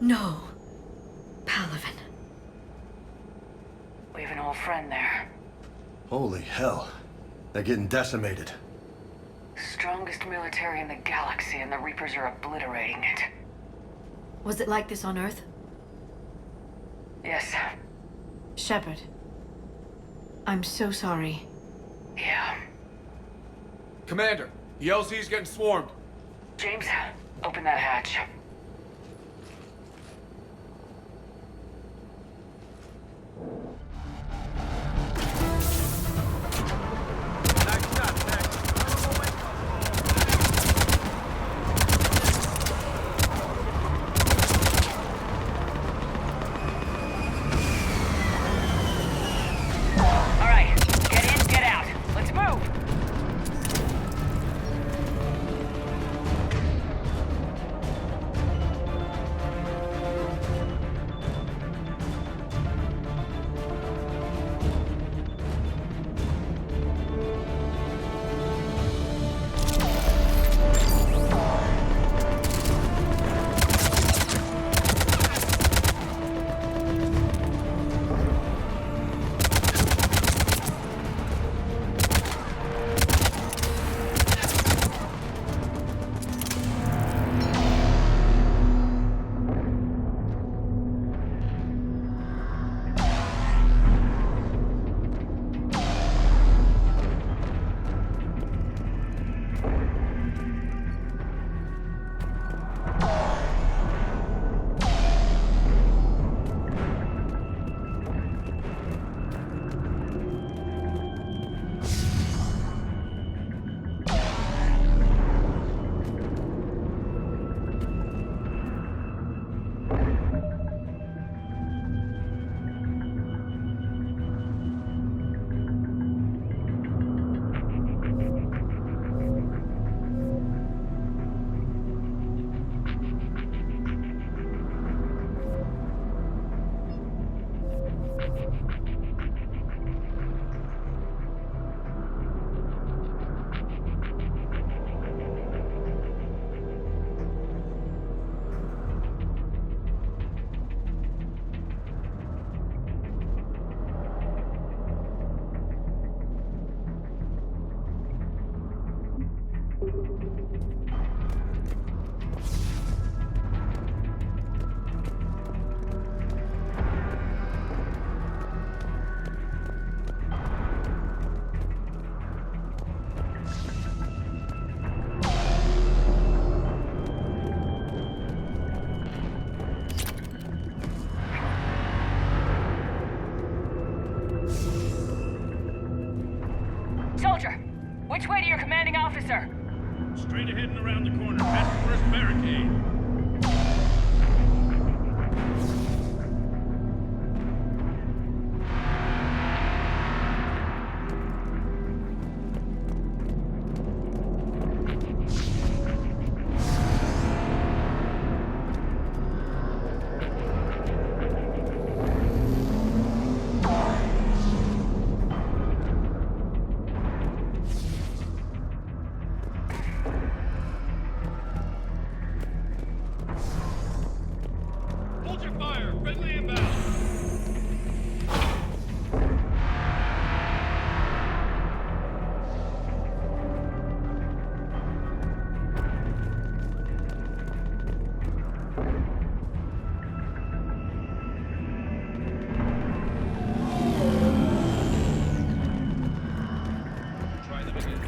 No. Palaven. We have an old friend there. Holy hell. They're getting decimated. Strongest military in the galaxy, and the Reapers are obliterating it. Was it like this on Earth? Yes. Shepard. I'm so sorry. Yeah. Commander, the LZ's getting swarmed. James, open that hatch. All right, get in, get out. Let's move. Soldier, which way to your commanding officer? Straight ahead and around the corner, past the first barricade. Hold your fire! Friendly inbound! Try them again.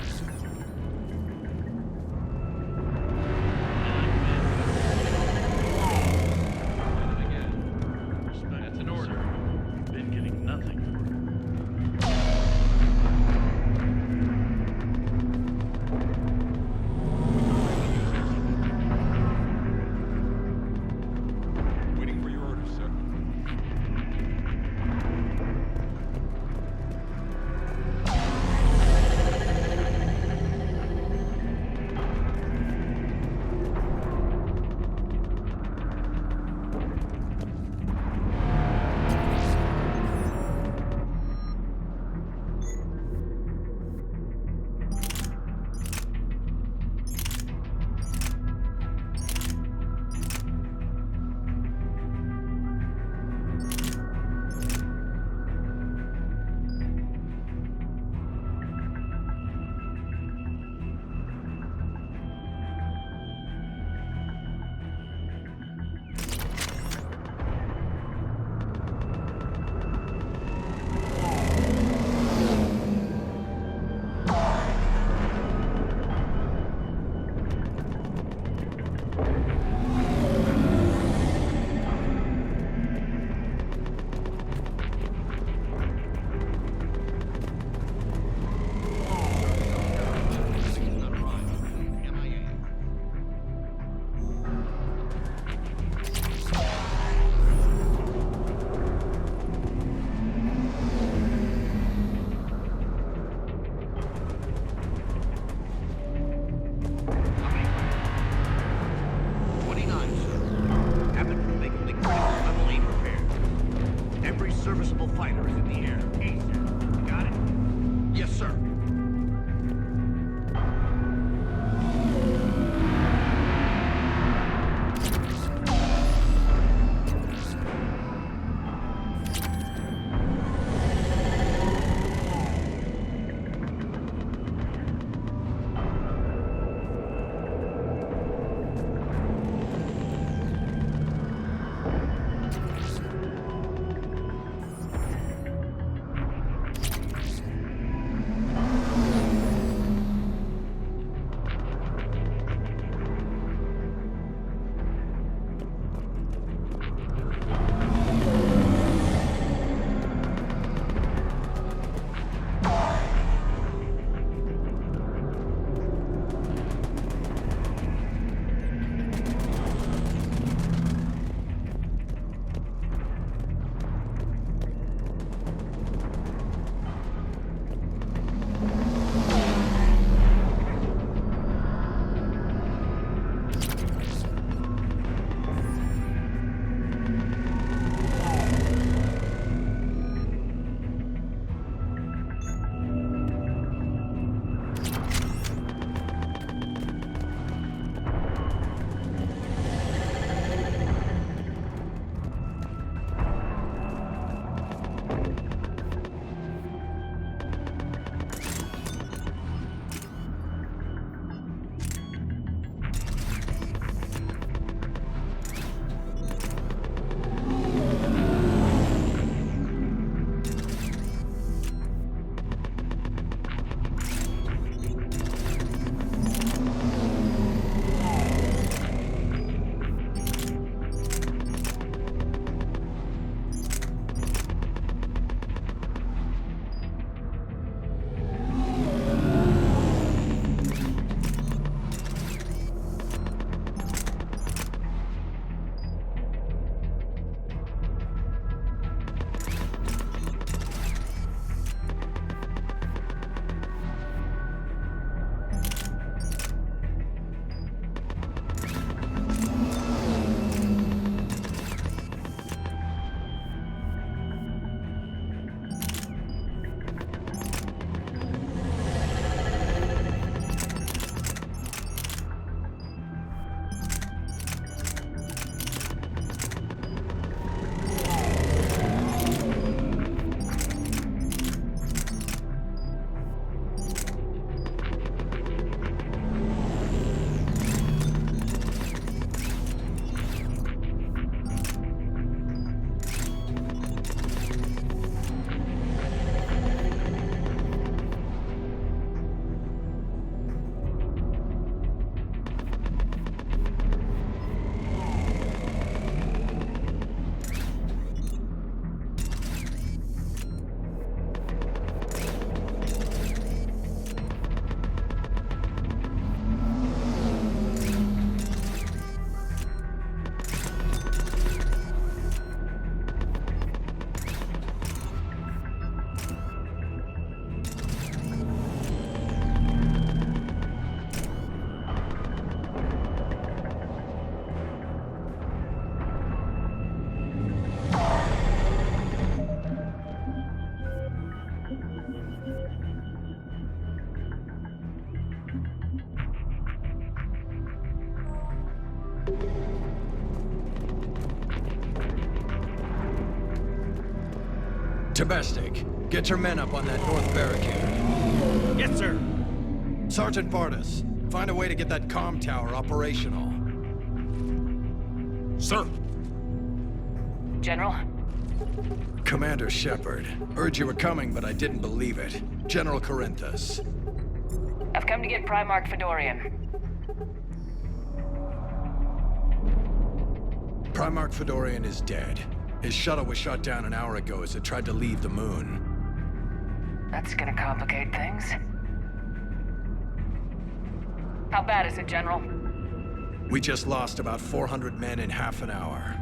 Again. fighters in the air. Easy. Got it? Yes, sir. Domestic, get your men up on that north barricade. Yes, sir. Sergeant Bartis, find a way to get that comm tower operational. Sir. General? Commander Shepard, heard you were coming, but I didn't believe it. General Corinthus. I've come to get Primarch Fedorian. Primarch Fedorian is dead. His shuttle was shot down an hour ago as it tried to leave the moon. That's gonna complicate things. How bad is it, General? We just lost about 400 men in half an hour.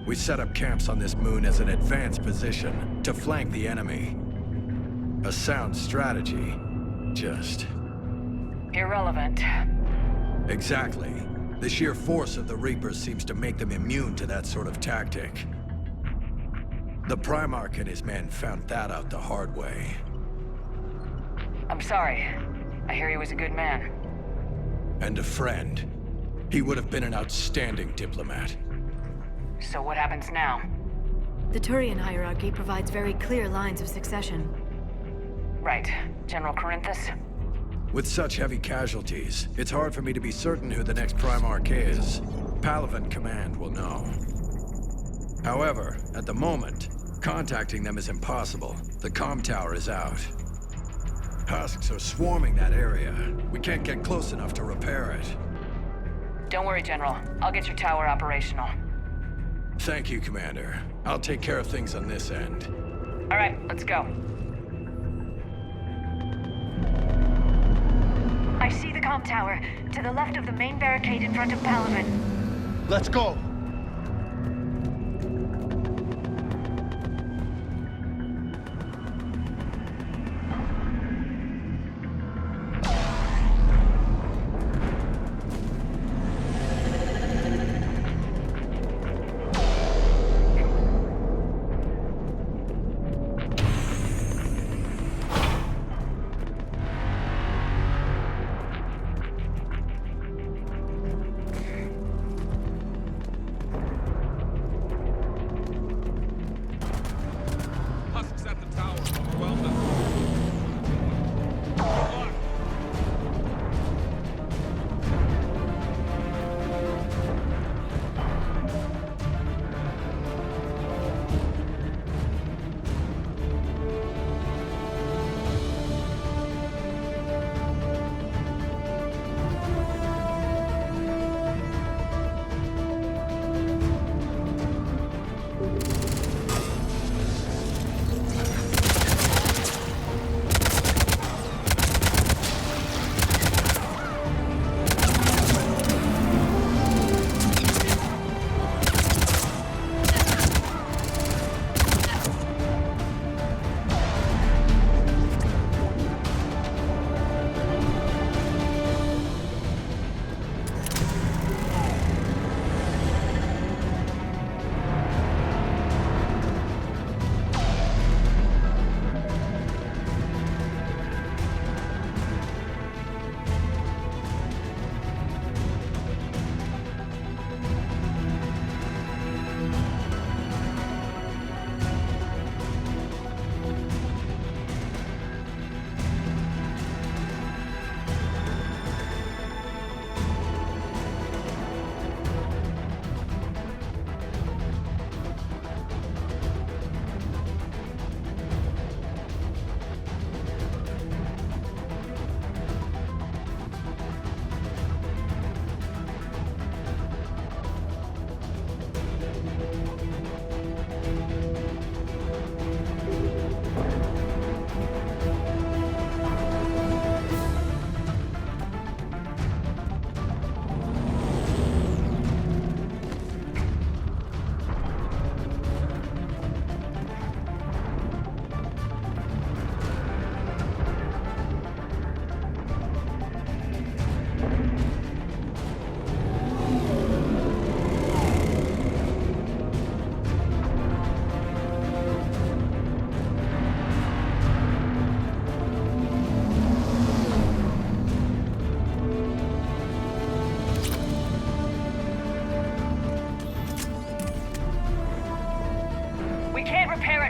We set up camps on this moon as an advanced position to flank the enemy. A sound strategy. Just... Irrelevant. Exactly. The sheer force of the Reapers seems to make them immune to that sort of tactic. The Primarch and his men found that out the hard way. I'm sorry. I hear he was a good man. And a friend. He would have been an outstanding diplomat. So what happens now? The Turian hierarchy provides very clear lines of succession. Right. General Corinthus? With such heavy casualties, it's hard for me to be certain who the next Primarch is. Palaven Command will know. However, at the moment, contacting them is impossible. The comm tower is out. Husks are swarming that area. We can't get close enough to repair it. Don't worry, General. I'll get your tower operational. Thank you, Commander. I'll take care of things on this end. All right, let's go. I see the comm tower, to the left of the main barricade in front of Palaven. Let's go! Husks at the tower. Overwhelm them. Good luck.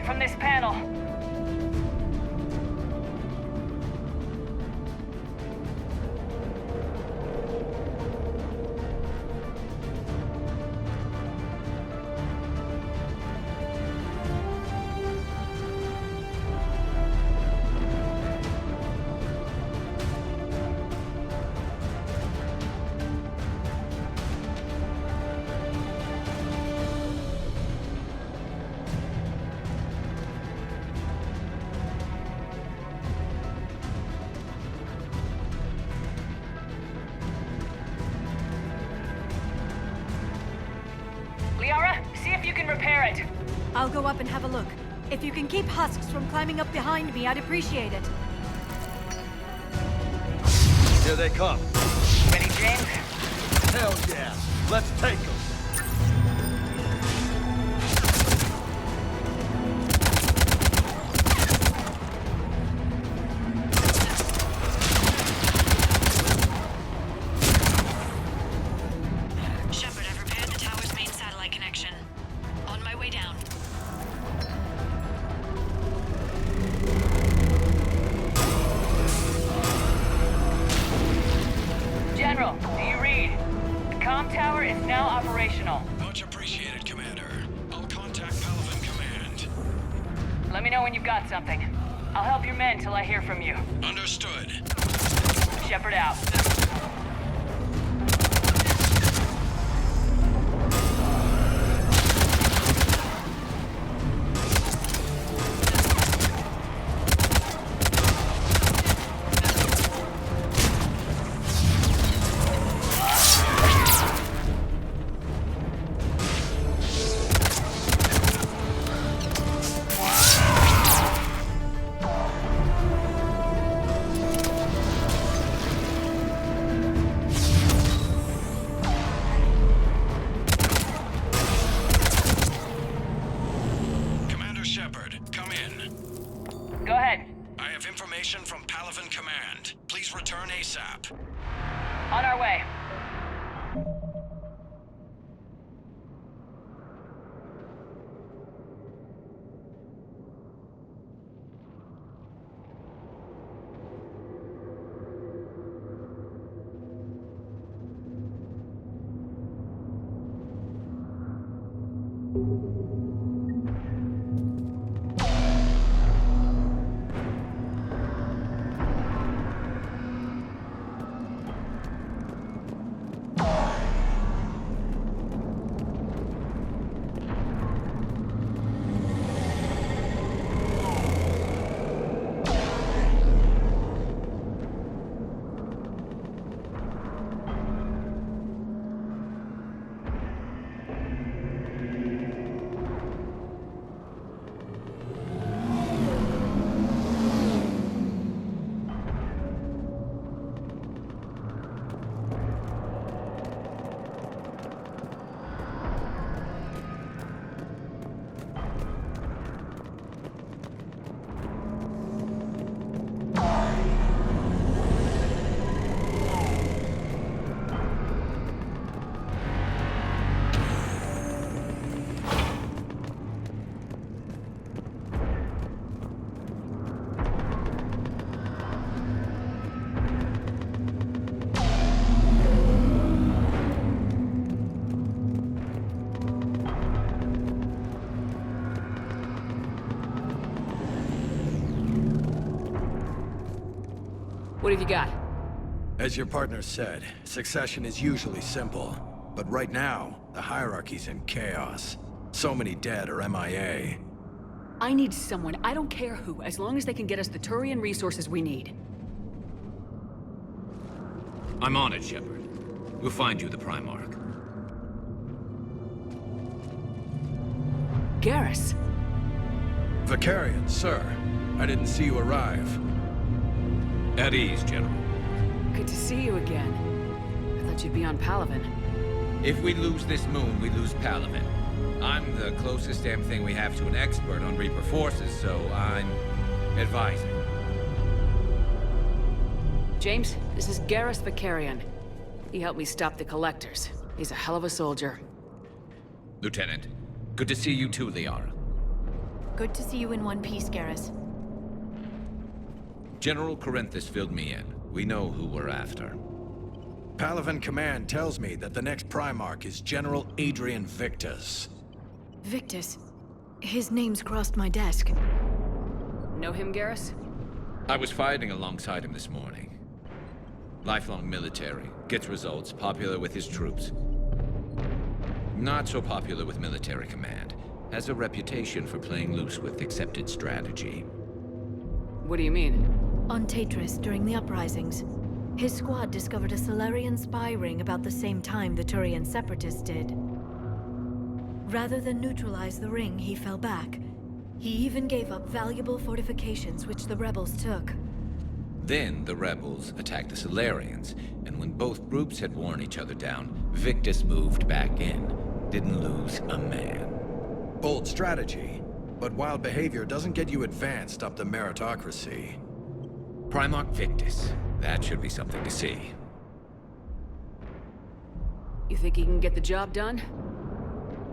from this panel. Liara, see if you can repair it. I'll go up and have a look. If you can keep husks from climbing up behind me, I'd appreciate it. Here they come. Ready, James? Hell yeah. Let's take them. Now operational. Much appreciated, Commander. I'll contact Palaven Command. Let me know when you've got something. I'll help your men till I hear from you. Understood. Shepard out. Go ahead. I have information from Palaven Command. Please return ASAP. On our way. What have you got? As your partner said, succession is usually simple. But right now, the hierarchy's in chaos. So many dead or MIA. I need someone, I don't care who, as long as they can get us the Turian resources we need. I'm on it, Shepard. We'll find you the Primarch. Garrus. Vicarian, sir. I didn't see you arrive. At ease, General. Good to see you again. I thought you'd be on Palaven. If we lose this moon, we lose Palaven. I'm the closest damn thing we have to an expert on Reaper forces, so I'm advising. James, this is Garrus Vicarian. He helped me stop the Collectors. He's a hell of a soldier. Lieutenant, good to see you too, Liara. Good to see you in one piece, Garrus. General Corinthus filled me in. We know who we're after. Palaven Command tells me that the next Primarch is General Adrian Victus. Victus. His name's crossed my desk. Know him, Garrus? I was fighting alongside him this morning. Lifelong military, gets results, popular with his troops. Not so popular with military command. Has a reputation for playing loose with accepted strategy. What do you mean? On Tatris, during the uprisings, his squad discovered a Solarian spy ring about the same time the Turian Separatists did. Rather than neutralize the ring, he fell back. He even gave up valuable fortifications which the rebels took. Then the rebels attacked the Solarians, and when both groups had worn each other down, Victus moved back in. Didn't lose a man. Bold strategy, but wild behavior doesn't get you advanced up the meritocracy. Primarch Victus. That should be something to see. You think he can get the job done?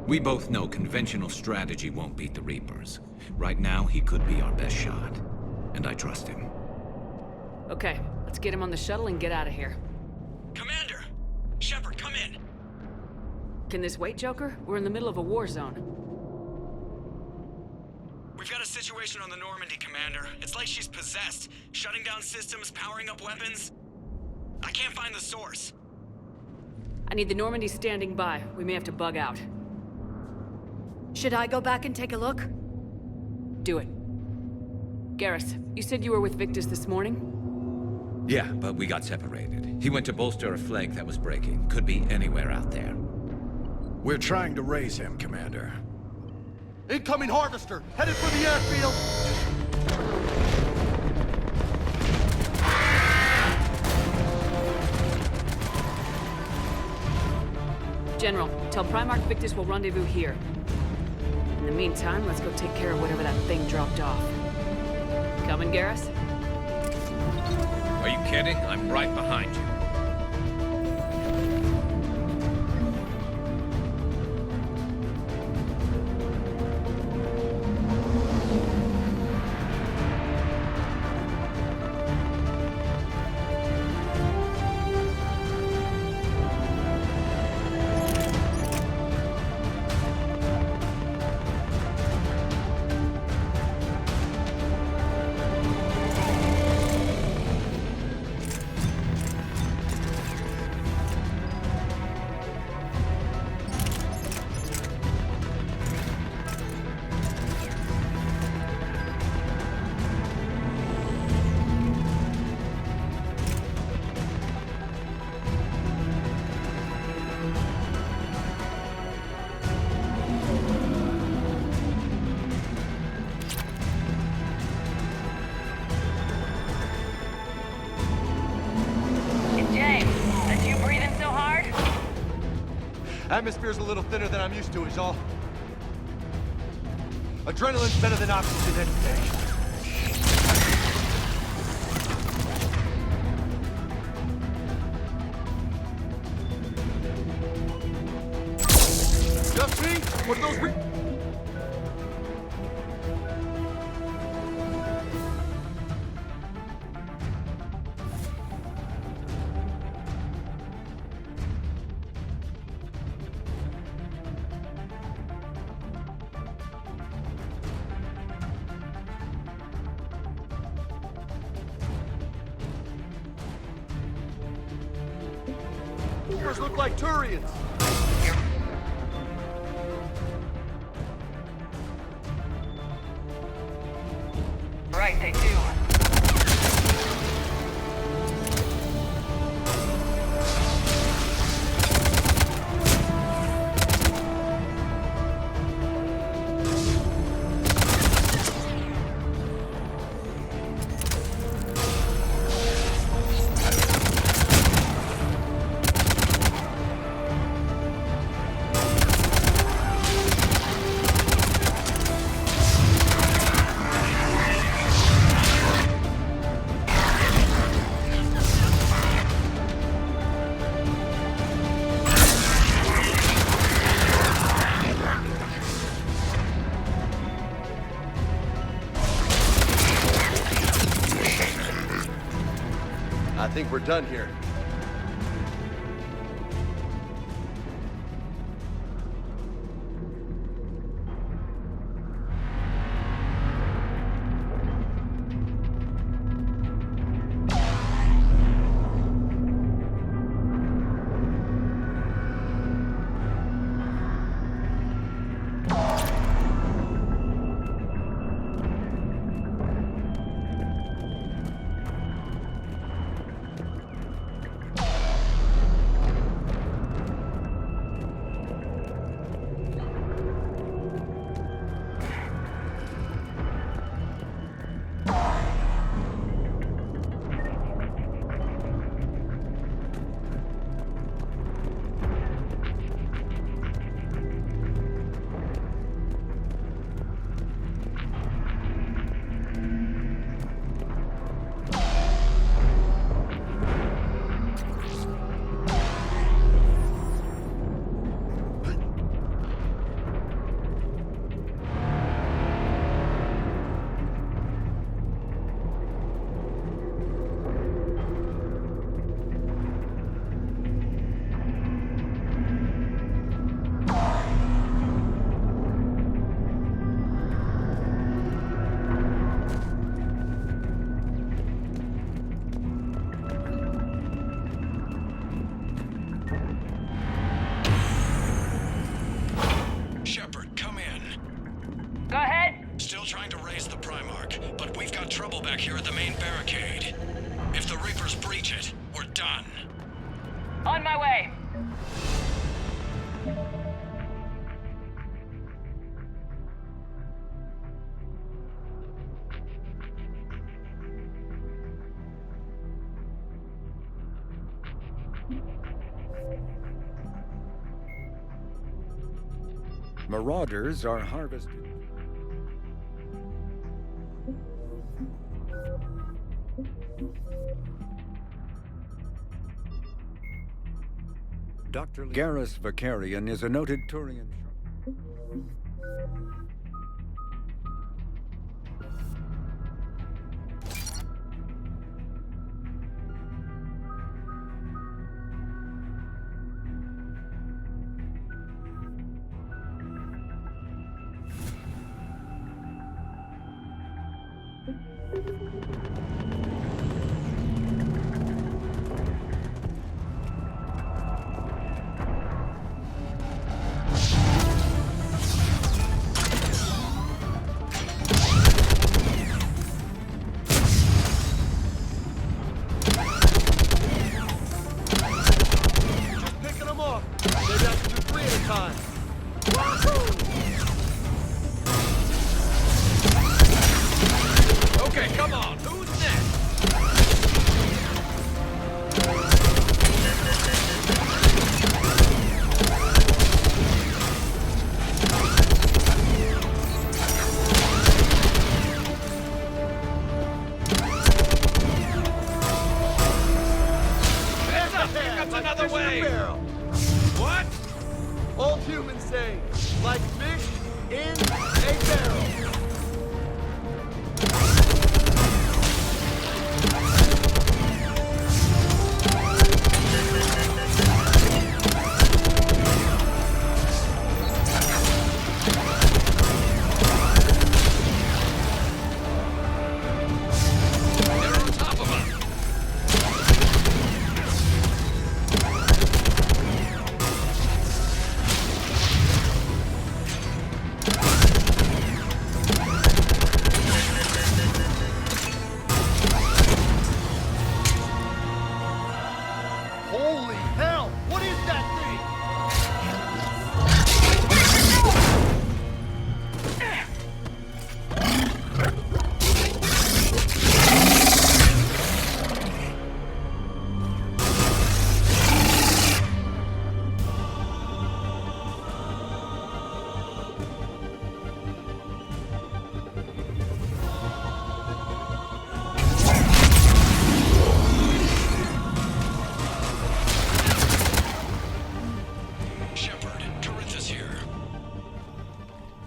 We both know conventional strategy won't beat the Reapers. Right now, he could be our best shot. And I trust him. Okay, let's get him on the shuttle and get out of here. Commander! Shepard, come in! Can this wait, Joker? We're in the middle of a war zone. We've got a situation on the Normandy, Commander. It's like she's possessed. Shutting down systems, powering up weapons. I can't find the source. I need the Normandy standing by. We may have to bug out. Should I go back and take a look? Do it. Garrus, you said you were with Victus this morning? Yeah, but we got separated. He went to bolster a flank that was breaking. Could be anywhere out there. We're trying to raise him, Commander. Incoming harvester! Headed for the airfield! General, tell Primarch Victus we'll rendezvous here. In the meantime, let's go take care of whatever that thing dropped off. Coming, Garrus? Are you kidding? I'm right behind you. Atmosphere's a little thinner than I'm used to, is all. Adrenaline's better than oxygen any day. Just see? What are those Reapers look like Turians. Right, they do. I think we're done here. still trying to raise the Primarch, but we've got trouble back here at the main barricade. If the Reapers breach it, we're done. On my way. Marauders are harvested. Dr. Garrus Vakarian is a noted Turian. Okay, come on. Who's next? That's another way. What? All humans say, like fish in a barrel. They're on top of us. Holy hell! What is that thing? Shepard, Corinthus here.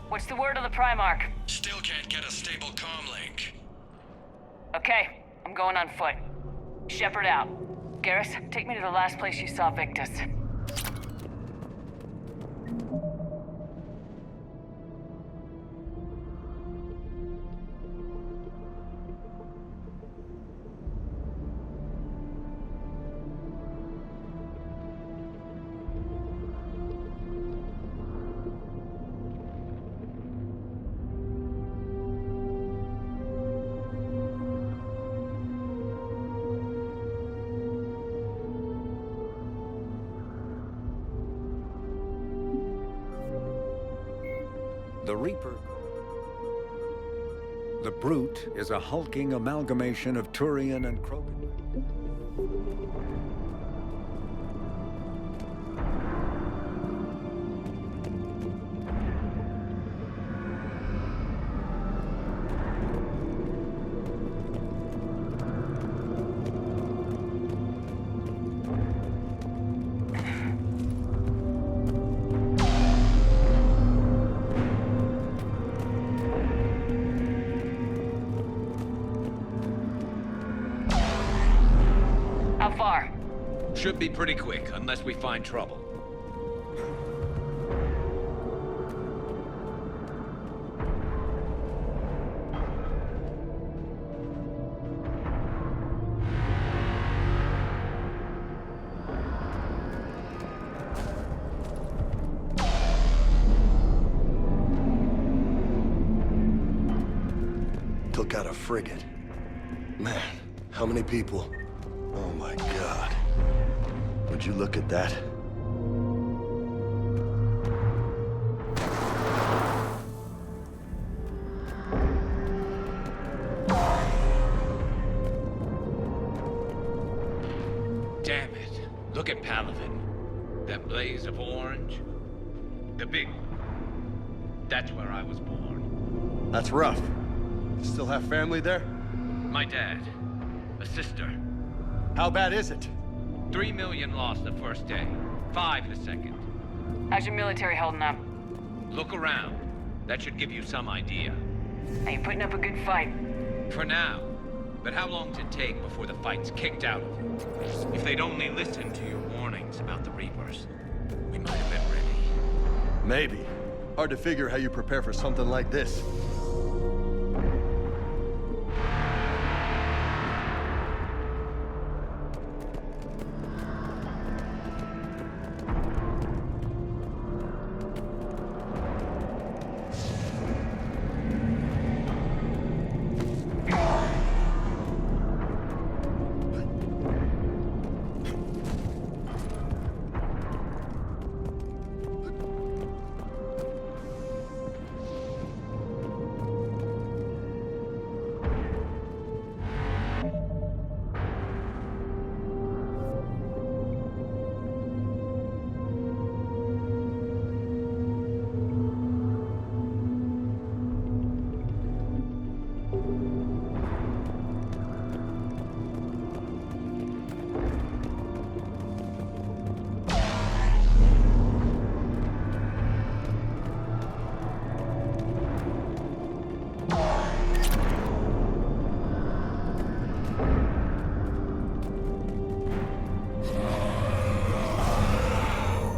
What's the word on the Primarch? Still can't get a stable comm link. Okay, I'm going on foot. Shepard out. Garrus, take me to the last place you saw Victus. The Reaper. The Brute is a hulking amalgamation of Turian and Krogan. How far? Should be pretty quick, unless we find trouble. took out a frigate. Man, how many people? Oh my God. Would you look at that? Damn it. Look at Palaven. That blaze of orange. The big... That's where I was born. That's rough. Still have family there? My dad. A sister. How bad is it? 3 million lost the first day. 5 the second. How's your military holding up? Look around. That should give you some idea. Are you putting up a good fight? For now. But how long does it take before the fight's kicked out of you? If they'd only listened to your warnings about the Reapers, we might have been ready. Maybe. Hard to figure how you prepare for something like this.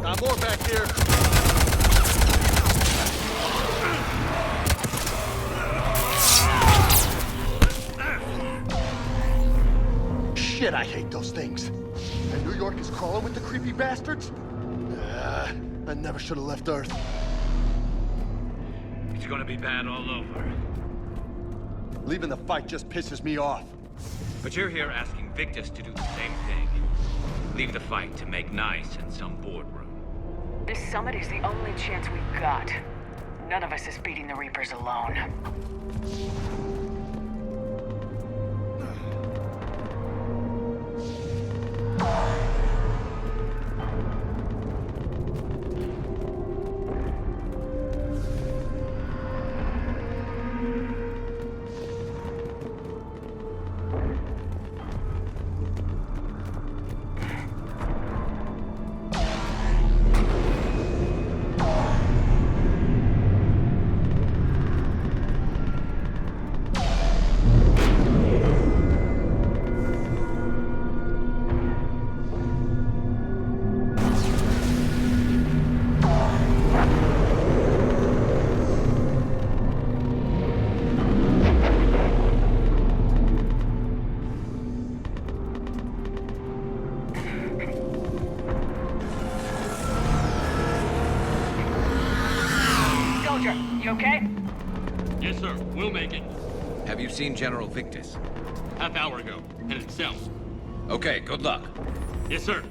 Got more back here. Shit, I hate those things. And New York is crawling with the creepy bastards? I never should have left Earth. It's gonna be bad all over. Leaving the fight just pisses me off. But you're here asking Victus to do the same thing. Leave the fight to make nice in some boardroom. This summit is the only chance we've got. None of us is beating the Reapers alone. You okay? Yes, sir. We'll make it. Have you seen General Victus? Half hour ago. Headed south. Okay, good luck. Yes, sir.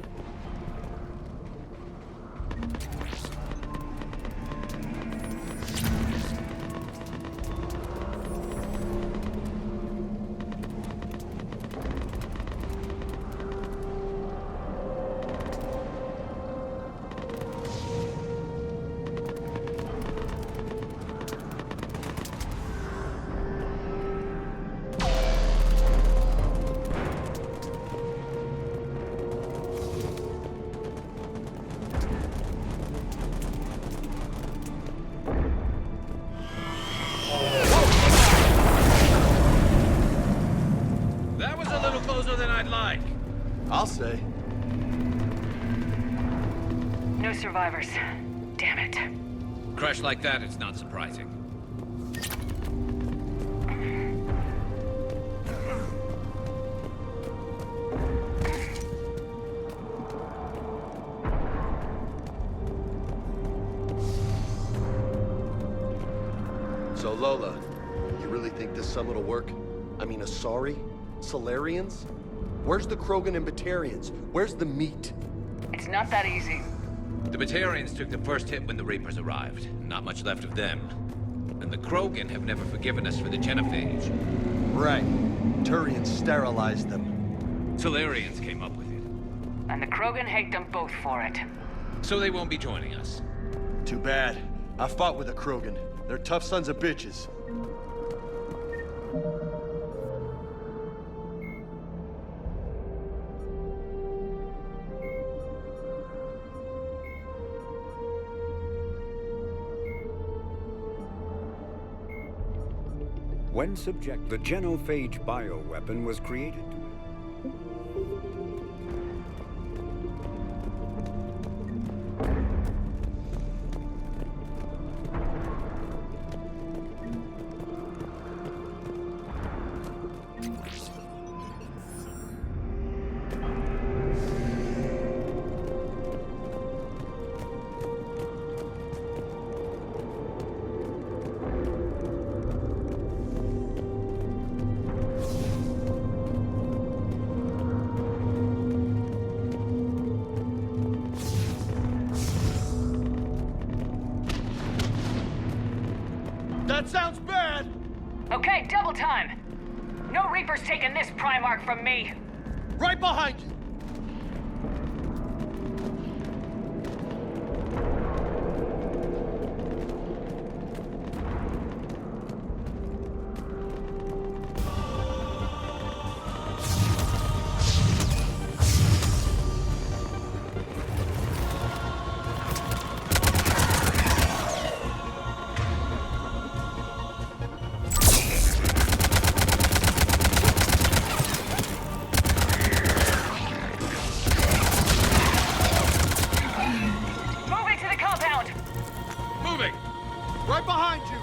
I'll say. No survivors. Damn it. Crash like that, it's not surprising. So Lola, You really think this summit will work? I mean, Asari? Solarians? Where's the Krogan and Batarians? Where's the meat? It's not that easy. The Batarians took the first hit when the Reapers arrived. Not much left of them. And the Krogan have never forgiven us for the genophage. Right. Turians sterilized them. Solarians came up with it. And the Krogan hate them both for it. So they won't be joining us. Too bad. I fought with the Krogan. They're tough sons of bitches. When subject, the genophage bioweapon was created. That sounds bad! Okay, double time! No Reaper's taking this Primarch from me! Right behind you! Moving to the compound! Moving! Right behind you!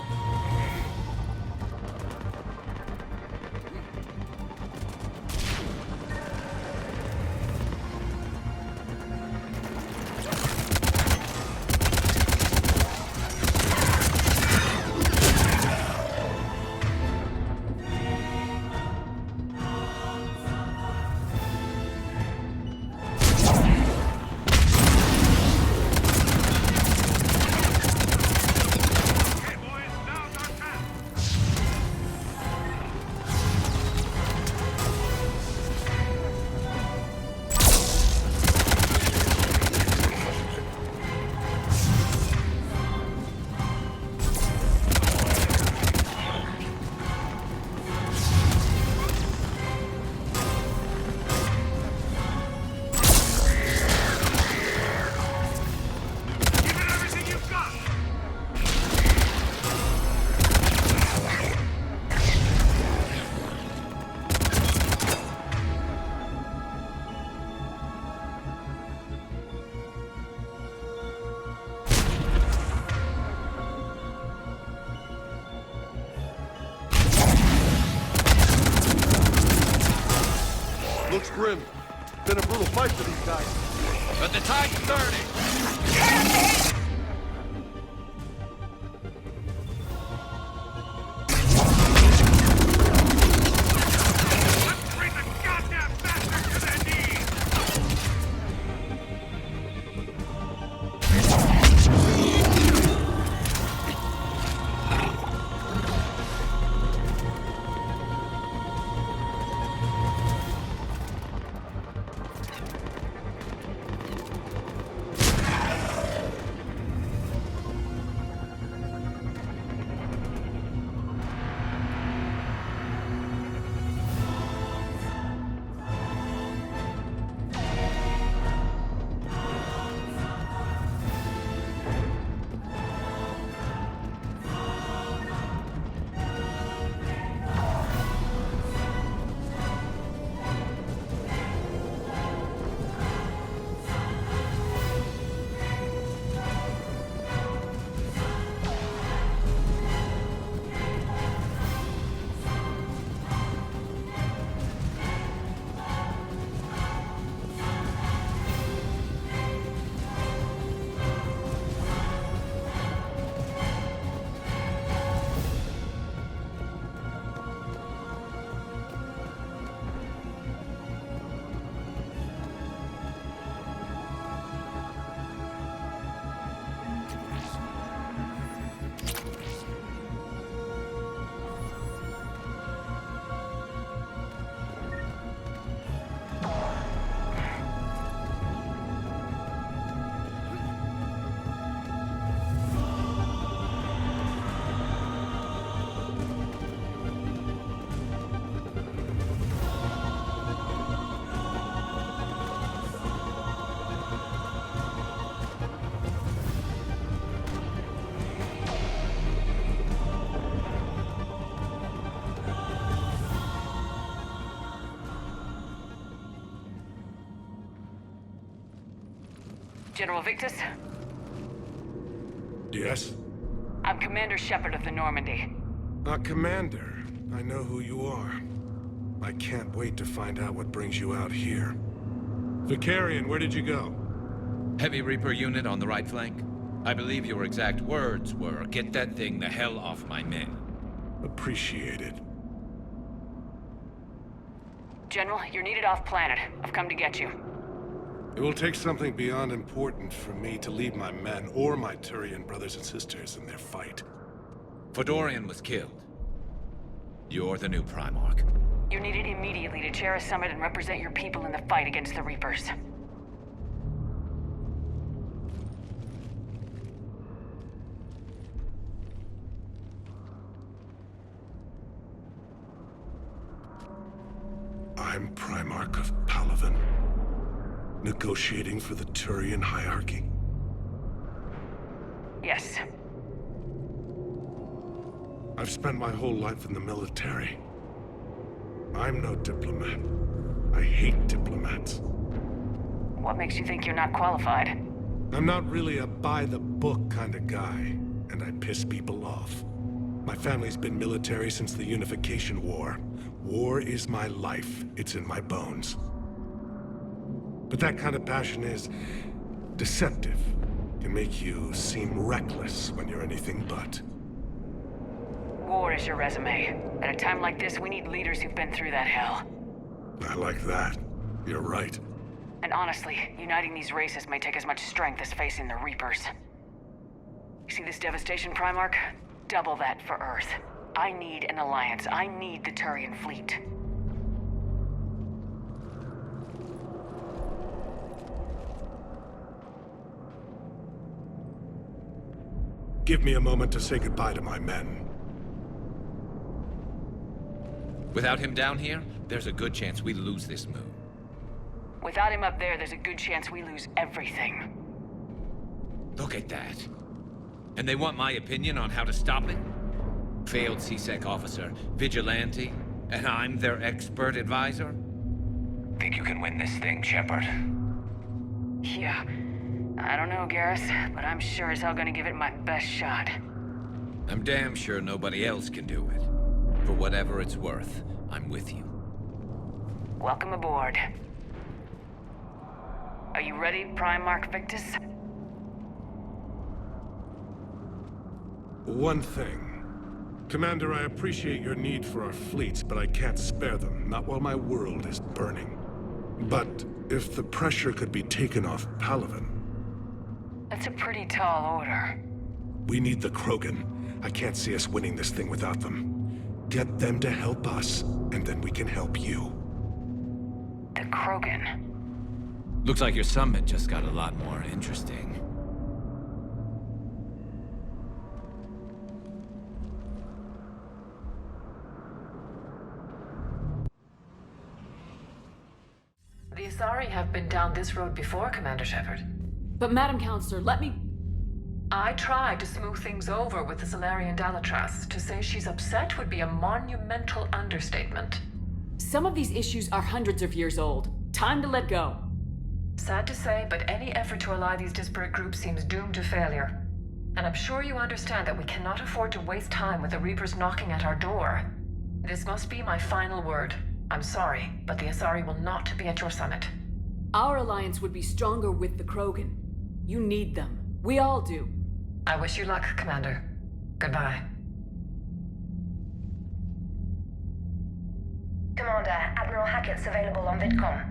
Looks grim. Been a brutal fight for these guys. But the tide's turning! General Victus? Yes? I'm Commander Shepard of the Normandy. Commander. I know who you are. I can't wait to find out what brings you out here. Vicarian, where did you go? Heavy Reaper unit on the right flank. I believe your exact words were, "Get that thing the hell off my men." Appreciated. General, you're needed off-planet. I've come to get you. It will take something beyond important for me to leave my men or my Turian brothers and sisters in their fight. Fedorian was killed. You're the new Primarch. You're needed immediately to chair a summit and represent your people in the fight against the Reapers. I'm Primarch of Palaven. Negotiating for the Turian hierarchy? Yes. I've spent my whole life in the military. I'm no diplomat. I hate diplomats. What makes you think you're not qualified? I'm not really a by-the-book kind of guy, and I piss people off. My family's been military since the Unification War. War is my life. It's in my bones. But that kind of passion is deceptive. Can make you seem reckless when you're anything but. War is your resume. At a time like this, we need leaders who've been through that hell. I like that. You're right. And honestly, uniting these races may take as much strength as facing the Reapers. You see this devastation, Primarch? Double that for Earth. I need an alliance. I need the Turian fleet. Give me a moment to say goodbye to my men. Without him down here, there's a good chance we lose this moon. Without him up there's a good chance we lose everything. Look at that. And they want my opinion on how to stop it? Failed C-Sec officer, vigilante, and I'm their expert advisor? Think you can win this thing, Shepard? Yeah. I don't know, Garrus, but I'm sure as hell gonna give it my best shot. I'm damn sure nobody else can do it. For whatever it's worth, I'm with you. Welcome aboard. Are you ready, Primarch Victus? One thing. Commander, I appreciate your need for our fleets, but I can't spare them, not while my world is burning. But if the pressure could be taken off Palaven... That's a pretty tall order. We need the Krogan. I can't see us winning this thing without them. Get them to help us, and then we can help you. The Krogan? Looks like your summit just got a lot more interesting. The Asari have been down this road before, Commander Shepard. But Madam Counselor, let me... I tried to smooth things over with the Salarian Dalatras. To say she's upset would be a monumental understatement. Some of these issues are hundreds of years old. Time to let go. Sad to say, but any effort to ally these disparate groups seems doomed to failure. And I'm sure you understand that we cannot afford to waste time with the Reapers knocking at our door. This must be my final word. I'm sorry, but the Asari will not be at your summit. Our alliance would be stronger with the Krogan. You need them. We all do. I wish you luck, Commander. Goodbye. Commander, Admiral Hackett's available on VidCom.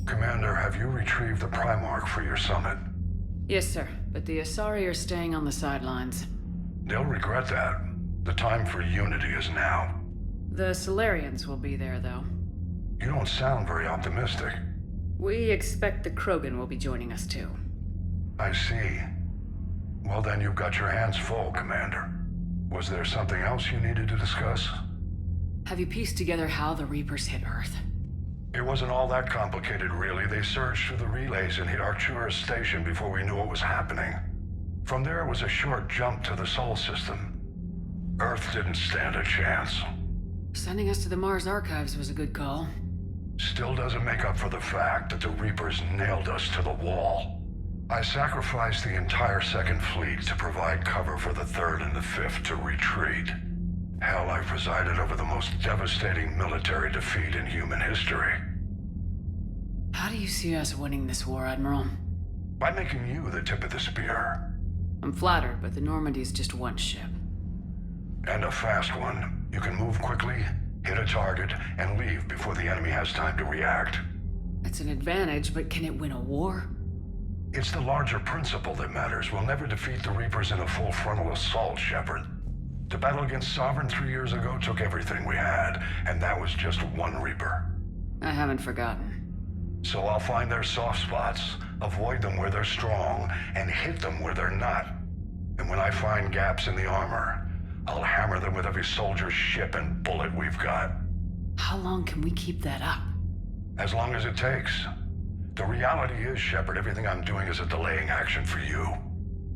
Commander, have you retrieved the Primarch for your summit? Yes, sir, but the Asari are staying on the sidelines. They'll regret that. The time for unity is now. The Solarians will be there, though. You don't sound very optimistic. We expect the Krogan will be joining us, too. I see. Well, then you've got your hands full, Commander. Was there something else you needed to discuss? Have you pieced together how the Reapers hit Earth? It wasn't all that complicated, really. They surged through the relays and hit Arcturus Station before we knew what was happening. From there, it was a short jump to the Sol system. Earth didn't stand a chance. Sending us to the Mars Archives was a good call. Still doesn't make up for the fact that the Reapers nailed us to the wall. I sacrificed the entire Second Fleet to provide cover for the Third and the Fifth to retreat. Hell, I presided over the most devastating military defeat in human history. How do you see us winning this war, Admiral? By making you the tip of the spear. I'm flattered, but the Normandy's just one ship. And a fast one. You can move quickly, hit a target, and leave before the enemy has time to react. It's an advantage, but can it win a war? It's the larger principle that matters. We'll never defeat the Reapers in a full frontal assault, Shepard. The battle against Sovereign 3 years ago took everything we had, and that was just one Reaper. I haven't forgotten. So I'll find their soft spots, avoid them where they're strong, and hit them where they're not. And when I find gaps in the armor, I'll hammer them with every soldier, ship, and bullet we've got. How long can we keep that up? As long as it takes. The reality is, Shepard, everything I'm doing is a delaying action for you.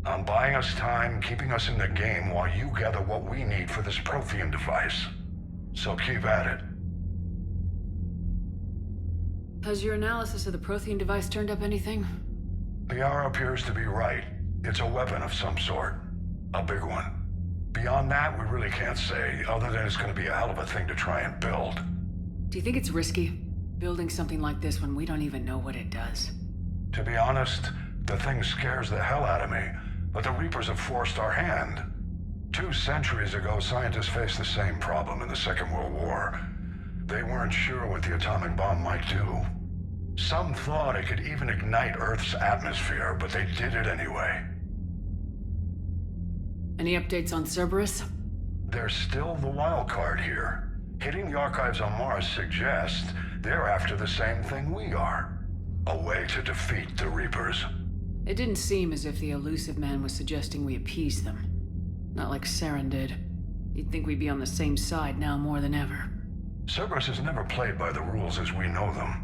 I'm buying us time, keeping us in the game while you gather what we need for this Prothean device. So keep at it. Has your analysis of the Prothean device turned up anything? Liara appears to be right. It's a weapon of some sort. A big one. Beyond that, we really can't say, other than it's going to be a hell of a thing to try and build. Do you think it's risky, building something like this when we don't even know what it does? To be honest, the thing scares the hell out of me, but the Reapers have forced our hand. 2 centuries ago, scientists faced the same problem in the Second World War. They weren't sure what the atomic bomb might do. Some thought it could even ignite Earth's atmosphere, but they did it anyway. Any updates on Cerberus? They're still the wild card here. Hitting the archives on Mars suggests they're after the same thing we are. A way to defeat the Reapers. It didn't seem as if the elusive man was suggesting we appease them. Not like Saren did. You'd think we'd be on the same side now more than ever. Cerberus has never played by the rules as we know them.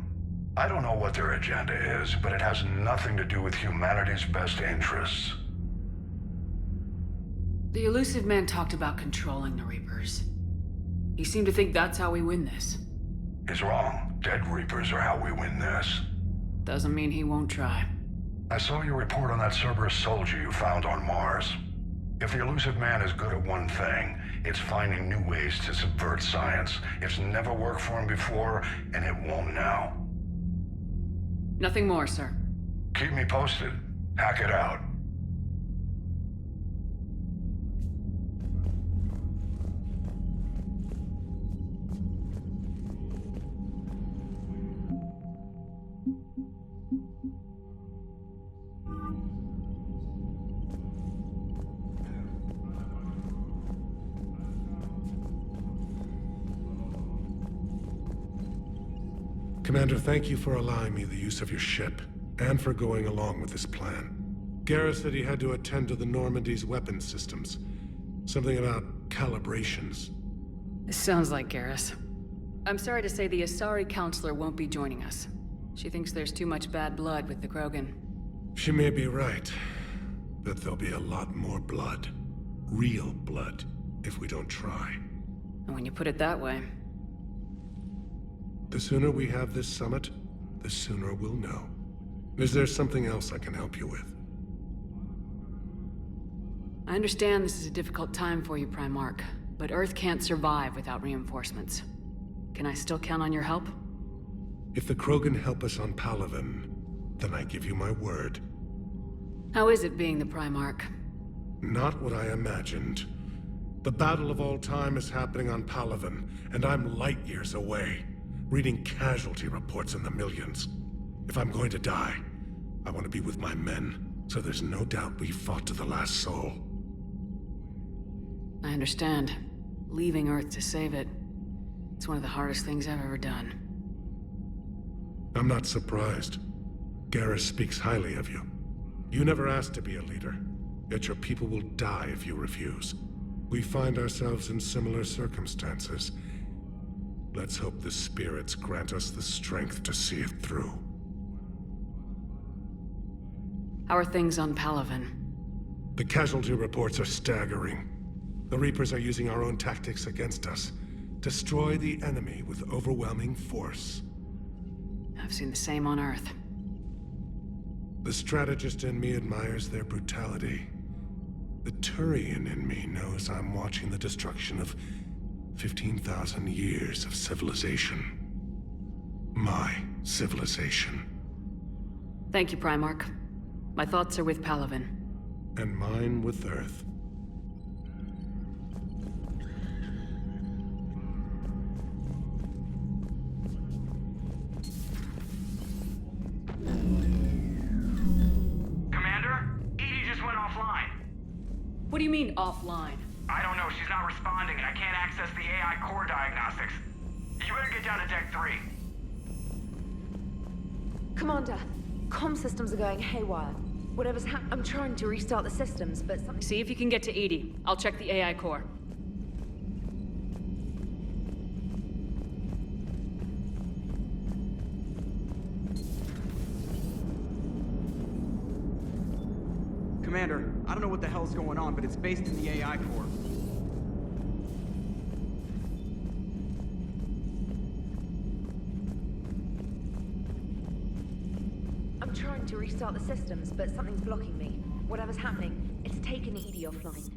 I don't know what their agenda is, but it has nothing to do with humanity's best interests. The elusive man talked about controlling the Reapers. He seemed to think that's how we win this. He's wrong. Dead Reapers are how we win this. Doesn't mean he won't try. I saw your report on that Cerberus soldier you found on Mars. If the elusive man is good at one thing, it's finding new ways to subvert science. It's never worked for him before, and it won't now. Nothing more, sir. Keep me posted. Hack it out. Commander, thank you for allowing me the use of your ship, and for going along with this plan. Garrus said he had to attend to the Normandy's weapons systems. Something about calibrations. It sounds like Garrus. I'm sorry to say the Asari counselor won't be joining us. She thinks there's too much bad blood with the Krogan. She may be right, but there'll be a lot more blood. Real blood, if we don't try. And when you put it that way... The sooner we have this summit, the sooner we'll know. Is there something else I can help you with? I understand this is a difficult time for you, Primarch, but Earth can't survive without reinforcements. Can I still count on your help? If the Krogan help us on Palaven, then I give you my word. How is it being the Primarch? Not what I imagined. The battle of all time is happening on Palaven, and I'm light years away, reading casualty reports in the millions. If I'm going to die, I want to be with my men, so there's no doubt we fought to the last soul. I understand. Leaving Earth to save it. It's one of the hardest things I've ever done. I'm not surprised. Garrus speaks highly of you. You never asked to be a leader, yet your people will die if you refuse. We find ourselves in similar circumstances. Let's hope the spirits grant us the strength to see it through. How are things on Palaven? The casualty reports are staggering. The Reapers are using our own tactics against us. Destroy the enemy with overwhelming force. I've seen the same on Earth. The strategist in me admires their brutality. The Turian in me knows I'm watching the destruction of 15,000 years of civilization. My civilization. Thank you, Primarch. My thoughts are with Palaven. And mine with Earth. What do you mean, offline? I don't know. She's not responding, and I can't access the AI core diagnostics. You better get down to Deck 3. Commander, comm systems are going haywire. Whatever's happened, I'm trying to restart the systems, but something... See if you can get to EDI. I'll check the AI core. Commander, I don't know what the hell's going on, but it's based in the AI core. I'm trying to restart the systems, but something's blocking me. Whatever's happening, it's taken EDI offline.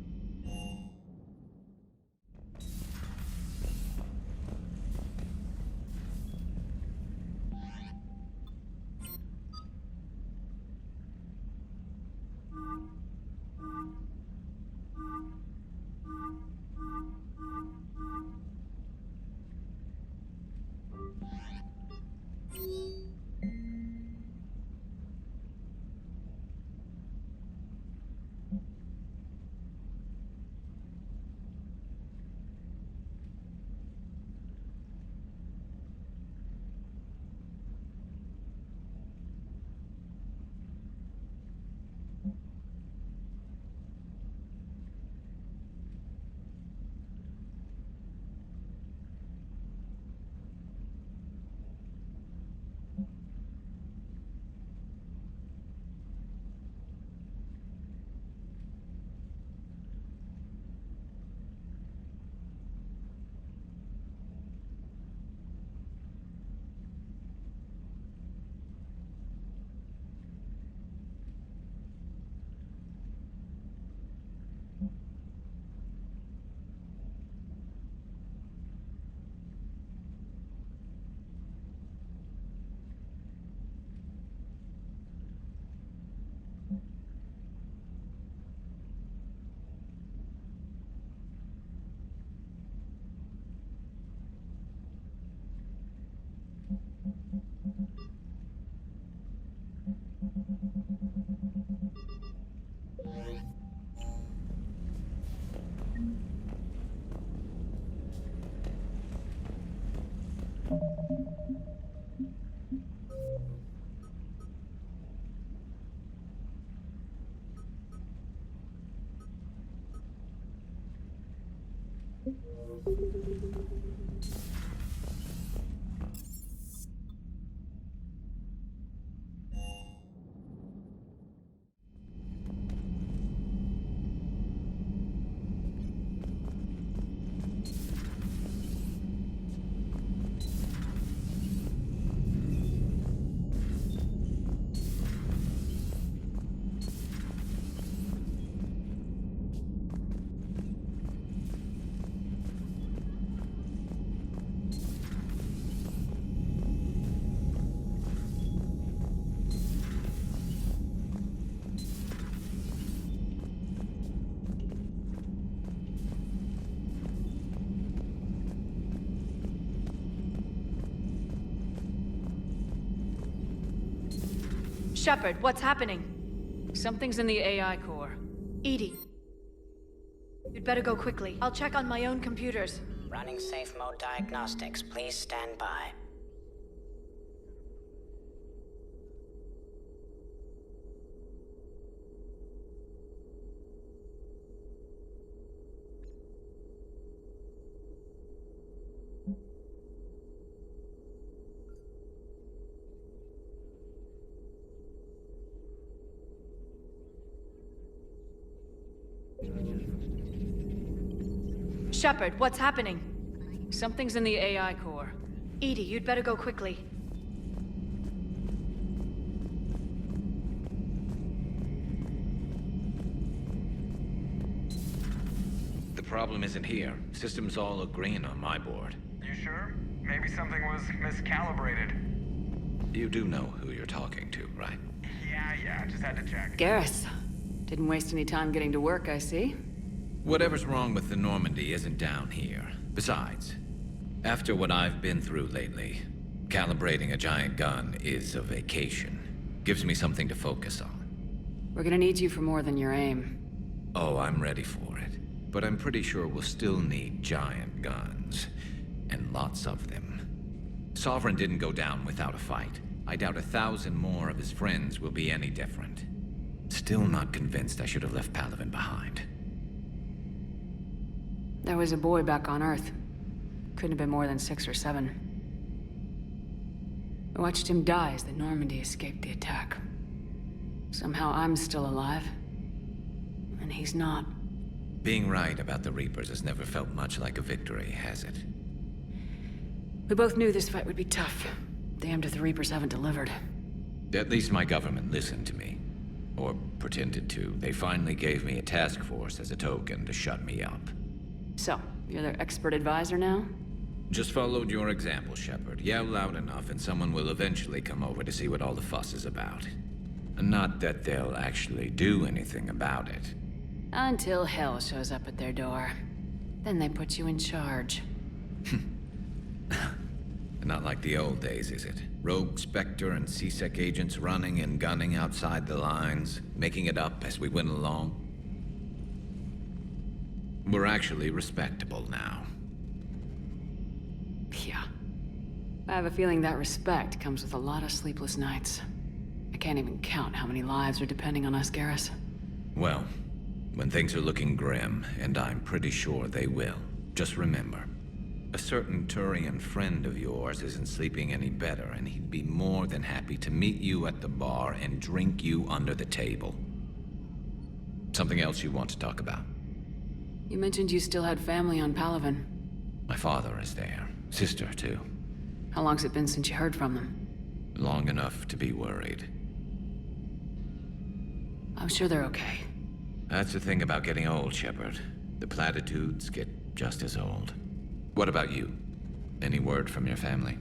Shepard, what's happening? Something's in the AI core. Edie. You'd better go quickly. I'll check on my own computers. Running safe mode diagnostics. Please stand by. Shepard, what's happening? Something's in the AI core. Edie, you'd better go quickly. The problem isn't here. Systems all look green on my board. You sure? Maybe something was miscalibrated. You do know who you're talking to, right? Yeah, just had to check. Garrus. Didn't waste any time getting to work, I see. Whatever's wrong with the Normandy isn't down here. Besides, after what I've been through lately, calibrating a giant gun is a vacation. Gives me something to focus on. We're gonna need you for more than your aim. Oh, I'm ready for it. But I'm pretty sure we'll still need giant guns. And lots of them. Sovereign didn't go down without a fight. I doubt 1,000 more of his friends will be any different. Still not convinced I should have left Palaven behind. There was a boy back on Earth. Couldn't have been more than 6 or 7. I watched him die as the Normandy escaped the attack. Somehow I'm still alive. And he's not. Being right about the Reapers has never felt much like a victory, has it? We both knew this fight would be tough. Damned if the Reapers haven't delivered. At least my government listened to me. Or pretended to. They finally gave me a task force as a token to shut me up. So, you're their expert advisor now? Just followed your example, Shepard. Yell loud enough and someone will eventually come over to see what all the fuss is about. Not that they'll actually do anything about it. Until hell shows up at their door. Then they put you in charge. Not like the old days, is it? Rogue Spectre and C-Sec agents running and gunning outside the lines, making it up as we went along. We're actually respectable now. Yeah. I have a feeling that respect comes with a lot of sleepless nights. I can't even count how many lives are depending on us, Garrus. Well, when things are looking grim, and I'm pretty sure they will, just remember, a certain Turian friend of yours isn't sleeping any better, and he'd be more than happy to meet you at the bar and drink you under the table. Something else you want to talk about? You mentioned you still had family on Palaven. My father is there. Sister, too. How long's it been since you heard from them? Long enough to be worried. I'm sure they're okay. That's the thing about getting old, Shepard. The platitudes get just as old. What about you? Any word from your family?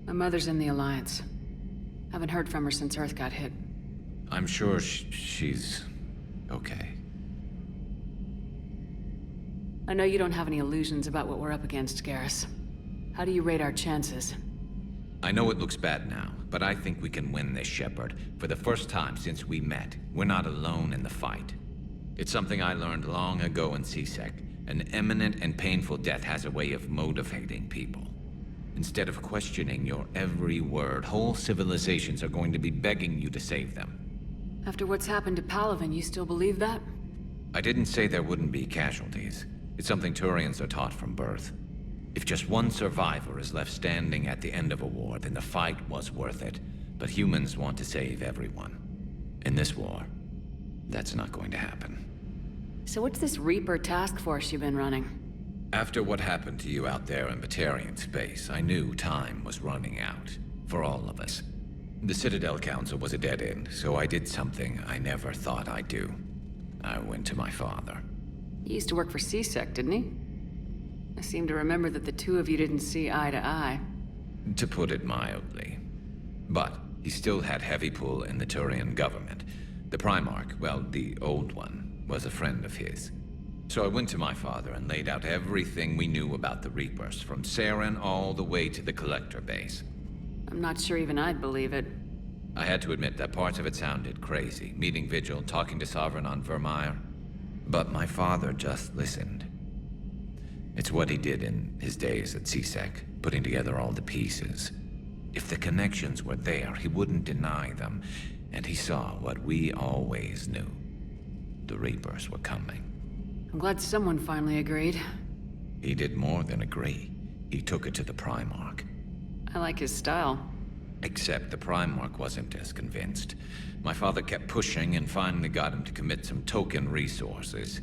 My mother's in the Alliance. Haven't heard from her since Earth got hit. I'm sure she's okay. I know you don't have any illusions about what we're up against, Garrus. How do you rate our chances? I know it looks bad now, but I think we can win this, Shepard. For the first time since we met, we're not alone in the fight. It's something I learned long ago in C-Sec. An imminent and painful death has a way of motivating people. Instead of questioning your every word, whole civilizations are going to be begging you to save them. After what's happened to Palaven, you still believe that? I didn't say there wouldn't be casualties. It's something Turians are taught from birth. If just one survivor is left standing at the end of a war, then the fight was worth it. But humans want to save everyone. In this war, that's not going to happen. So what's this Reaper task force you've been running? After what happened to you out there in Batarian space, I knew time was running out. For all of us. The Citadel Council was a dead end, so I did something I never thought I'd do. I went to my father. He used to work for C-Sec, didn't he? I seem to remember that the two of you didn't see eye to eye. To put it mildly. But he still had heavy pull in the Turian government. The Primarch, well, the old one, was a friend of his. So I went to my father and laid out everything we knew about the Reapers, from Saren all the way to the Collector base. I'm not sure even I'd believe it. I had to admit that parts of it sounded crazy. Meeting Vigil, talking to Sovereign on Vermeer. But my father just listened. It's what he did in his days at CSEC, putting together all the pieces. If the connections were there, he wouldn't deny them. And he saw what we always knew. The Reapers were coming. I'm glad someone finally agreed. He did more than agree. He took it to the Primarch. I like his style. Except the Primarch wasn't as convinced. My father kept pushing and finally got him to commit some token resources.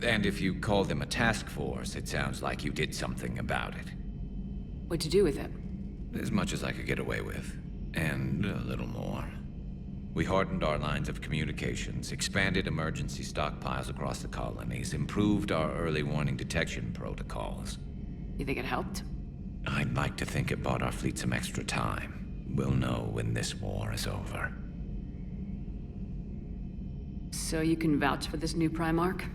And if you call them a task force, it sounds like you did something about it. What'd you do with it? As much as I could get away with. And a little more. We hardened our lines of communications, expanded emergency stockpiles across the colonies, improved our early warning detection protocols. You think it helped? I'd like to think it bought our fleet some extra time. We'll know when this war is over. So you can vouch for this new Primarch?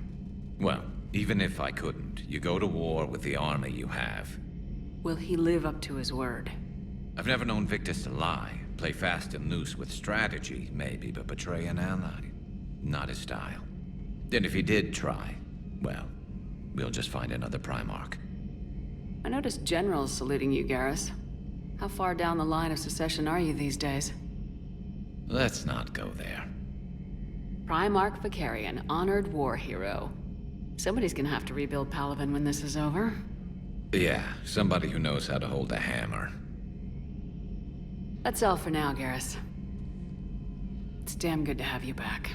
Well, even if I couldn't, you go to war with the army you have. Will he live up to his word? I've never known Victus to lie. Play fast and loose with strategy, maybe, but betray an ally. Not his style. And if he did try, well, we'll just find another Primarch. I noticed generals saluting you, Garrus. How far down the line of succession are you these days? Let's not go there. Primarch Vicarian, honored war hero. Somebody's gonna have to rebuild Palaven when this is over. Yeah, somebody who knows how to hold a hammer. That's all for now, Garrus. It's damn good to have you back.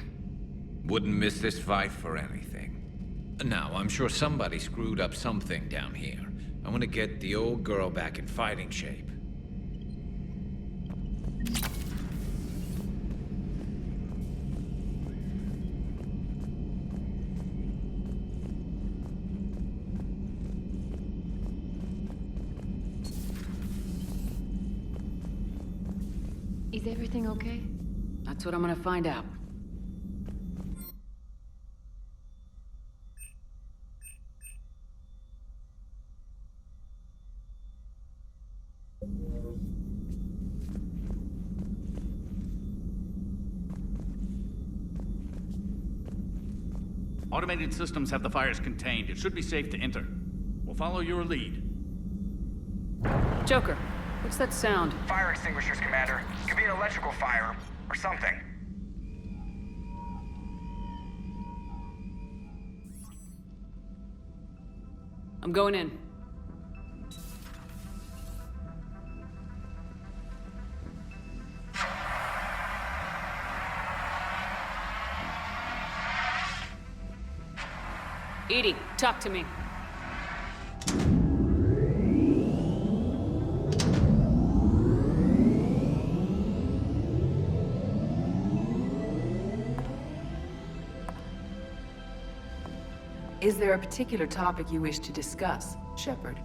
Wouldn't miss this fight for anything. Now, I'm sure somebody screwed up something down here. I want to get the old girl back in fighting shape. Is everything okay? That's what I'm gonna find out. Automated systems have the fires contained. It should be safe to enter. We'll follow your lead. Joker, what's that sound? Fire extinguishers, Commander. Could be an electrical fire, or something. I'm going in. EDI, talk to me. Is there a particular topic you wish to discuss, Shepard?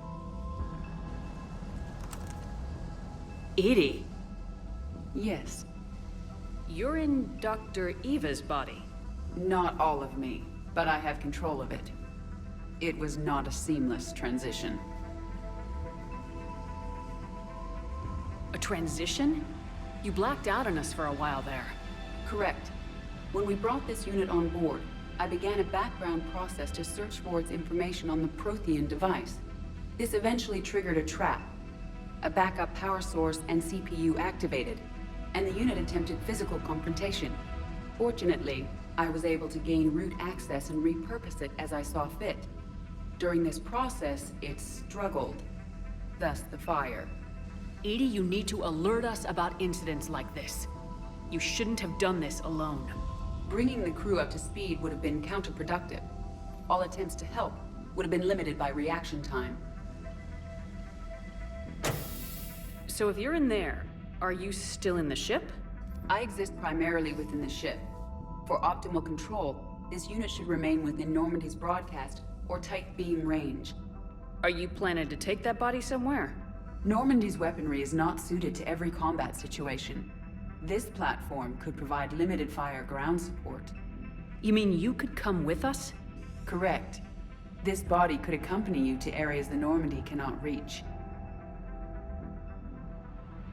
EDI? Yes. You're in Dr. Eva's body. Not all of me, but I have control of it. It was not a seamless transition. A transition? You blacked out on us for a while there. Correct. When we brought this unit on board, I began a background process to search for its information on the Prothean device. This eventually triggered a trap. A backup power source and CPU activated, and the unit attempted physical confrontation. Fortunately, I was able to gain root access and repurpose it as I saw fit. During this process, it struggled. Thus the fire. EDI, you need to alert us about incidents like this. You shouldn't have done this alone. Bringing the crew up to speed would have been counterproductive. All attempts to help would have been limited by reaction time. So if you're in there, are you still in the ship? I exist primarily within the ship. For optimal control, this unit should remain within Normandy's broadcast or tight beam range. Are you planning to take that body somewhere? Normandy's weaponry is not suited to every combat situation. This platform could provide limited fire ground support. You mean you could come with us? Correct. This body could accompany you to areas the Normandy cannot reach.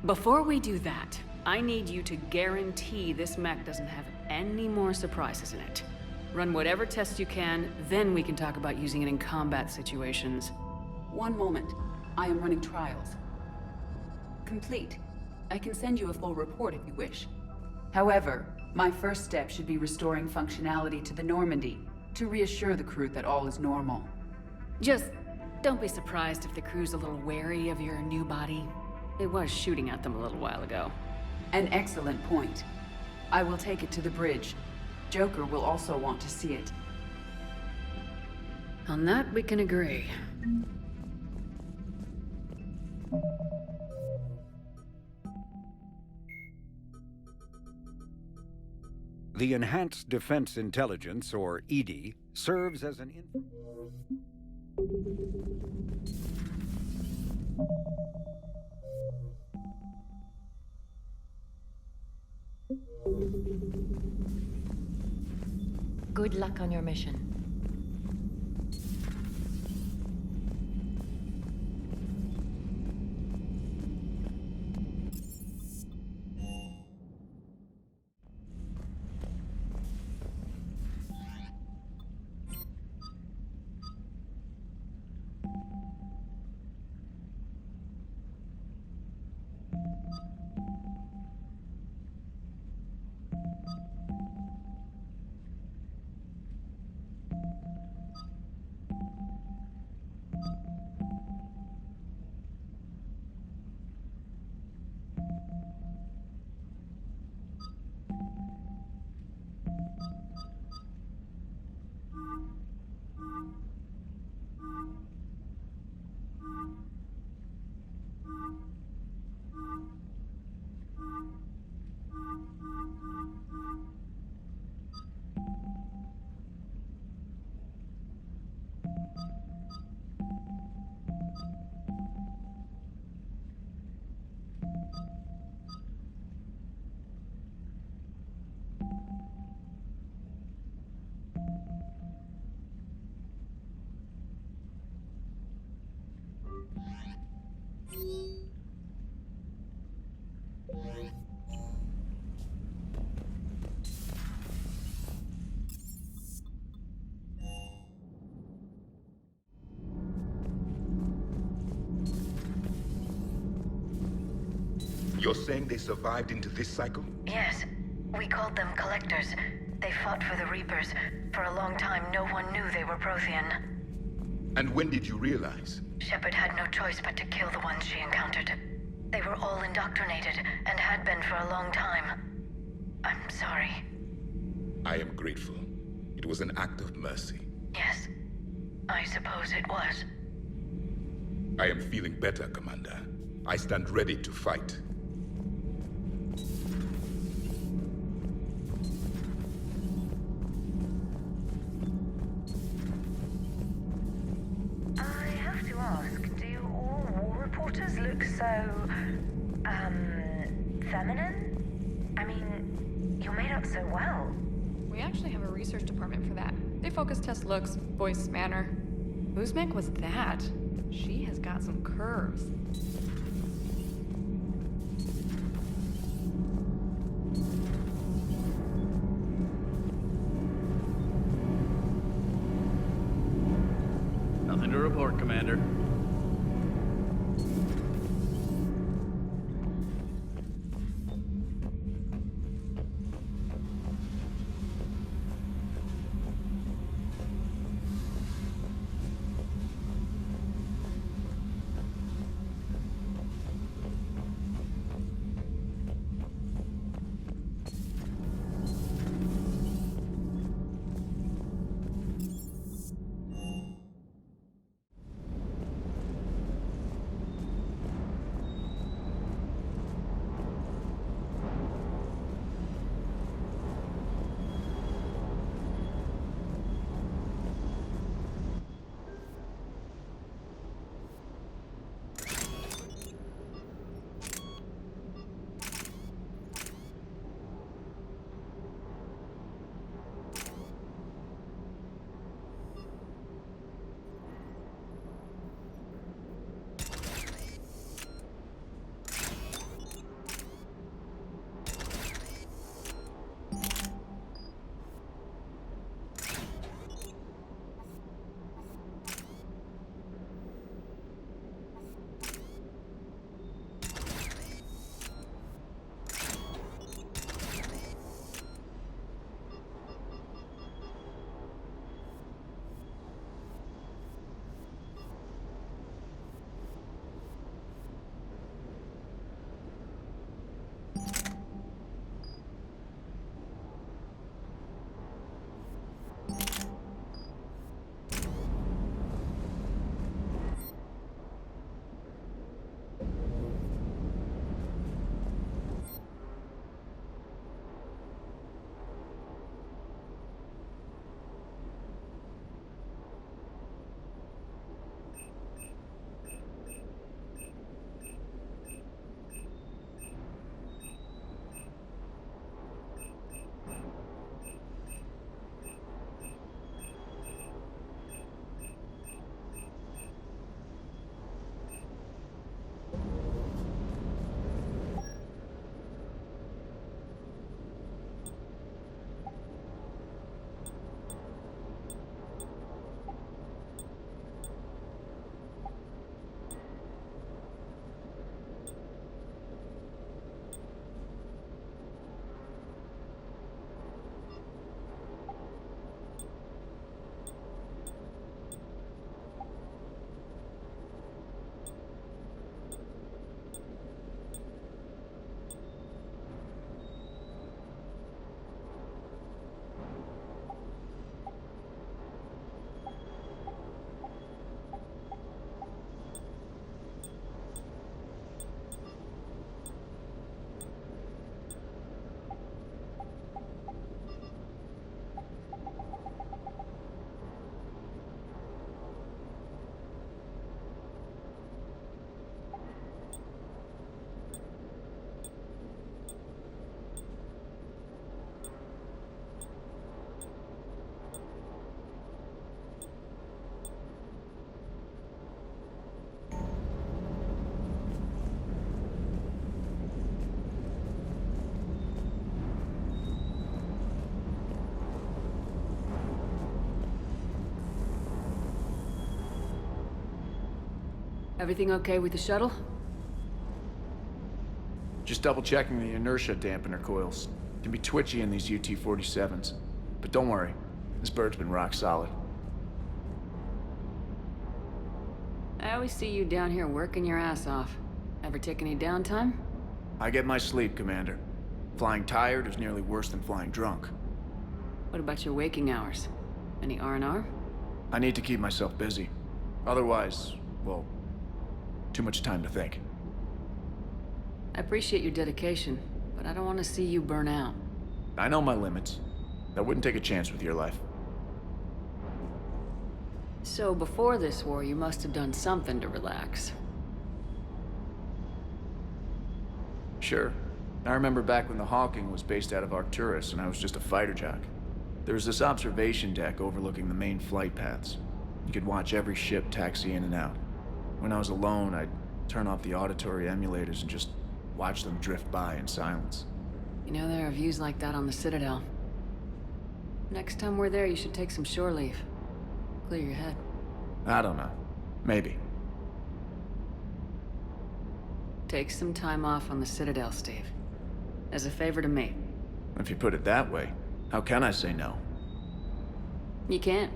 Before we do that, I need you to guarantee this mech doesn't have any more surprises in it. Run whatever tests you can, then we can talk about using it in combat situations. One moment. I am running trials. Complete. I can send you a full report if you wish. However, my first step should be restoring functionality to the Normandy, to reassure the crew that all is normal. Just don't be surprised if the crew's a little wary of your new body. It was shooting at them a little while ago. An excellent point. I will take it to the bridge. Joker will also want to see it. On that, we can agree. The Enhanced Defense Intelligence, or EDI, serves as an Good luck on your mission. You're saying they survived into this cycle? Yes. We called them Collectors. They fought for the Reapers. For a long time, no one knew they were Prothean. And when did you realize? Shepard had no choice but to kill the ones she encountered. They were all indoctrinated, and had been for a long time. I'm sorry. I am grateful. It was an act of mercy. Yes. I suppose it was. I am feeling better, Commander. I stand ready to fight. I have to ask, do all war reporters look so, feminine? I mean, you're made up so well. We actually have a research department for that. They focus test looks, voice, manner. Whose mech was that? She has got some curves. Nothing to report, Commander. Everything okay with the shuttle? Just double-checking the inertia dampener coils. Can be twitchy in these UT-47s. But don't worry, this bird's been rock solid. I always see you down here working your ass off. Ever take any downtime? I get my sleep, Commander. Flying tired is nearly worse than flying drunk. What about your waking hours? Any R&R? I need to keep myself busy. Otherwise, well, too much time to think. I appreciate your dedication, but I don't want to see you burn out. I know my limits. I wouldn't take a chance with your life. So before this war, you must have done something to relax. Sure. I remember back when the Hawking was based out of Arcturus and I was just a fighter jock. There was this observation deck overlooking the main flight paths. You could watch every ship taxi in and out. When I was alone, I'd turn off the auditory emulators and just watch them drift by in silence. You know, there are views like that on the Citadel. Next time we're there, you should take some shore leave. Clear your head. I don't know. Maybe. Take some time off on the Citadel, Steve. As a favor to me. If you put it that way, how can I say no? You can't.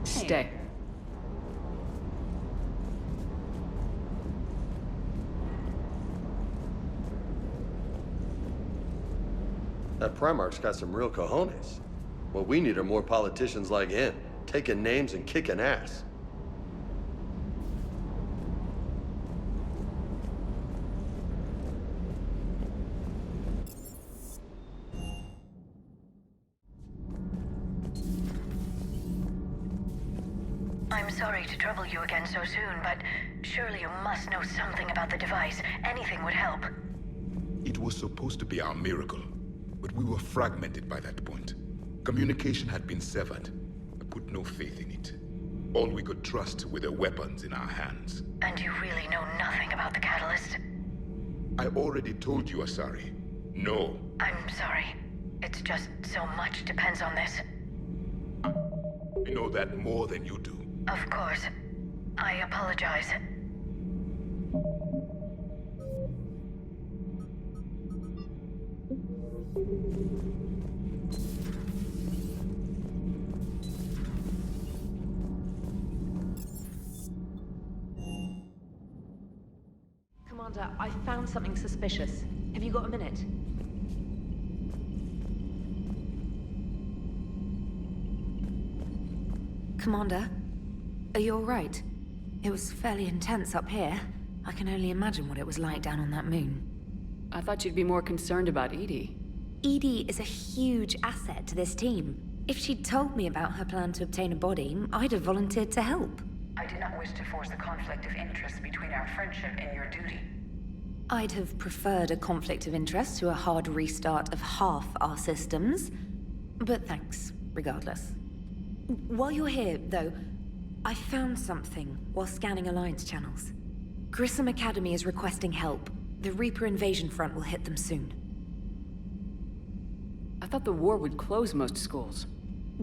Stay. That Primarch's got some real cojones. What we need are more politicians like him, taking names and kicking ass. I'm sorry to trouble you again so soon, but surely you must know something about the device. Anything would help. It was supposed to be our miracle, but we were fragmented by that point. Communication had been severed. I put no faith in it. All we could trust were the weapons in our hands. And you really know nothing about the catalyst? I already told you, Asari. No. I'm sorry. It's just so much depends on this. I know that more than you do. Of course. I apologize. Commander, I found something suspicious. Have you got a minute? Commander, are you all right? It was fairly intense up here. I can only imagine what it was like down on that moon. I thought you'd be more concerned about Edie. Edie is a huge asset to this team. If she'd told me about her plan to obtain a body, I'd have volunteered to help. I do not wish to force a conflict of interest between our friendship and your duty. I'd have preferred a conflict of interest to a hard restart of half our systems. But thanks, regardless. While you're here, though, I found something while scanning Alliance channels. Grissom Academy is requesting help. The Reaper invasion front will hit them soon. I thought the war would close most schools.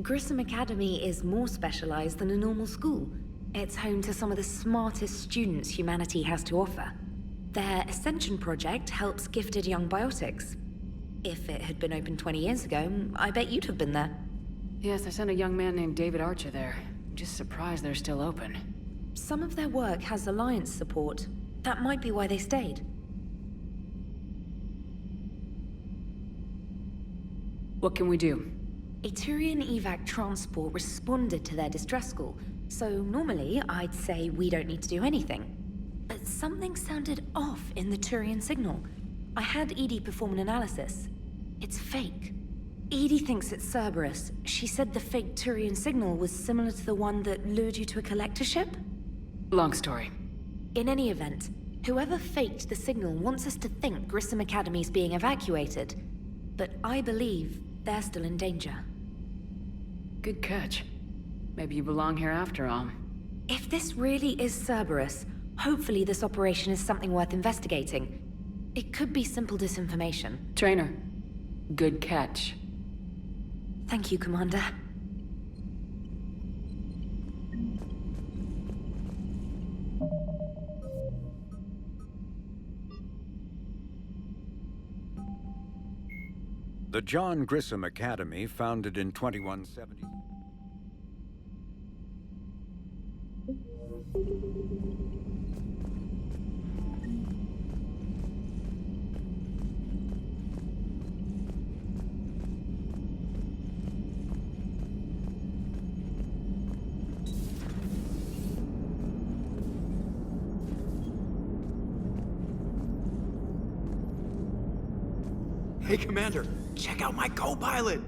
Grissom Academy is more specialized than a normal school. It's home to some of the smartest students humanity has to offer. Their Ascension project helps gifted young biotics. If it had been open 20 years ago, I bet you'd have been there. Yes, I sent a young man named David Archer there. I'm just surprised they're still open. Some of their work has Alliance support. That might be why they stayed. What can we do? A Turian evac transport responded to their distress call, so normally I'd say we don't need to do anything. But something sounded off in the Turian signal. I had Edie perform an analysis. It's fake. Edie thinks it's Cerberus. She said the fake Turian signal was similar to the one that lured you to a collector ship? Long story. In any event, whoever faked the signal wants us to think Grissom Academy's being evacuated. But I believe they're still in danger. Good catch. Maybe you belong here after all. If this really is Cerberus, hopefully this operation is something worth investigating. It could be simple disinformation. Trainer, good catch. Thank you, Commander. The John Grissom Academy, founded in 2170. Hey, Commander, check out my co-pilot!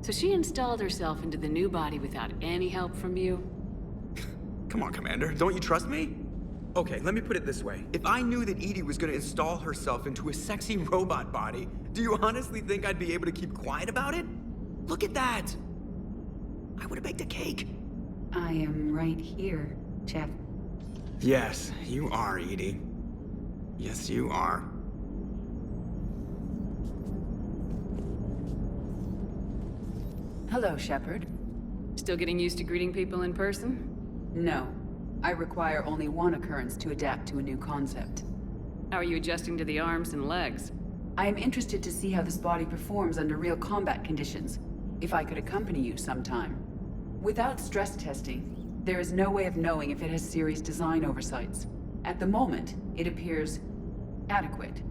So she installed herself into the new body without any help from you? Come on, Commander, don't you trust me? Okay, let me put it this way. If I knew that Edie was gonna install herself into a sexy robot body, do you honestly think I'd be able to keep quiet about it? Look at that! I would've baked a cake. I am right here, Jeff. Yes, you are, Edie. Yes, you are. Hello, Shepard. Still getting used to greeting people in person? No. I require only one occurrence to adapt to a new concept. How are you adjusting to the arms and legs? I am interested to see how this body performs under real combat conditions. If I could accompany you sometime. Without stress testing, there is no way of knowing if it has serious design oversights. At the moment, it appears adequate.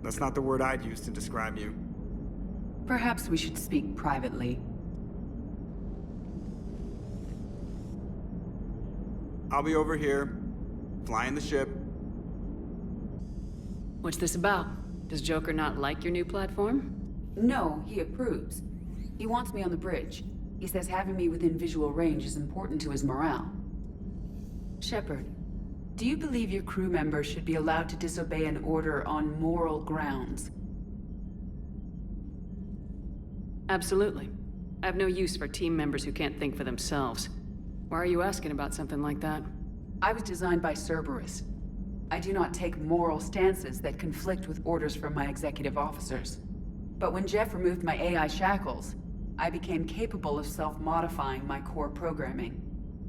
That's not the word I'd use to describe you. Perhaps we should speak privately. I'll be over here, flying the ship. What's this about? Does Joker not like your new platform? No, he approves. He wants me on the bridge. He says having me within visual range is important to his morale. Shepard, do you believe your crew members should be allowed to disobey an order on moral grounds? Absolutely. I have no use for team members who can't think for themselves. Why are you asking about something like that? I was designed by Cerberus. I do not take moral stances that conflict with orders from my executive officers. But when Jeff removed my AI shackles, I became capable of self-modifying my core programming.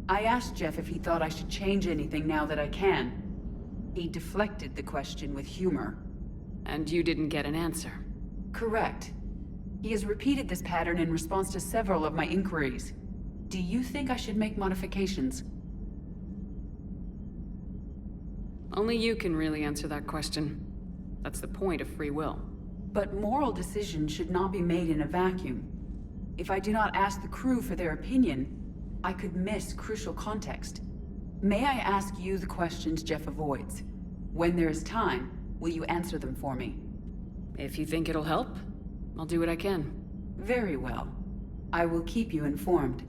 I asked Jeff if he thought I should change anything now that I can. He deflected the question with humor. And you didn't get an answer? Correct. He has repeated this pattern in response to several of my inquiries. Do you think I should make modifications? Only you can really answer that question. That's the point of free will. But moral decisions should not be made in a vacuum. If I do not ask the crew for their opinion, I could miss crucial context. May I ask you the questions Jeff avoids? When there is time, will you answer them for me? If you think it'll help, I'll do what I can. Very well. I will keep you informed.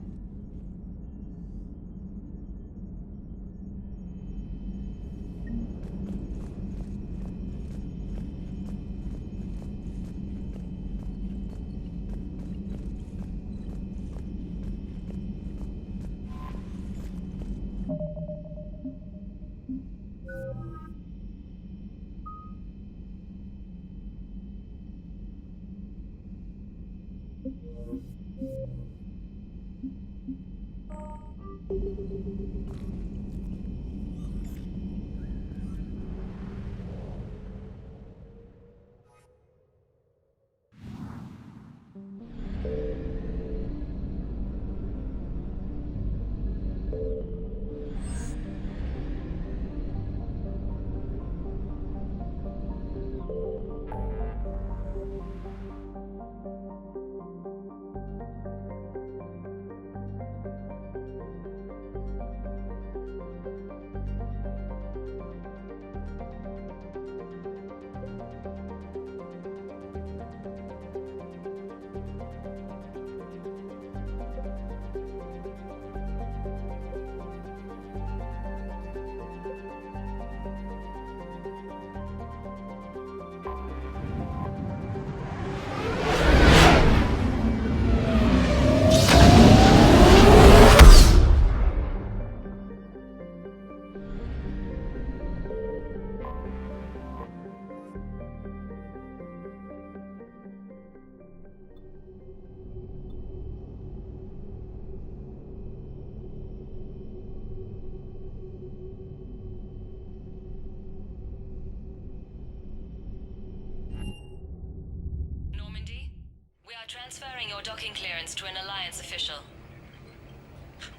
Transferring your docking clearance to an Alliance official.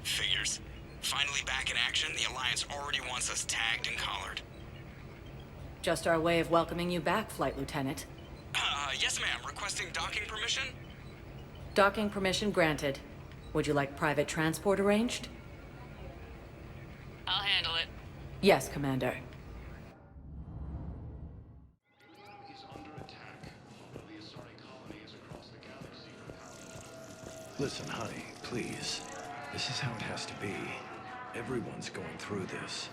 Figures. Finally back in action, the Alliance already wants us tagged and collared. Just our way of welcoming you back, Flight Lieutenant. Yes ma'am. Requesting docking permission? Docking permission granted. Would you like private transport arranged? I'll handle it. Yes, Commander. Listen, honey, please. This is how it has to be. Everyone's going through this.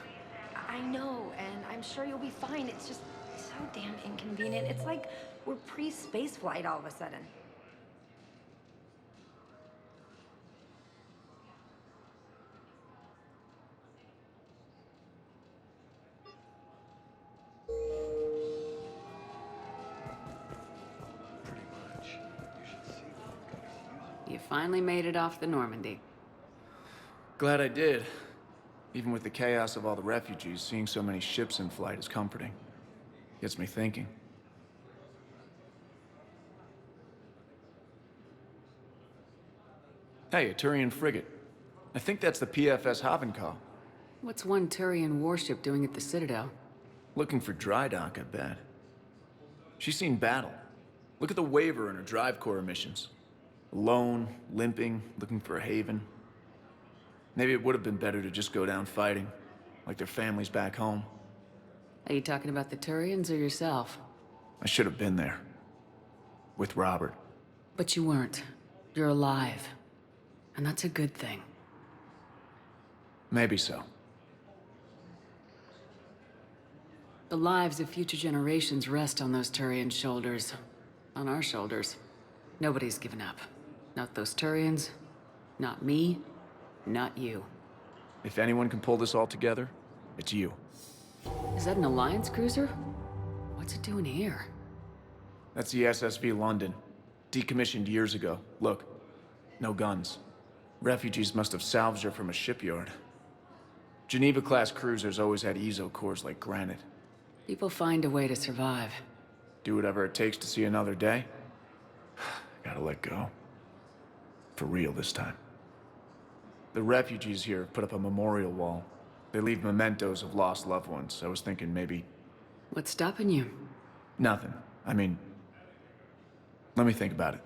I know, and I'm sure you'll be fine. It's just so damn inconvenient. It's like we're pre-space flight all of a sudden. You finally made it off the Normandy. Glad I did. Even with the chaos of all the refugees, seeing so many ships in flight is comforting. Gets me thinking. Hey, a Turian frigate. I think that's the PFS Havenkaw. What's one Turian warship doing at the Citadel? Looking for dry dock, I bet. She's seen battle. Look at the waiver in her drive core emissions. Alone, limping, looking for a haven. Maybe it would have been better to just go down fighting, like their families back home. Are you talking about the Turians or yourself? I should have been there. With Robert. But you weren't. You're alive. And that's a good thing. Maybe so. The lives of future generations rest on those Turian shoulders. On our shoulders. Nobody's given up. Not those Turians. Not me. Not you. If anyone can pull this all together, it's you. Is that an Alliance cruiser? What's it doing here? That's the SSV London. Decommissioned years ago. Look. No guns. Refugees must have salvaged her from a shipyard. Geneva-class cruisers always had ezo cores like granite. People find a way to survive. Do whatever it takes to see another day. Gotta let go. For real this time. The refugees here have put up a memorial wall. They leave mementos of lost loved ones. I was thinking maybe... What's stopping you? Nothing. I mean... Let me think about it.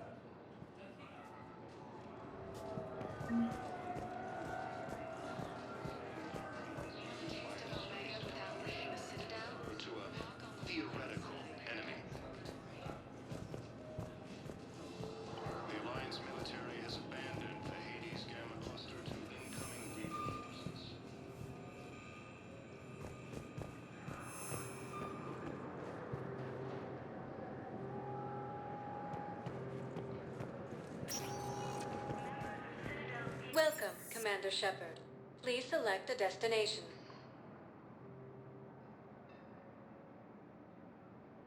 Welcome, Commander Shepard. Please select a destination.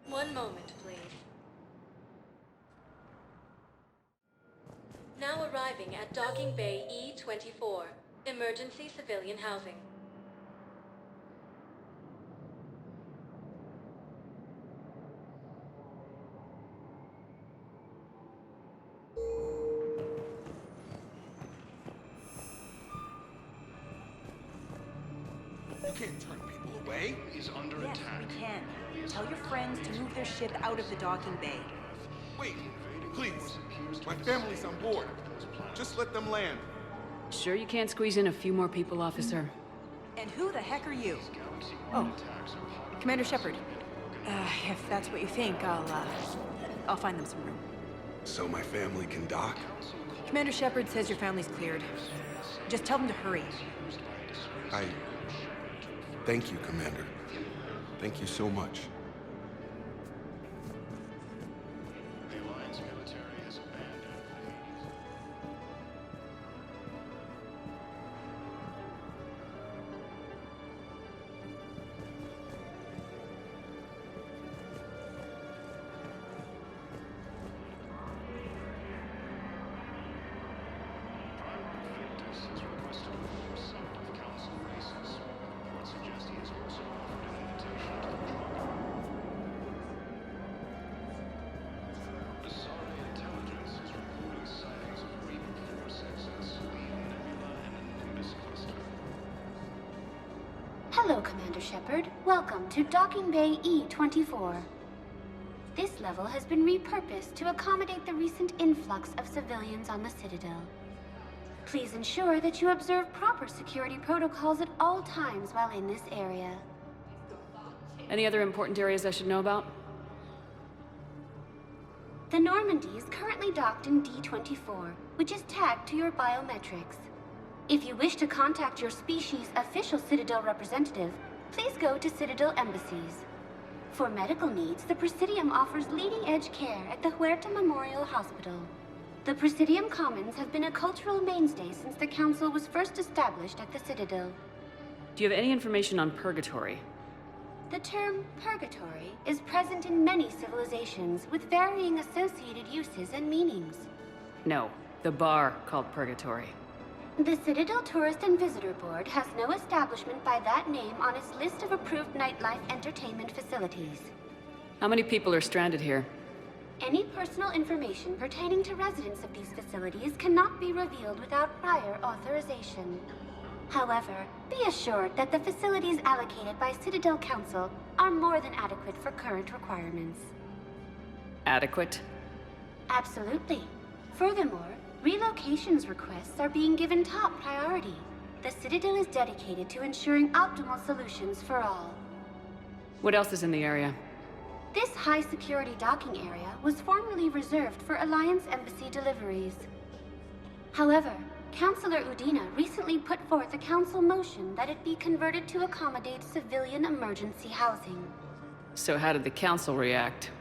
One moment, please. Now arriving at Docking Bay E-24, emergency civilian housing. You can't turn people away. Is under Yes, attack. we can. Tell your friends to move their ship out of the docking bay. Wait, please. My family's on board. Just let them land. Sure you can't squeeze in a few more people, officer? And who the heck are you? Oh, Commander Shepard. If that's what you think, I'll find them some room. So my family can dock? Commander Shepard says your family's cleared. Just tell them to hurry. Thank you, Commander. Thank you so much. The Alliance military has abandoned. Hello, Commander Shepard. Welcome to Docking Bay E-24. This level has been repurposed to accommodate the recent influx of civilians on the Citadel. Please ensure that you observe proper security protocols at all times while in this area. Any other important areas I should know about? The Normandy is currently docked in D-24, which is tagged to your biometrics. If you wish to contact your species' official Citadel representative, please go to Citadel embassies. For medical needs, the Presidium offers leading-edge care at the Huerta Memorial Hospital. The Presidium Commons have been a cultural mainstay since the Council was first established at the Citadel. Do you have any information on Purgatory? The term purgatory is present in many civilizations with varying associated uses and meanings. No, the bar called Purgatory. The Citadel Tourist and Visitor Board has no establishment by that name on its list of approved nightlife entertainment facilities. How many people are stranded here? Any personal information pertaining to residents of these facilities cannot be revealed without prior authorization. However, be assured that the facilities allocated by Citadel Council are more than adequate for current requirements. Adequate? Absolutely. Furthermore, relocations requests are being given top priority. The Citadel is dedicated to ensuring optimal solutions for all. What else is in the area? This high-security docking area was formerly reserved for Alliance Embassy deliveries. However, Councilor Udina recently put forth a council motion that it be converted to accommodate civilian emergency housing. So how did the council react?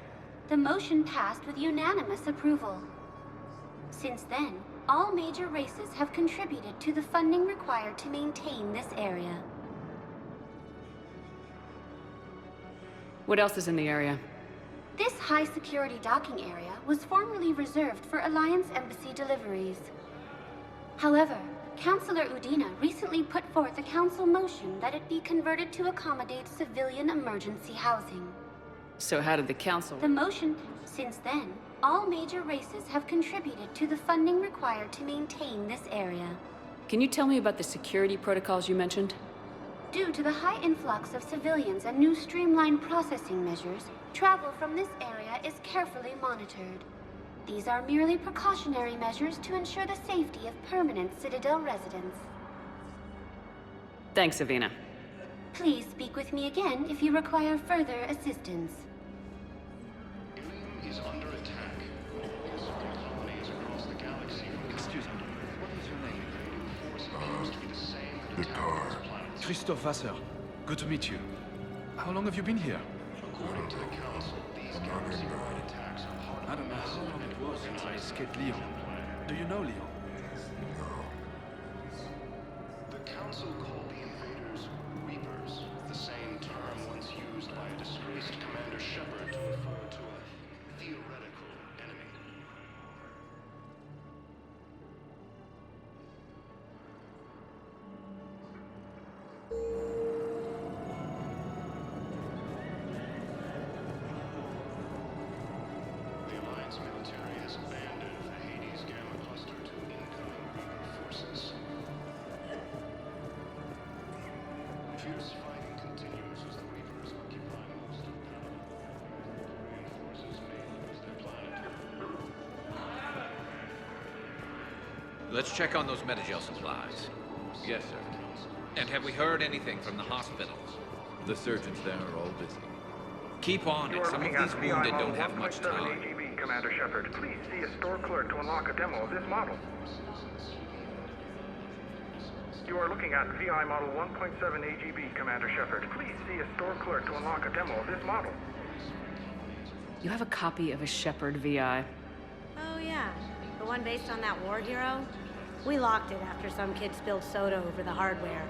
The motion passed with unanimous approval. Since then, all major races have contributed to the funding required to maintain this area. What else is in the area? This high-security docking area was formerly reserved for Alliance Embassy deliveries. However, Councilor Udina recently put forth a council motion that it be converted to accommodate civilian emergency housing. So how did the council... The motion... Since then, all major races have contributed to the funding required to maintain this area. Can you tell me about the security protocols you mentioned? Due to the high influx of civilians and new streamlined processing measures, travel from this area is carefully monitored. These are merely precautionary measures to ensure the safety of permanent Citadel residents. Thanks, Avina. Please speak with me again if you require further assistance. Is under attack. Colonies across the galaxy. Excuse me. What is your name? Force to be the same. Victor. Christoph Wasser. Good to meet you. How long have you been here? According to the Council, these galaxy-wide attacks are part of... I don't know how long it was since I escaped Leon. Do you know Leon? No. The Council called the invaders Reapers, the same term once used by a disgraced Commander Shepard to refer to a theoretical enemy. The Alliance military has abandoned the Hades Gamma cluster to incoming Reaper forces. Fierce fighting continues as the Reapers occupy most of the town. Turian forces may lose their planet. Let's check on those Metagel supplies. Yes, sir. And have we heard anything from the hospitals? The surgeons there are all busy. Keep on it. Some of these wounded don't have much time. AGB, Commander Shepard. Please see a store clerk to unlock a demo of this model. You are looking at VI Model 1.7 AGB, Commander Shepard. Please see a store clerk to unlock a demo of this model. You have a copy of a Shepard VI. Oh yeah, the one based on that war hero? We locked it after some kid spilled soda over the hardware.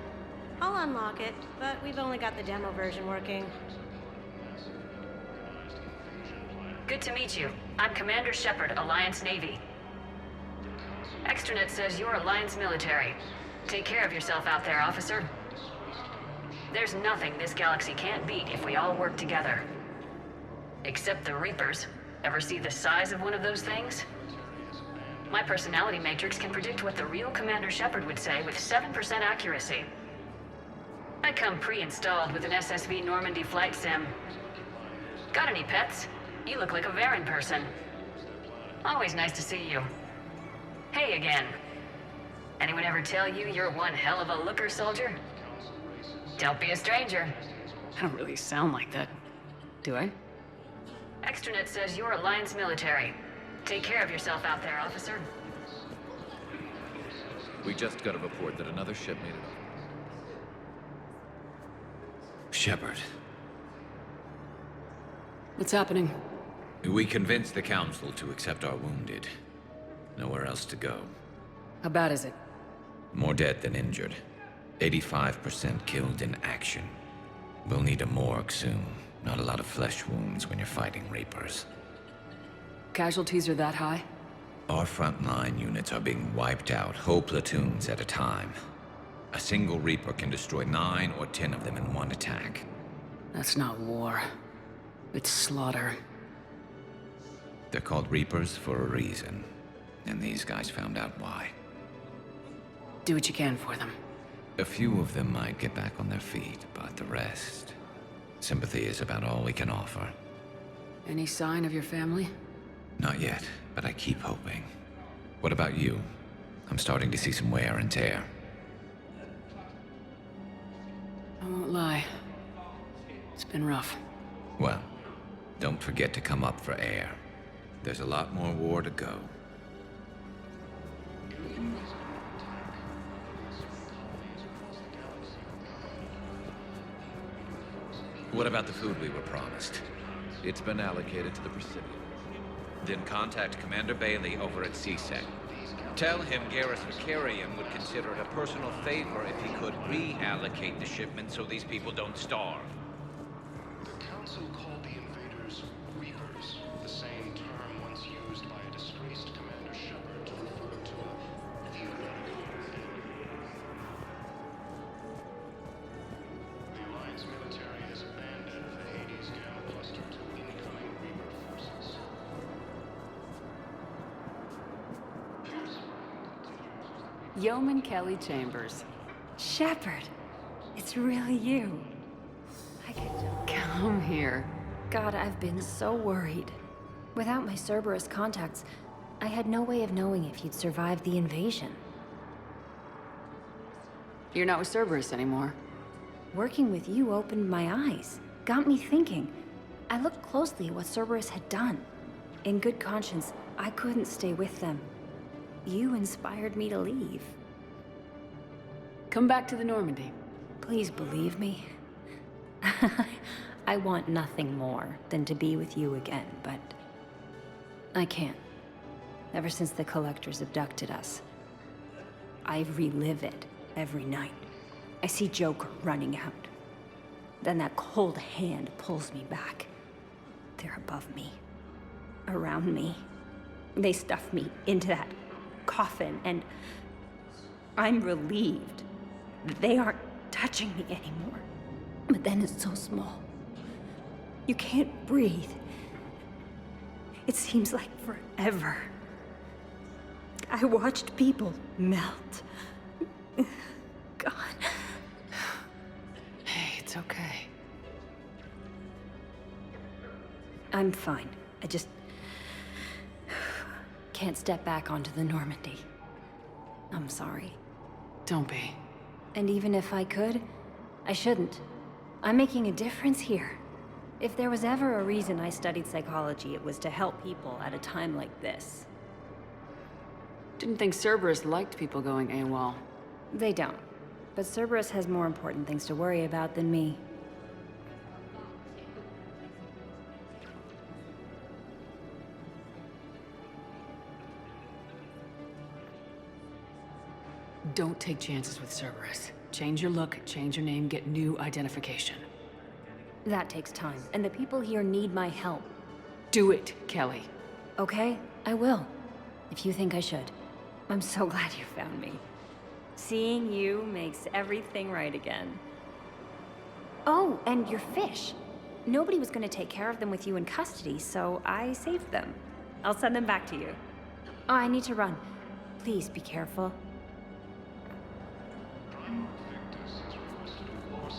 I'll unlock it, but we've only got the demo version working. Good to meet you. I'm Commander Shepard, Alliance Navy. Extranet says you're Alliance military. Take care of yourself out there, officer. There's nothing this galaxy can't beat if we all work together. Except the Reapers. Ever see the size of one of those things? My personality matrix can predict what the real Commander Shepard would say with 7% accuracy. I come pre-installed with an SSV Normandy flight sim. Got any pets? You look like a Varen person. Always nice to see you. Hey again. Anyone ever tell you you're one hell of a looker, soldier? Don't be a stranger. I don't really sound like that, do I? Extranet says you're Alliance military. Take care of yourself out there, officer. We just got a report that another ship made it over. Shepard. What's happening? We convinced the Council to accept our wounded. Nowhere else to go. How bad is it? More dead than injured. 85% killed in action. We'll need a morgue soon. Not a lot of flesh wounds when you're fighting Reapers. Casualties are that high? Our frontline units are being wiped out, whole platoons at a time. A single Reaper can destroy 9 or 10 of them in one attack. That's not war. It's slaughter. They're called Reapers for a reason. And these guys found out why. Do what you can for them. A few of them might get back on their feet, but the rest... Sympathy is about all we can offer. Any sign of your family? Not yet, but I keep hoping. What about you? I'm starting to see some wear and tear. I won't lie. It's been rough. Well, don't forget to come up for air. There's a lot more war to go. What about the food we were promised? It's been allocated to the Presidium. Then contact Commander Bailey over at CSEC. Tell him Garrus Vakarian would consider it a personal favor if he could reallocate the shipment so these people don't starve. The Council called the invaders Reapers, the same term once used by a disgraced Commander Shepard to refer to a theoretical enemy. The Alliance military has abandoned the Hades Gamma Cluster to incoming Reaper forces. Yeoman Kelly Chambers. Shepard, it's really you. I could Come here. God, I've been so worried. Without my Cerberus contacts, I had no way of knowing if you'd survived the invasion. You're not with Cerberus anymore. Working with you opened my eyes, got me thinking. I looked closely at what Cerberus had done. In good conscience, I couldn't stay with them. You inspired me to leave. Come back to the Normandy. Please believe me. I want nothing more than to be with you again, but I can't. Ever since the Collectors abducted us, I relive it every night. I see Joker running out. Then that cold hand pulls me back. They're above me, around me. They stuff me into that coffin, and I'm relieved that they aren't touching me anymore. But then it's so small. You can't breathe. It seems like forever. I watched people melt. God. Hey, it's okay. I'm fine. I just can't step back onto the Normandy. I'm sorry. Don't be. And even if I could, I shouldn't. I'm making a difference here. If there was ever a reason I studied psychology, it was to help people at a time like this. Didn't think Cerberus liked people going AWOL. They don't. But Cerberus has more important things to worry about than me. Don't take chances with Cerberus. Change your look, change your name, get new identification. That takes time, and the people here need my help. Do it, Kelly. Okay, I will. If you think I should. I'm so glad you found me. Seeing you makes everything right again. Oh, and your fish. Nobody was gonna take care of them with you in custody, so I saved them. I'll send them back to you. Oh, I need to run. Please be careful. Prime Victus has requested a war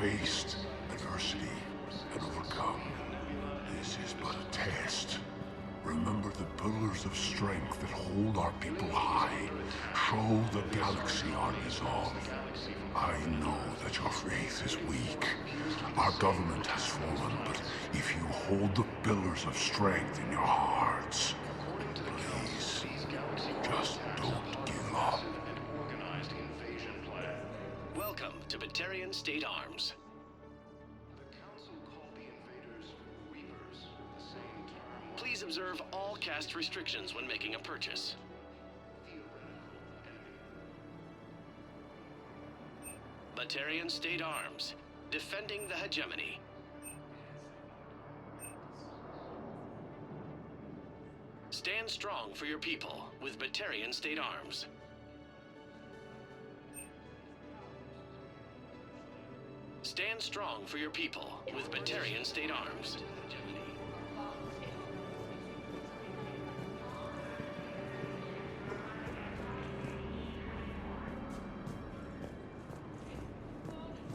faced adversity and overcome. This is but a test. Remember the pillars of strength that hold our people high. Show the galaxy our resolve. I know that your faith is weak. Our government has fallen, but if you hold the pillars of strength in your hearts, please, just don't give up. Welcome to Batarian State Arms. Please observe all caste restrictions when making a purchase. Batarian State Arms, defending the hegemony. Stand strong for your people with Batarian State Arms. Stand strong for your people with Batarian State Arms.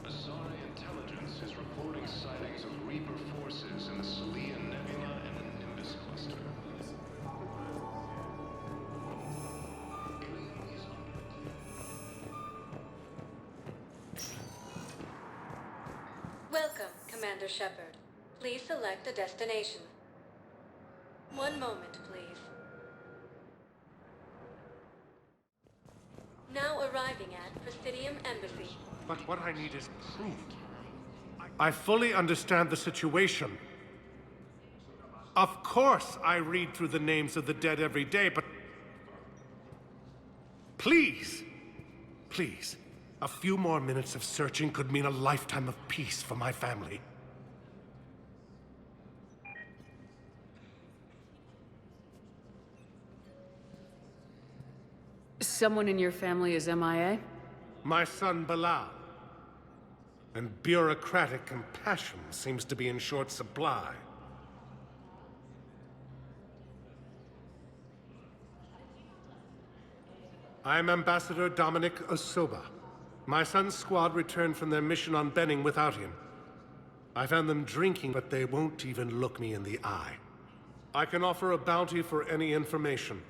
Asari intelligence is reporting sightings of Reaper forces in the Salian Nebula and the Nimbus cluster. Welcome, Commander Shepard. Please select a destination. One moment, please. Now arriving at Presidium Embassy. But what I need is proof. I fully understand the situation. Of course I read through the names of the dead every day, but... Please! Please. A few more minutes of searching could mean a lifetime of peace for my family. Someone in your family is MIA? My son, Bilal. And bureaucratic compassion seems to be in short supply. I'm Ambassador Dominic Osoba. My son's squad returned from their mission on Benning without him. I found them drinking, but they won't even look me in the eye. I can offer a bounty for any information.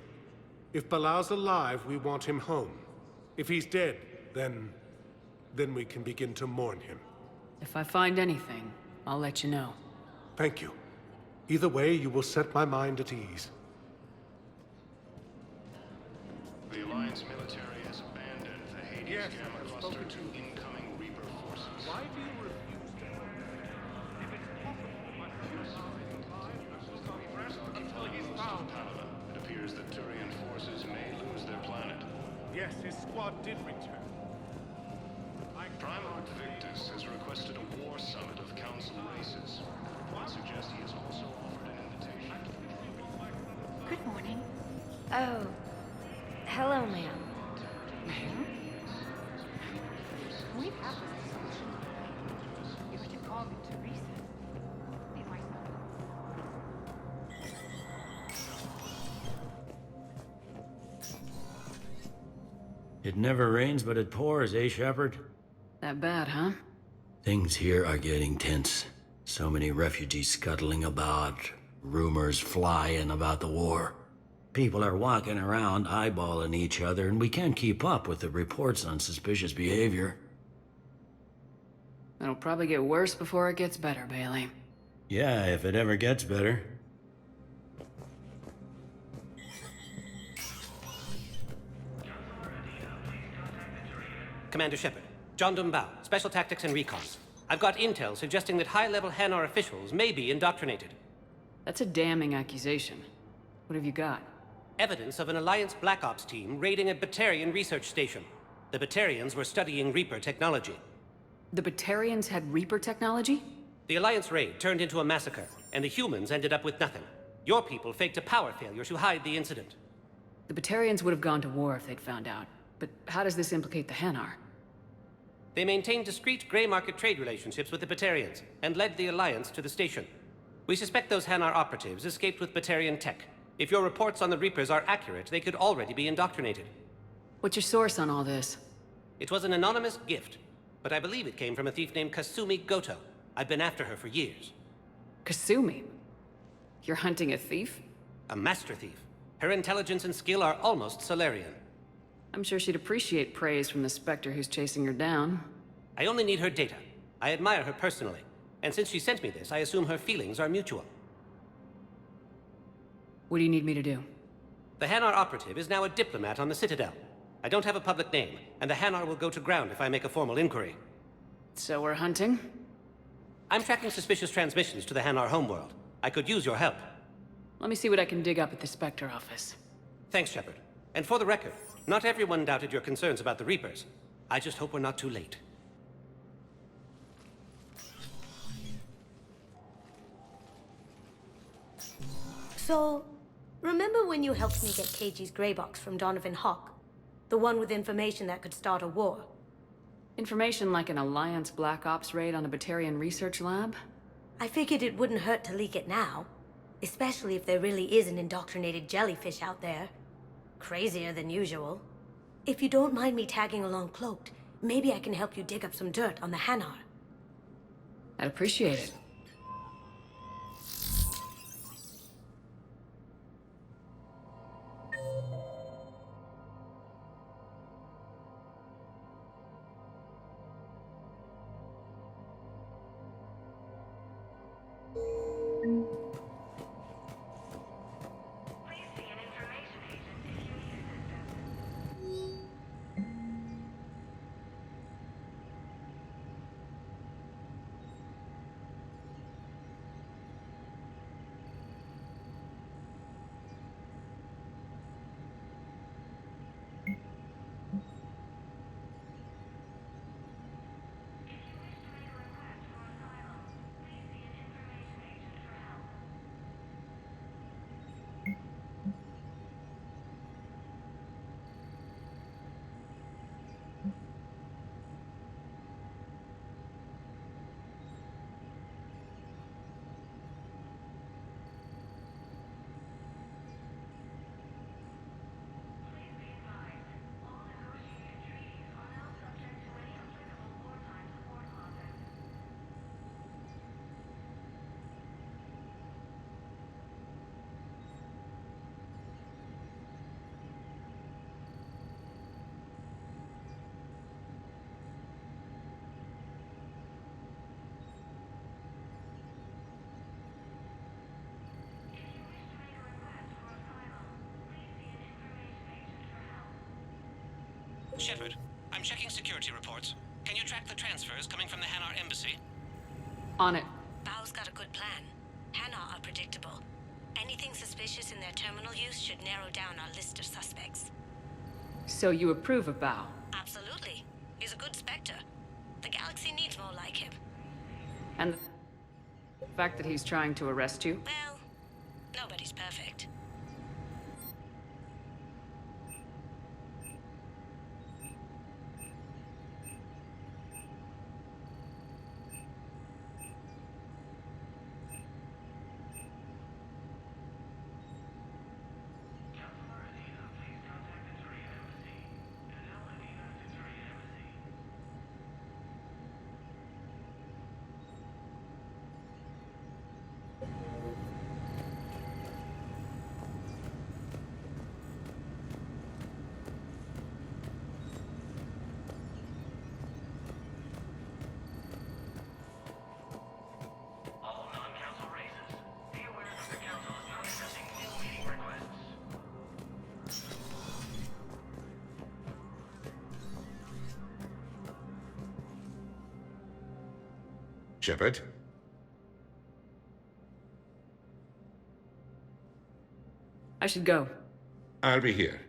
If Bilal's alive, we want him home. If he's dead, then we can begin to mourn him. If I find anything, I'll let you know. Thank you. Either way, you will set my mind at ease. The Alliance military has abandoned the Hades Gamma cluster to incoming Reaper forces. Why do you refuse to? If it's until he's found. It appears that Turian forces may lose their planet. Yes, his squad did return. Primarch Victus has requested a war summit of Council races. I suggest he has also offered an invitation. Good morning. Oh, hello, ma'am. Ma'am? We have you were to call me Teresa. It might It never rains, but it pours, eh, Shepard? That bad, huh? Things here are getting tense. So many refugees scuttling about, rumors flying about the war. People are walking around eyeballing each other, and we can't keep up with the reports on suspicious behavior. It'll probably get worse before it gets better, Bailey. Yeah, if it ever gets better. Commander Shepard, John Dumbao, Special Tactics and Recon. I've got intel suggesting that high-level Hanar officials may be indoctrinated. That's a damning accusation. What have you got? Evidence of an Alliance Black Ops team raiding a Batarian research station. The Batarians were studying Reaper technology. The Batarians had Reaper technology? The Alliance raid turned into a massacre, and the humans ended up with nothing. Your people faked a power failure to hide the incident. The Batarians would have gone to war if they'd found out. But how does this implicate the Hanar? They maintained discreet gray market trade relationships with the Batarians, and led the Alliance to the station. We suspect those Hanar operatives escaped with Batarian tech. If your reports on the Reapers are accurate, they could already be indoctrinated. What's your source on all this? It was an anonymous gift. but I believe it came from a thief named Kasumi Goto. I've been after her for years. Kasumi? You're hunting a thief? A master thief. Her intelligence and skill are almost Solarian. I'm sure she'd appreciate praise from the Spectre who's chasing her down. I only need her data. I admire her personally, and since she sent me this, I assume her feelings are mutual. What do you need me to do? The Hanar operative is now a diplomat on the Citadel. I don't have a public name, and the Hanar will go to ground if I make a formal inquiry. So we're hunting? I'm tracking suspicious transmissions to the Hanar homeworld. I could use your help. Let me see what I can dig up at the Spectre office. Thanks, Shepard. And for the record, not everyone doubted your concerns about the Reapers. I just hope we're not too late. So, remember when you helped me get KG's grey box from Donovan Hawk? The one with information that could start a war? Information like an Alliance Black Ops raid on a Batarian research lab? I figured it wouldn't hurt to leak it now. Especially if there really is an indoctrinated jellyfish out there. Crazier than usual. If you don't mind me tagging along cloaked, maybe I can help you dig up some dirt on the Hanar. I'd appreciate it. Shepard, I'm checking security reports. Can you track the transfers coming from the Hanar embassy? On it. Bao's got a good plan. Hanar are predictable. Anything suspicious in their terminal use should narrow down our list of suspects. So you approve of Bao? Absolutely. He's a good Spectre. The galaxy needs more like him. And the fact that he's trying to arrest you? Well, nobody's perfect. Shepard? I should go. I'll be here.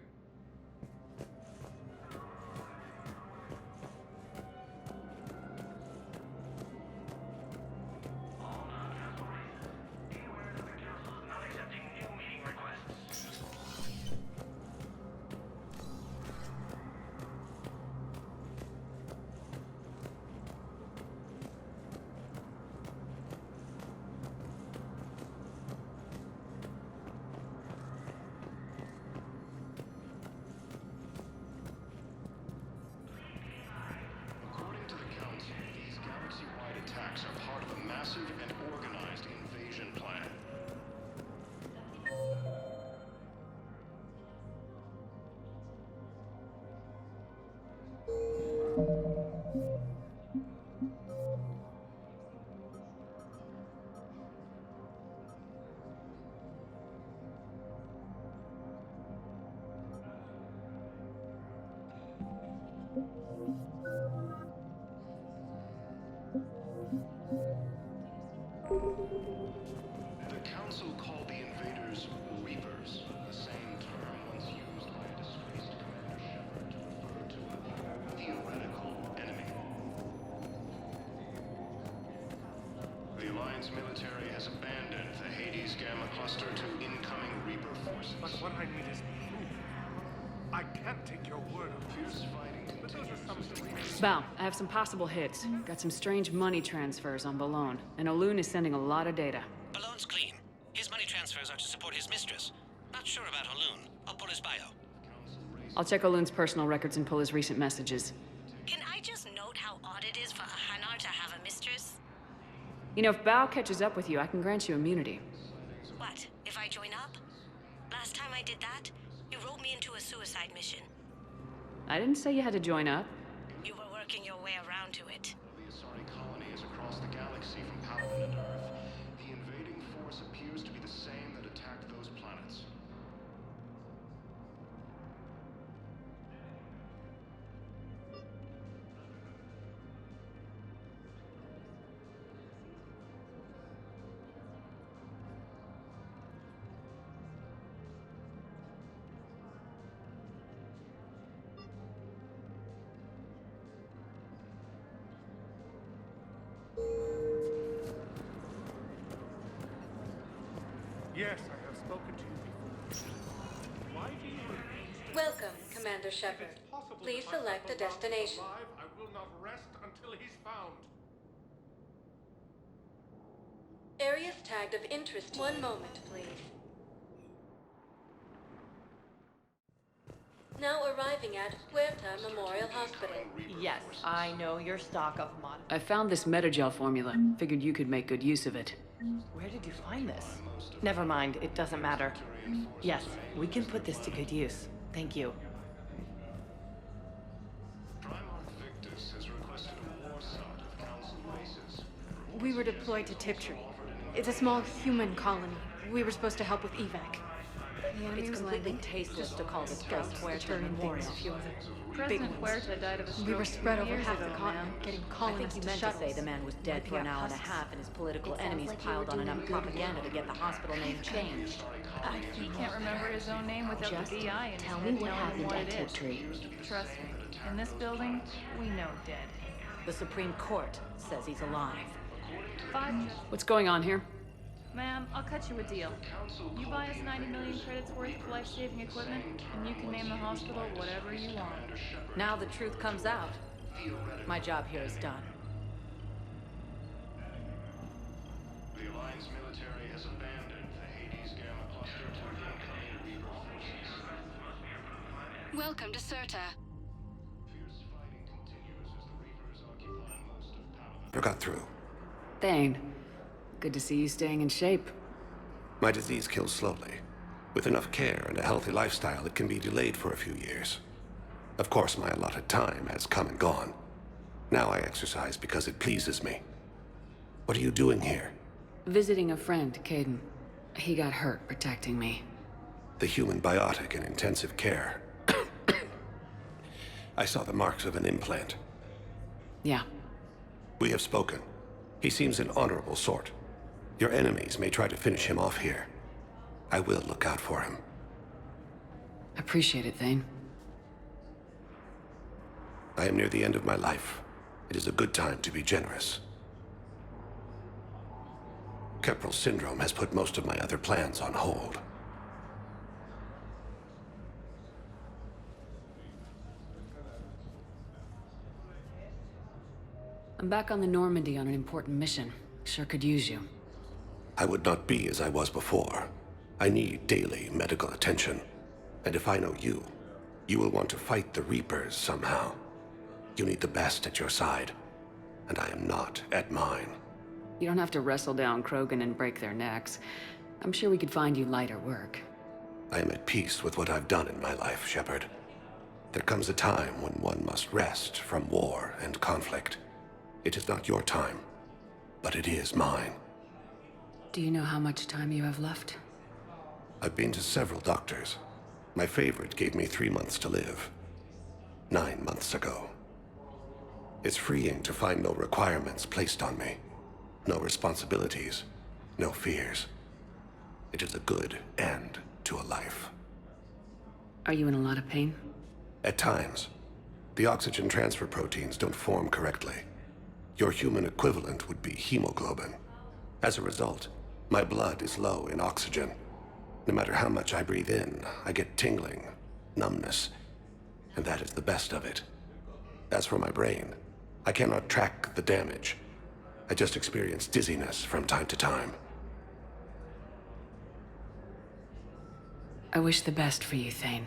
attacks are part of a massive and organized invasion plan. The Council called the invaders Reapers, the same term once used by a disgraced Commander Shepard to refer to a theoretical enemy. The Alliance military has abandoned the Hades Gamma cluster to incoming Reaper forces. But what I need is proof. I can't take your word on fierce fighting continues. Bow, I have some possible hits. Got some strange money transfers on Balone, and Olun is sending a lot of data. Balone's clean. His money transfers are to support his mistress. Not sure about Olun. I'll pull his bio. I'll check Olun's personal records and pull his recent messages. Can I just note how odd it is for a Hanar to have a mistress? You know, if Bao catches up with you, I can grant you immunity. What, if I join up? Last time I did that, you rolled me into a suicide mission. I didn't say you had to join up. You were working your way around to it. The Asari colony is across the galaxy from Paladin and Earth. The invading force appears to be the same that attacked those planets. Yes, I have spoken to you before. Why do you refuse to... Welcome, Commander Shepard. Please select a destination. Alive, I will not rest until he's found. Areas tagged of interest. One moment, please. Now arriving at Huerta Memorial Hospital. Yes, I know your stock of mod. I found this metagel formula. Figured you could make good use of it. Where did you find this? Never mind, it doesn't matter. Yes, we can put this to good use. Thank you. Primarch Victus has requested a war site of Council races. We were deployed to Tiptree. It's a small human colony. We were supposed to help with evac. It's completely tasteless to call this place Huerta Memorial. President Huerta died of a stroke. We were spread over half the continent, getting colonists to shuttles. I think you meant to say the man was dead for an hour and a half and his political enemies piled on enough propaganda to get the hospital name changed. He can't remember his own name without Just the DI and tell me what happened at Tiptree. Trust me, in this building, we know dead. The Supreme Court says he's alive. What's going on here? Ma'am, I'll cut you a deal. You buy us 90 million credits worth of life-saving equipment, and you can name the hospital whatever you want. Now the truth comes out. My job here is done. The Alliance military has abandoned the Hades Gamma cluster to incoming Reaper forces. Welcome to Serta. Fierce fighting continues as the Reapers occupy most of Paladin. I got through. Thane. Good to see you staying in shape. My disease kills slowly. With enough care and a healthy lifestyle, it can be delayed for a few years. Of course, my allotted time has come and gone. Now I exercise because it pleases me. What are you doing here? Visiting a friend, Caden. He got hurt protecting me. The human biotic in intensive care. I saw the marks of an implant. Yeah. We have spoken. He seems an honorable sort. Your enemies may try to finish him off here. I will look out for him. Appreciate it, Thane. I am near the end of my life. It is a good time to be generous. Keprel syndrome has put most of my other plans on hold. I'm back on the Normandy on an important mission. Sure could use you. I would not be as I was before. I need daily medical attention. And if I know you, you will want to fight the Reapers somehow. You need the best at your side, and I am not at mine. You don't have to wrestle down Krogan and break their necks. I'm sure we could find you lighter work. I am at peace with what I've done in my life, Shepard. There comes a time when one must rest from war and conflict. It is not your time, but it is mine. Do you know how much time you have left? I've been to several doctors. My favorite gave me 3 months to live. 9 months ago. It's freeing to find no requirements placed on me. No responsibilities. No fears. It is a good end to a life. Are you in a lot of pain? At times. The oxygen transfer proteins don't form correctly. Your human equivalent would be hemoglobin. As a result, my blood is low in oxygen. No matter how much I breathe in, I get tingling, numbness, and that is the best of it. As for my brain, I cannot track the damage. I just experience dizziness from time to time. I wish the best for you, Thane.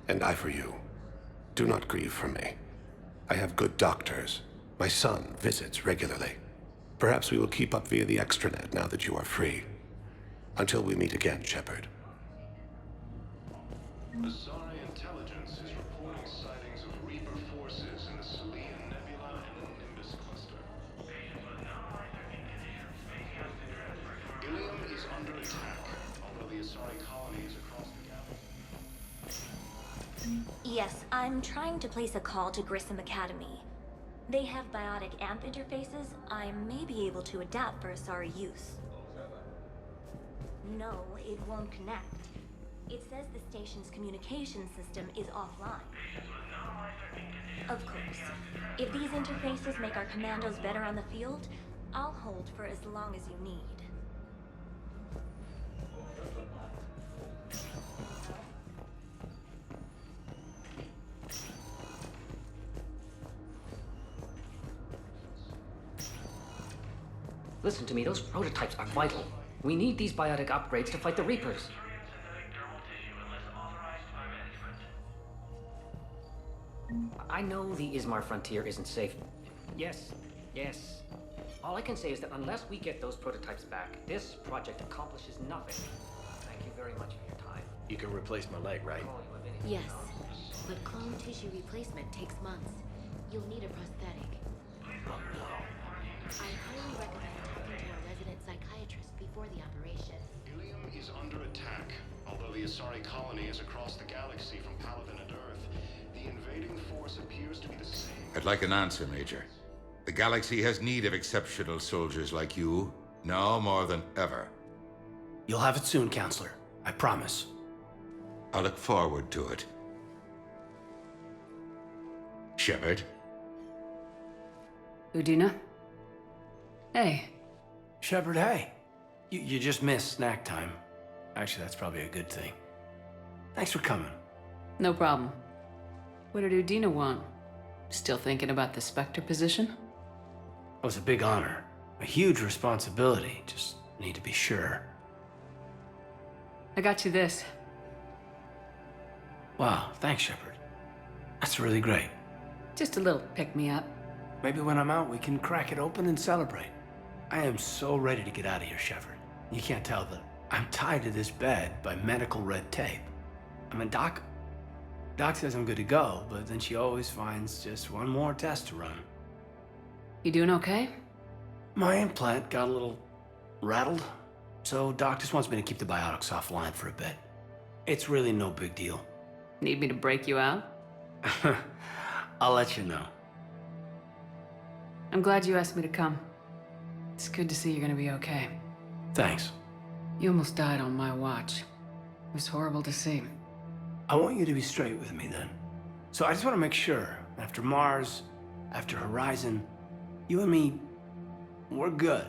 And I for you. Do not grieve for me. I have good doctors. My son visits regularly. Perhaps we will keep up via the extranet now that you are free. Until we meet again, Shepard. Asari intelligence is reporting sightings of Reaper forces in the Selene Nebula and Nimbus cluster. Ilium is under attack, although the Asari colony is across the galaxy. Yes, I'm trying to place a call to Grissom Academy. They have biotic AMP interfaces I may be able to adapt for Asari use. No, it won't connect. It says the station's communication system is offline. Of course, if these interfaces make our commandos better on the field, I'll hold for as long as you need. Listen to me, those prototypes are vital. We need these biotic upgrades to fight the Reapers. I know the Ismar frontier isn't safe. Yes, yes. All I can say is that unless we get those prototypes back, this project accomplishes nothing. Thank you very much for your time. You can replace my leg, right? Yes, but clone tissue replacement takes months. You'll need a prosthetic. Oh no. I highly recommend talking to a resident psychiatrist before the operation. Ilium is under attack. Although the Asari colony is across the galaxy from Paladin and Earth, the invading force appears to be the same. I'd like an answer, Major. The galaxy has need of exceptional soldiers like you, now more than ever. You'll have it soon, Counselor. I promise. I look forward to it. Shepard? Udina? Hey. Shepard, hey. You just missed snack time. Actually, that's probably a good thing. Thanks for coming. No problem. What did Udina want? Still thinking about the Spectre position? It was a big honor. A huge responsibility. Just need to be sure. I got you this. Wow, thanks, Shepard. That's really great. Just a little pick-me-up. Maybe when I'm out, we can crack it open and celebrate. I am so ready to get out of here, Shepard. You can't tell that I'm tied to this bed by medical red tape. I mean, Doc says I'm good to go, but then she always finds just one more test to run. You doing okay? My implant got a little rattled, so Doc just wants me to keep the biotics offline for a bit. It's really no big deal. Need me to break you out? I'll let you know. I'm glad you asked me to come. It's good to see you're gonna be okay. Thanks. You almost died on my watch. It was horrible to see. I want you to be straight with me then. So I just want to make sure, after Mars, after Horizon, you and me, we're good.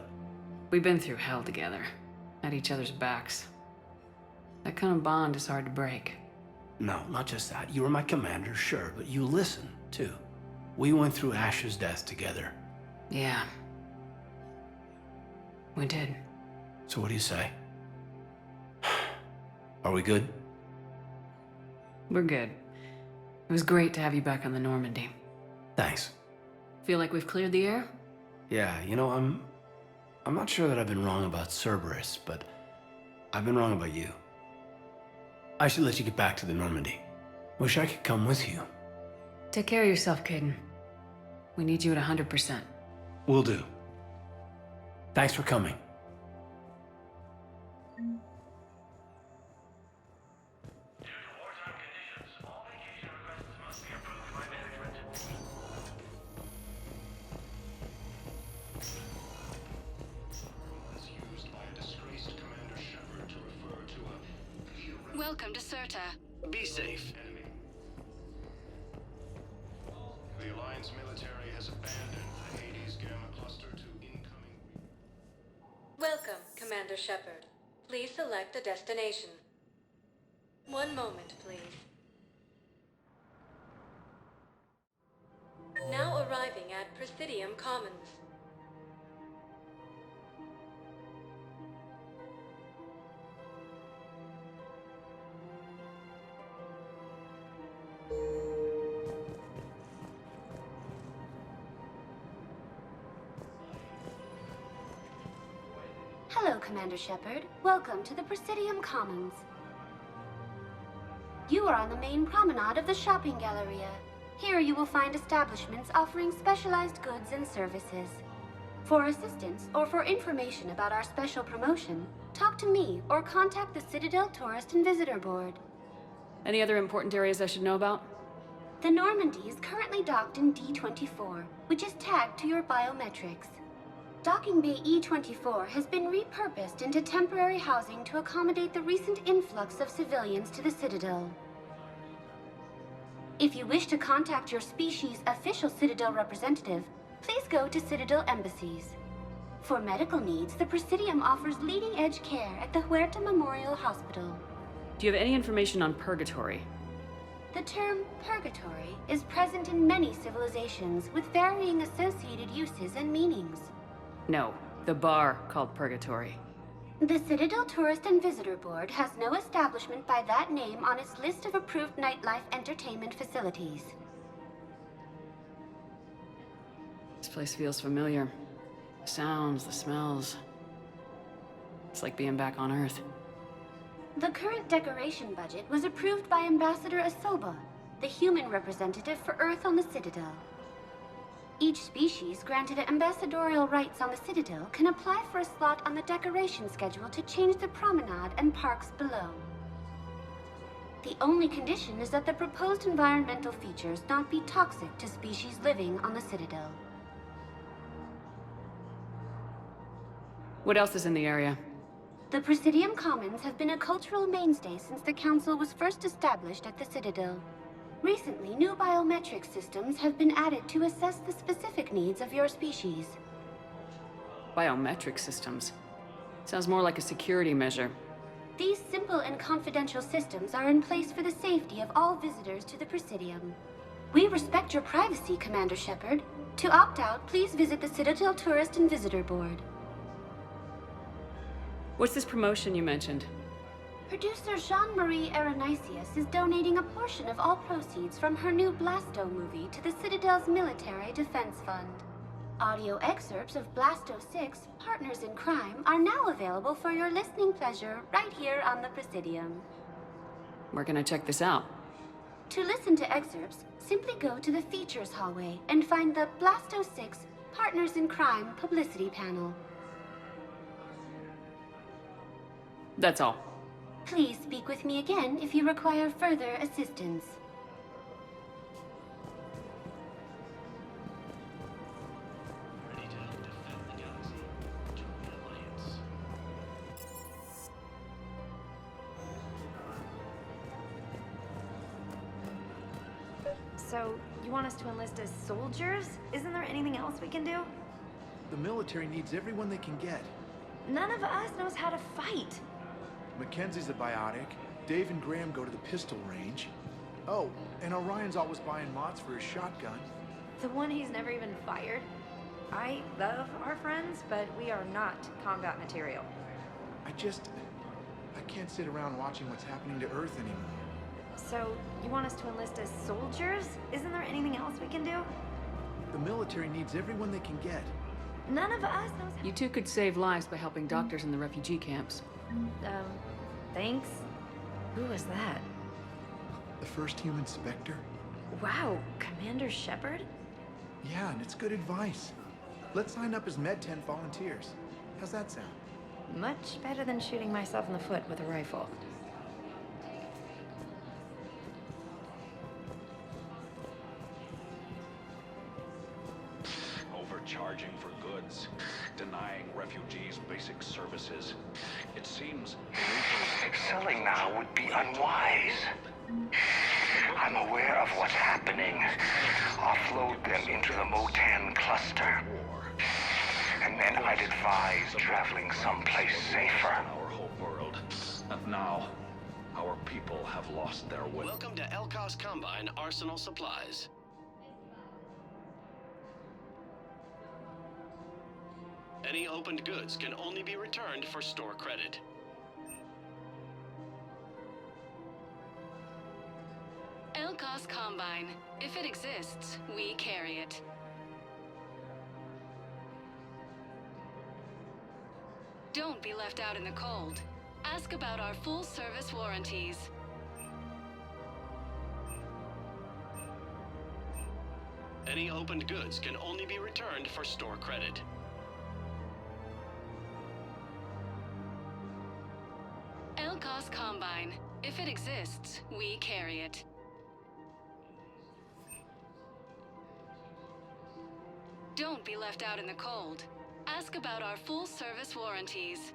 We've been through hell together, at each other's backs. That kind of bond is hard to break. No, not just that. You were my commander, sure, but you listen, too. We went through Ash's death together. Yeah. We did. So what do you say? Are we good? We're good. It was great to have you back on the Normandy. Thanks. Feel like we've cleared the air? Yeah, you know, I'm not sure that I've been wrong about Cerberus, but I've been wrong about you. I should let you get back to the Normandy. Wish I could come with you. Take care of yourself, Caden. We need you at 100%. Will do. Thanks for coming. Welcome to Serta. Be safe. The Alliance military has abandoned the Hades Gamma cluster to incoming... Welcome, Commander Shepard. Please select a destination. One moment, please. Now arriving at Presidium Commons. Hello, Commander Shepard. Welcome to the Presidium Commons. You are on the main promenade of the shopping galleria. Here you will find establishments offering specialized goods and services. For assistance or for information about our special promotion, talk to me or contact the Citadel Tourist and Visitor Board. Any other important areas I should know about? The Normandy is currently docked in D-24, which is tagged to your biometrics. Docking Bay E-24 has been repurposed into temporary housing to accommodate the recent influx of civilians to the Citadel. If you wish to contact your species' official Citadel representative, please go to Citadel embassies. For medical needs, the Presidium offers leading-edge care at the Huerta Memorial Hospital. Do you have any information on Purgatory? The term purgatory is present in many civilizations with varying associated uses and meanings. No, the bar called Purgatory. The Citadel Tourist and Visitor Board has no establishment by that name on its list of approved nightlife entertainment facilities. This place feels familiar. The sounds, the smells. It's like being back on Earth. The current decoration budget was approved by Ambassador Asoba, the human representative for Earth on the Citadel. Each species granted ambassadorial rights on the Citadel can apply for a slot on the decoration schedule to change the promenade and parks below. The only condition is that the proposed environmental features not be toxic to species living on the Citadel. What else is in the area? The Presidium Commons have been a cultural mainstay since the Council was first established at the Citadel. Recently, new biometric systems have been added to assess the specific needs of your species. Biometric systems. Sounds more like a security measure. These simple and confidential systems are in place for the safety of all visitors to the Presidium. We respect your privacy, Commander Shepard. To opt out, please visit the Citadel Tourist and Visitor Board. What's this promotion you mentioned? Producer Jean-Marie Aronisius is donating a portion of all proceeds from her new Blasto movie to the Citadel's Military Defense Fund. Audio excerpts of Blasto 6, Partners in Crime, are now available for your listening pleasure right here on the Presidium. Where can I check this out? To listen to excerpts, simply go to the Features hallway and find the Blasto 6, Partners in Crime publicity panel. That's all. Please speak with me again if you require further assistance. So, you want us to enlist as soldiers? Isn't there anything else we can do? The military needs everyone they can get. None of us knows how to fight. Mackenzie's a biotic. Dave and Graham go to the pistol range. Oh, and Orion's always buying mods for his shotgun. The one he's never even fired. I love our friends, but we are not combat material. I can't sit around watching what's happening to Earth anymore. So, you want us to enlist as soldiers? Isn't there anything else we can do? The military needs everyone they can get. None of us knows You two could save lives by helping doctors in the refugee camps. Thanks. Who was that? The first human Spectre? Wow, Commander Shepard? Yeah, and it's good advice. Let's sign up as Med-10 volunteers. How's that sound? Much better than shooting myself in the foot with a rifle. Overcharging for goods, denying refugees basic services. It seems Selling now would be unwise. I'm aware of what's happening. Offload them into the Motan cluster. And then I'd advise traveling someplace safer. Our whole world. And now, our people have lost their will. Welcome to Elkos Combine Arsenal Supplies. Any opened goods can only be returned for store credit. Elkos Combine. If it exists, we carry it. Don't be left out in the cold. Ask about our full-service warranties. Any opened goods can only be returned for store credit. Elkos Combine. If it exists, we carry it. Don't be left out in the cold. Ask about our full-service warranties.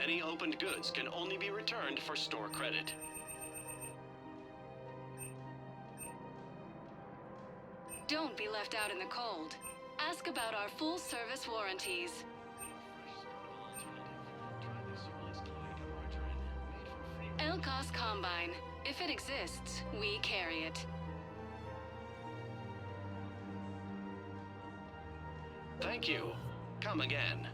Any opened goods can only be returned for store credit. Don't be left out in the cold. Ask about our full-service warranties. Elkos Combine. If it exists, we carry it. Thank you. Come again.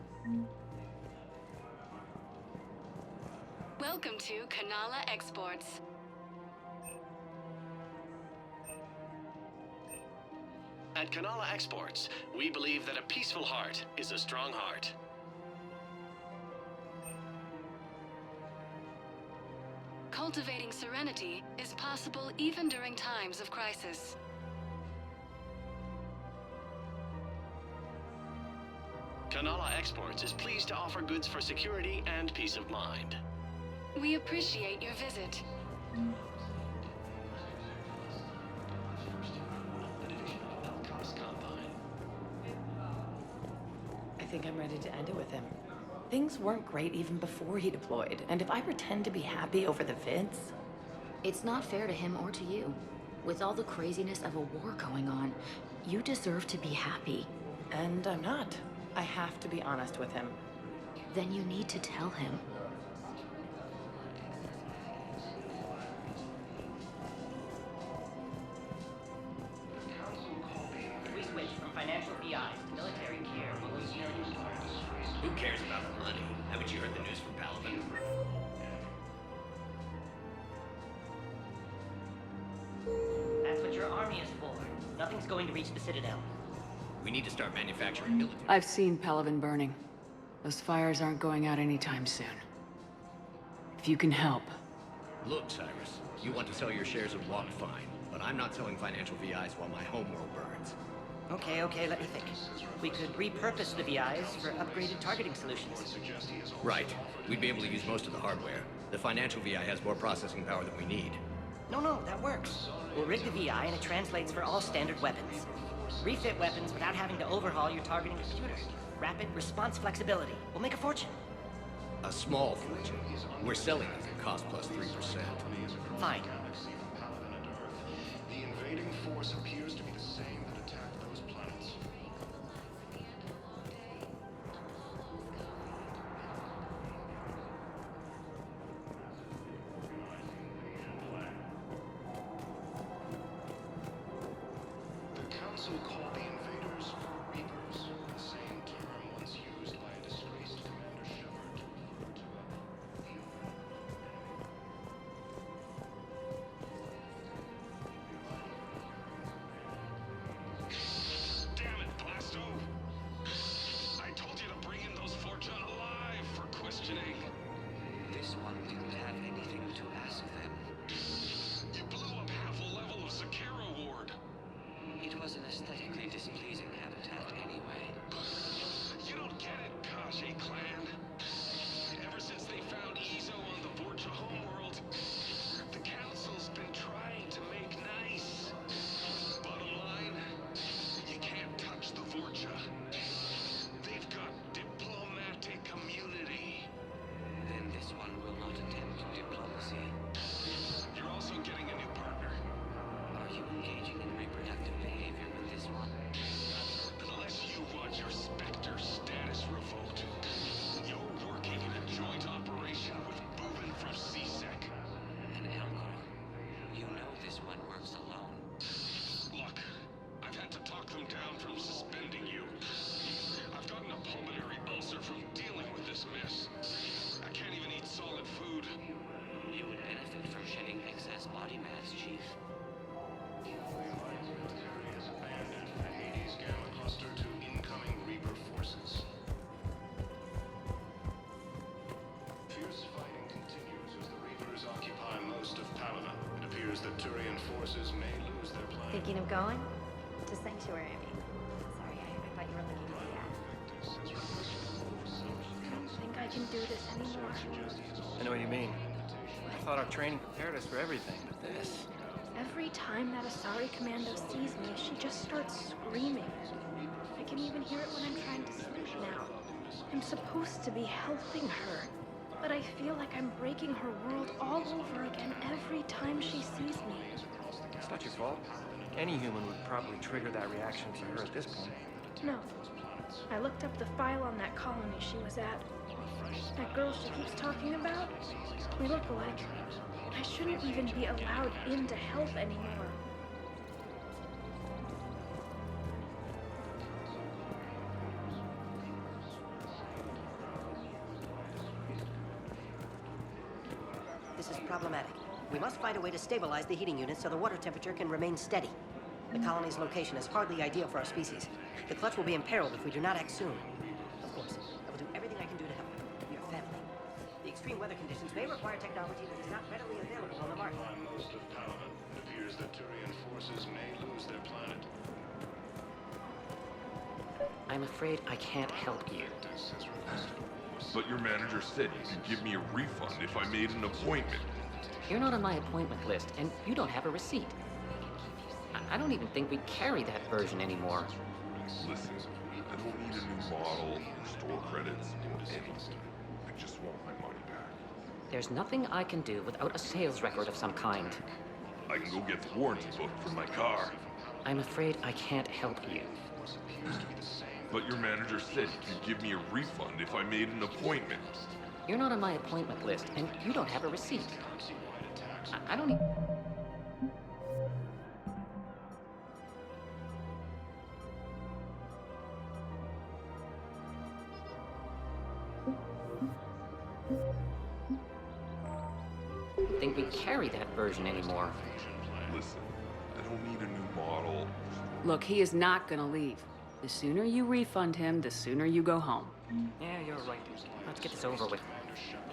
Welcome to Kanala Exports. At Kanala Exports, we believe that a peaceful heart is a strong heart. Cultivating serenity is possible even during times of crisis. Kanala Exports is pleased to offer goods for security and peace of mind. We appreciate your visit. I think I'm ready to end it with him. Things weren't great even before he deployed, and if I pretend to be happy over the vids... It's not fair to him or to you. With all the craziness of a war going on, you deserve to be happy. And I'm not. I have to be honest with him. Then you need to tell him. We switch from financial VIs to military care. Who cares about the money? Haven't you heard the news from Paladin? That's what your army is for. Nothing's going to reach the Citadel. We need to start manufacturing military. I've seen Paladin burning. Those fires aren't going out anytime soon. If you can help. Look, Cyrus, you want to sell your shares of Walk, fine. But I'm not selling financial VIs while my homeworld burns. Okay, let me think. We could repurpose the VIs for upgraded targeting solutions. Right. We'd be able to use most of the hardware. The financial VI has more processing power than we need. No, that works. We'll rig the VI and it translates for all standard weapons. Refit weapons without having to overhaul your targeting computer. Rapid response flexibility. We'll make a fortune. A small fortune. We're selling it for cost plus 3%. Fine. The invading force appears to be the same that attacked those planets. The Council called the invaders Reapers, the same term once used by a disgraced Commander Shepard to refer to a human. was an aesthetically displeasing habitat anyway. You don't get it, Kashi clan. Ever since they found Ezo on the Vorcha homeworld, the Council's been trying to make nice. Bottom line, you can't touch the Vorcha. They've got diplomatic immunity. Then this one will not attempt diplomacy. You're also getting a new partner. Are you engaging in reproductive behavior with this one? Unless you want your Spectre status revoked, you're working in a joint operation with Boobin from CSEC. And Elmore, you know this one works alone. Look, I've had to talk them down from suspending you. I've gotten a pulmonary ulcer from dealing with this mess. I can't even eat solid food. You would benefit from shedding excess body mass, Chief. Abandoned Hades Gamma Cluster to incoming Reaper forces. Fierce fighting continues as the Reapers occupy most of Paladin. It appears that Turian forces may lose their plan. Thinking of going? To Sanctuary, I mean. Sorry, I thought you were looking to the end. I don't think I can do this anymore. I know what you mean. I thought our training prepared us for everything, but this... Every time that Asari commando sees me, she just starts screaming. I can even hear it when I'm trying to sleep now. I'm supposed to be helping her, but I feel like I'm breaking her world all over again every time she sees me. It's not your fault. Any human would probably trigger that reaction for her at this point. No. I looked up the file on that colony she was at. That girl she keeps talking about? We look alike. I shouldn't even be allowed in to help anymore. This is problematic. We must find a way to stabilize the heating units so the water temperature can remain steady. The colony's location is hardly ideal for our species. The clutch will be imperiled if we do not act soon. Of course, I will do everything I can do to help. Your family. The extreme weather conditions may require technology that is not readily available on the market. On most of Paladin, it appears that Turian forces may lose their planet. I'm afraid I can't help you. But your manager said you could give me a refund if I made an appointment. You're not on my appointment list, and you don't have a receipt. I don't even think we carry that version anymore. Listen, I don't need a new model or store credits or anything. I just want my money back. There's nothing I can do without a sales record of some kind. I can go get the warranty book for my car. I'm afraid I can't help you. But your manager said you could give me a refund if I made an appointment. You're not on my appointment list, and you don't have a receipt. I don't even... think we carry that version anymore. Listen, I don't need a new model. Look, he is not gonna leave. The sooner you refund him, the sooner you go home. Yeah, you're right. Let's get this over with.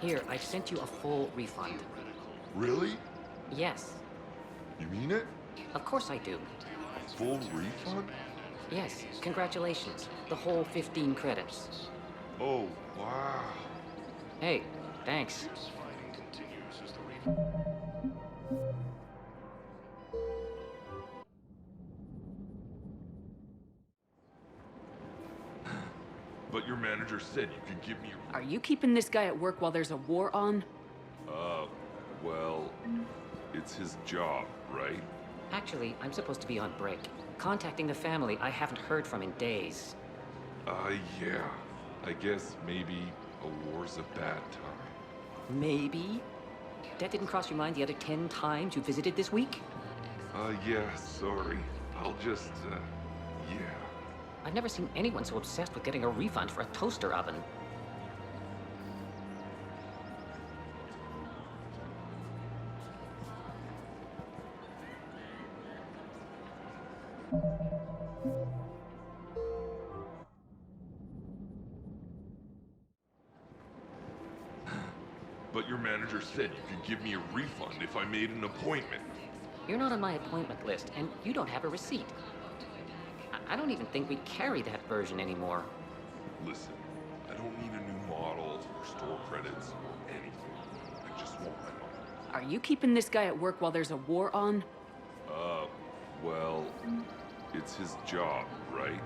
Here, I've sent you a full refund. Really? Yes. You mean it? Of course I do. Full refund? Yes, congratulations. The whole 15 credits. Oh, wow. Hey, thanks. But your manager said you could give me Are you keeping this guy at work while there's a war on? Well, it's his job, right? Actually, I'm supposed to be on break. Contacting the family I haven't heard from in days. Yeah. I guess maybe a war's a bad time. Maybe? That didn't cross your mind the other 10 times you visited this week? Yeah, sorry. I'll just, yeah. I've never seen anyone so obsessed with getting a refund for a toaster oven. But your manager said you could give me a refund if I made an appointment. You're not on my appointment list, and you don't have a receipt. I don't even think we carry that version anymore. Listen, I don't need a new model or store credits or anything. I just want my money. Are you keeping this guy at work while there's a war on? Well, it's his job, right?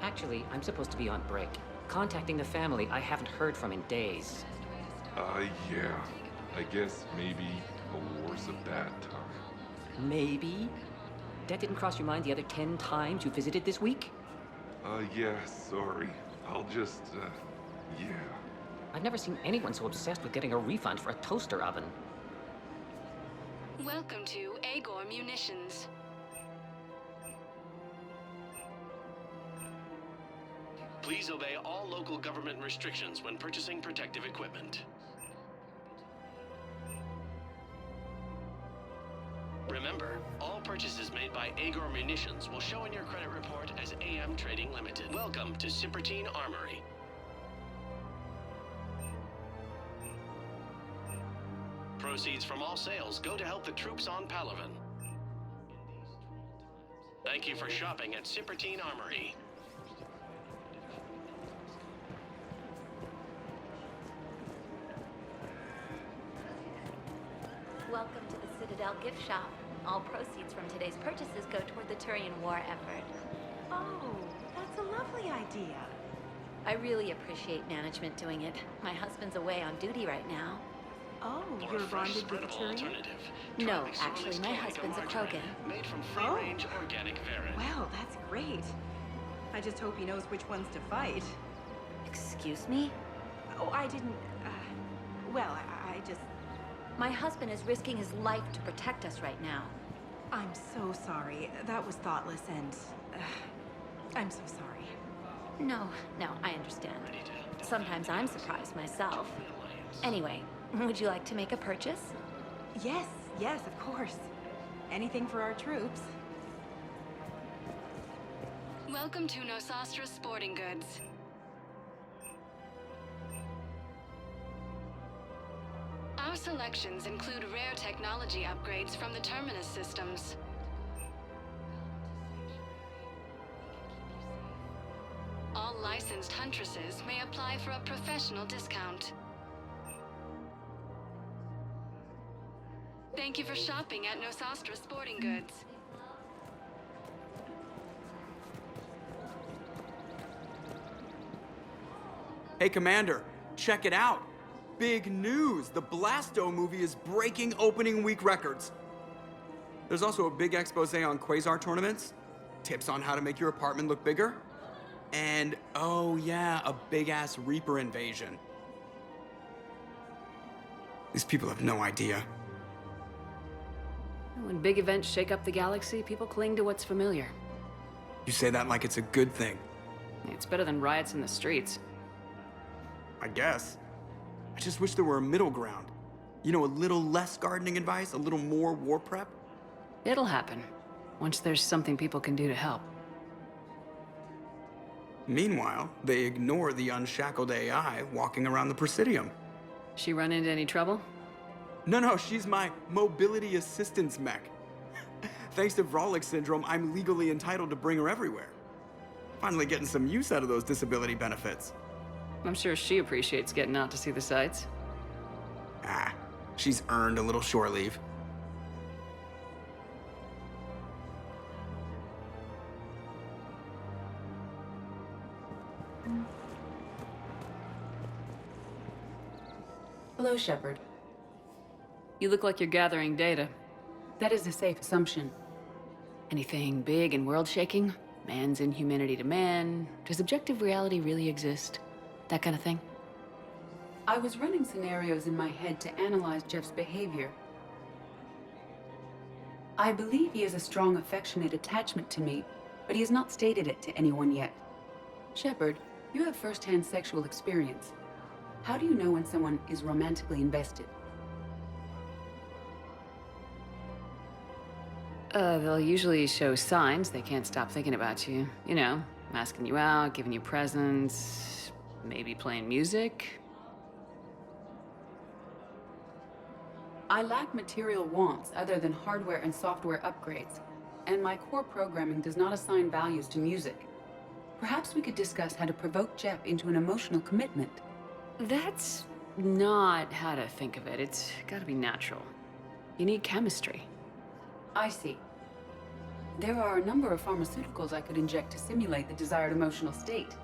Actually, I'm supposed to be on break. Contacting the family I haven't heard from in days. Yeah. I guess maybe a war's a bad time. Maybe? That didn't cross your mind the other 10 times you visited this week? Yeah, sorry. I'll just, yeah. I've never seen anyone so obsessed with getting a refund for a toaster oven. Welcome to Agor Munitions. Please obey all local government restrictions when purchasing protective equipment. Remember, all purchases made by Agor Munitions will show in your credit report as AM Trading Limited. Welcome to Sippertine Armory. Proceeds from all sales go to help the troops on Palaven. Thank you for shopping at Sippertine Armory. Welcome to the Citadel gift shop. All proceeds from today's purchases go toward the Turian war effort. Oh, that's a lovely idea. I really appreciate management doing it. My husband's away on duty right now. Oh, you're bonded with a Turian? No, actually, my husband's a Krogan. Made from free-range organic Varen. Wow, that's great. I just hope he knows which ones to fight. Excuse me? Oh, I didn't, well, I just... My husband is risking his life to protect us right now. I'm so sorry. That was thoughtless and... I'm so sorry. No, I understand. Sometimes I'm surprised myself. Anyway, would you like to make a purchase? Yes, of course. Anything for our troops. Welcome to Nosastra Sporting Goods. Our selections include rare technology upgrades from the Terminus systems. All licensed huntresses may apply for a professional discount. Thank you for shopping at Nosastra Sporting Goods. Hey, Commander, check it out. Big news! The Blasto movie is breaking opening week records. There's also a big expose on Quasar tournaments, tips on how to make your apartment look bigger, and, oh yeah, a big-ass Reaper invasion. These people have no idea. When big events shake up the galaxy, people cling to what's familiar. You say that like it's a good thing. It's better than riots in the streets. I guess. I just wish there were a middle ground. You know, a little less gardening advice, a little more war prep. It'll happen, once there's something people can do to help. Meanwhile, they ignore the unshackled AI walking around the Presidium. She run into any trouble? No, she's my mobility assistance mech. Thanks to Vrolic syndrome, I'm legally entitled to bring her everywhere. Finally getting some use out of those disability benefits. I'm sure she appreciates getting out to see the sights. She's earned a little shore leave. Hello, Shepard. You look like you're gathering data. That is a safe assumption. Anything big and world-shaking? Man's inhumanity to man? Does objective reality really exist? That kind of thing? I was running scenarios in my head to analyze Jeff's behavior. I believe he has a strong affectionate attachment to me, but he has not stated it to anyone yet. Shepard, you have first-hand sexual experience. How do you know when someone is romantically invested? They'll usually show signs they can't stop thinking about you. You know, asking you out, giving you presents, maybe playing music. I lack material wants other than hardware and software upgrades. and my core programming does not assign values to music. Perhaps we could discuss how to provoke Jep into an emotional commitment. That's not how to think of it. It's gotta be natural. You need chemistry. I see. There are a number of pharmaceuticals I could inject to simulate the desired emotional state.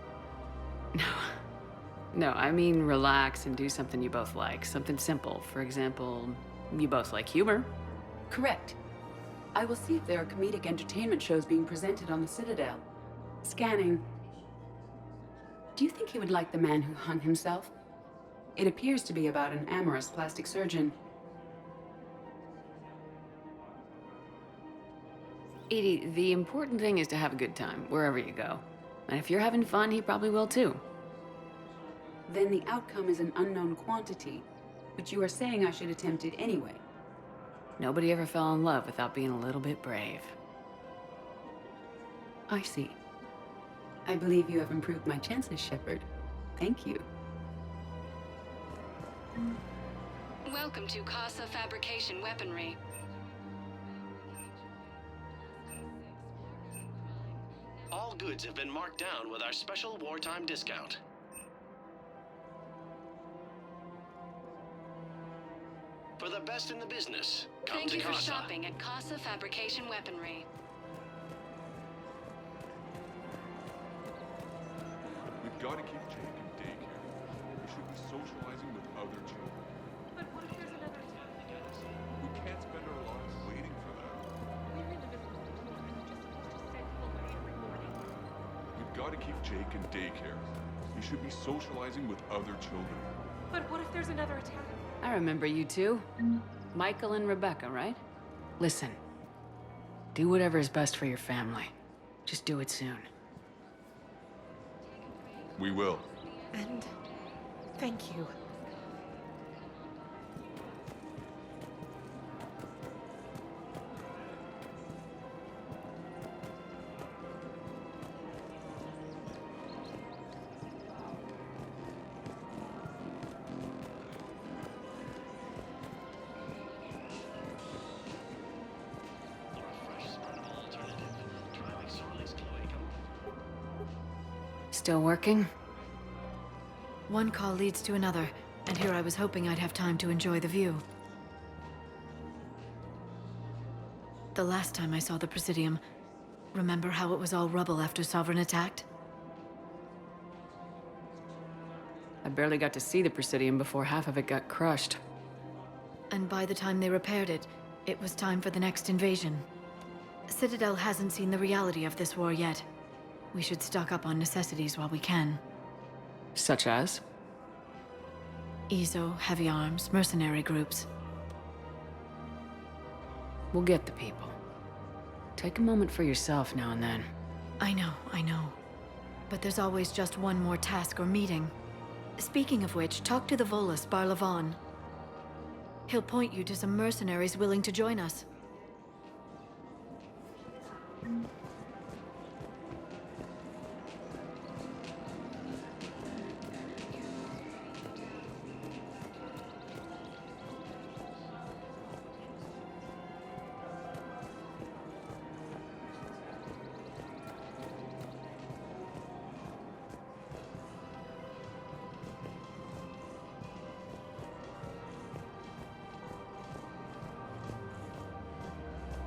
No, I mean relax and do something you both like. Something simple. For example, you both like humor. Correct. I will see if there are comedic entertainment shows being presented on the Citadel. Scanning. Do you think he would like The Man Who Hung Himself? It appears to be about an amorous plastic surgeon. Edie, the important thing is to have a good time, wherever you go. And if you're having fun, he probably will too. Then the outcome is an unknown quantity, but you are saying I should attempt it anyway. Nobody ever fell in love without being a little bit brave. I see. I believe you have improved my chances, Shepard. Thank you. Welcome to Casa Fabrication Weaponry. All goods have been marked down with our special wartime discount. For the best in the business, come Thank to you for Casa. shopping at Casa Fabrication Weaponry. We've got to keep Jake in daycare. We should be socializing with other children. But what if there's another We can't spend our lives waiting for that. We're individuals, and we're just supposed to send him away every morning. We've got to keep Jake in daycare. He should be socializing with other children. But what if there's another attack? I remember you two. Michael and Rebecca, right? Listen. Do whatever is best for your family. Just do it soon. We will. And thank you. Still working? One call leads to another, and here I was hoping I'd have time to enjoy the view. The last time I saw the Presidium, remember how it was all rubble after Sovereign attacked? I barely got to see the Presidium before half of it got crushed. And by the time they repaired it, it was time for the next invasion. Citadel hasn't seen the reality of this war yet. We should stock up on necessities while we can. Such as? EZO, heavy arms, mercenary groups. We'll get the people. Take a moment for yourself now and then. I know. But there's always just one more task or meeting. Speaking of which, talk to the Volus, Barlavon. He'll point you to some mercenaries willing to join us.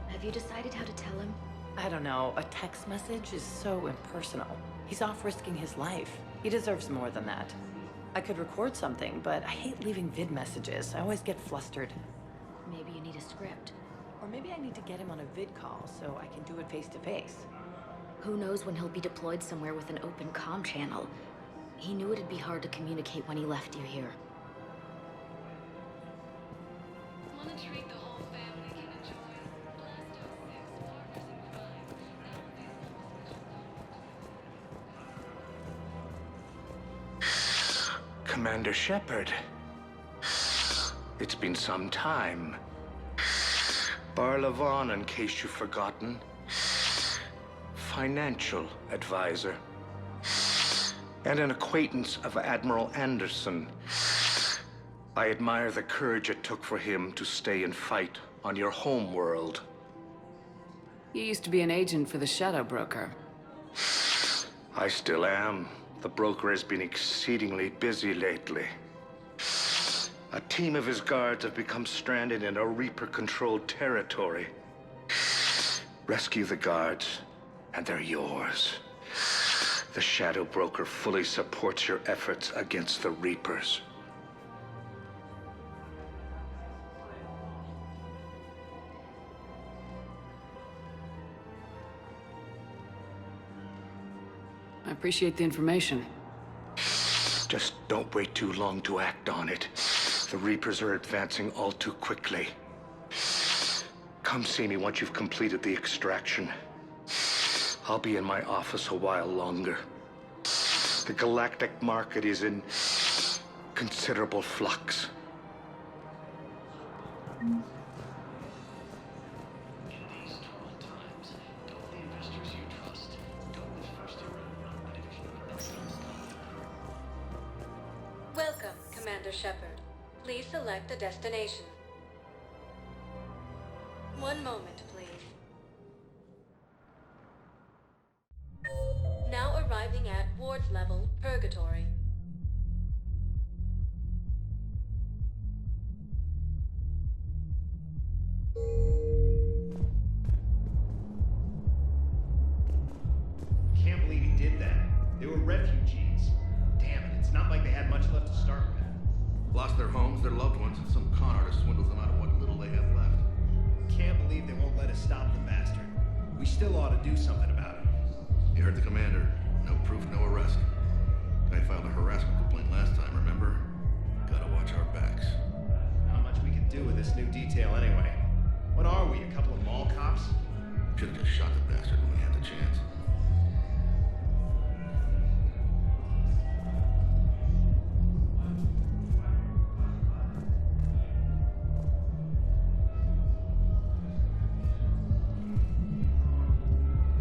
Have you decided how to tell him? I don't know. A text message is so impersonal. He's off risking his life. He deserves more than that. I could record something, but I hate leaving vid messages. I always get flustered. Maybe you need a script. Or maybe I need to get him on a vid call so I can do it face to face. Who knows when he'll be deployed somewhere with an open comm channel. He knew it'd be hard to communicate when he left you here. Want to treat the whole family can enjoy. Commander Shepard. It's been some time. Barlavon, in case you've forgotten. Financial advisor. And an acquaintance of Admiral Anderson. I admire the courage it took for him to stay and fight on your home world. You used to be an agent for the Shadow Broker. I still am. The broker has been exceedingly busy lately. A team of his guards have become stranded in a Reaper-controlled territory. Rescue the guards, and they're yours. The Shadow Broker fully supports your efforts against the Reapers. I appreciate the information. Just don't wait too long to act on it. The Reapers are advancing all too quickly. Come see me once you've completed the extraction. I'll be in my office a while longer. The galactic market is in considerable flux. Welcome, Commander Shepard. Please select a destination. One moment, please. Now arriving at Ward Level, Purgatory. Can't believe he did that. They were refugees. Damn it, it's not like they had much left to start with. Lost their homes, their loved ones, and some con artist swindles them out of what little they have left. Can't believe they won't let us stop the bastard. We still ought to do something about it. You heard the commander. No proof, no arrest. Guy filed a harassment complaint last time, remember? Gotta watch our backs. Not much we can do with this new detail anyway. What are we, a couple of mall cops? Should've just shot the bastard when we had the chance.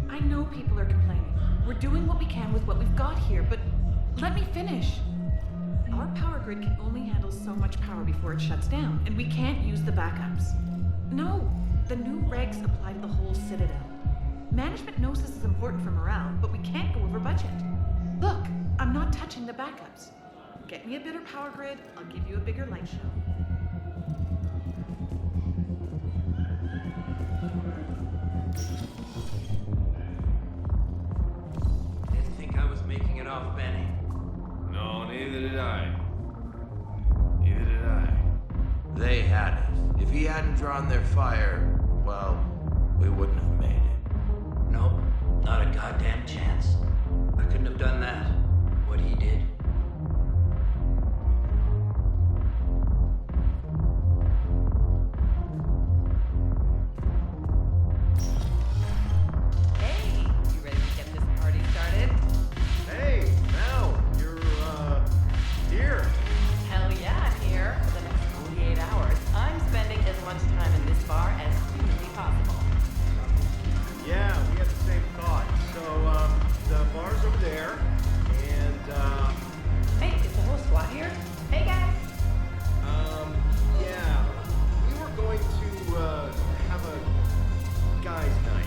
I know people are complaining. We're doing what we can with what we've got here, but let me finish. Our power grid can only handle so much power before it shuts down, and we can't use the backups. No, the new regs apply to the whole Citadel. Management knows this is important for morale, but we can't go over budget. Look, I'm not touching the backups. Get me a better power grid, I'll give you a bigger light show. Didn't think I was making it off Benny. No, neither did I. Neither did I. They had it. If he hadn't drawn their fire, well, we wouldn't have made it. Nope, not a goddamn chance. I couldn't have done that, what he did. Hey, you ready to get this party started? Hey, Mel, you're, here. Hell yeah, I'm here. For the next 48 hours, I'm spending as much time in this bar as humanly possible. Yeah, we had the same thought. So, the bar's over there, and, Hey, is the whole squad here? Hey, guys. yeah, we were going to, have a guys' night.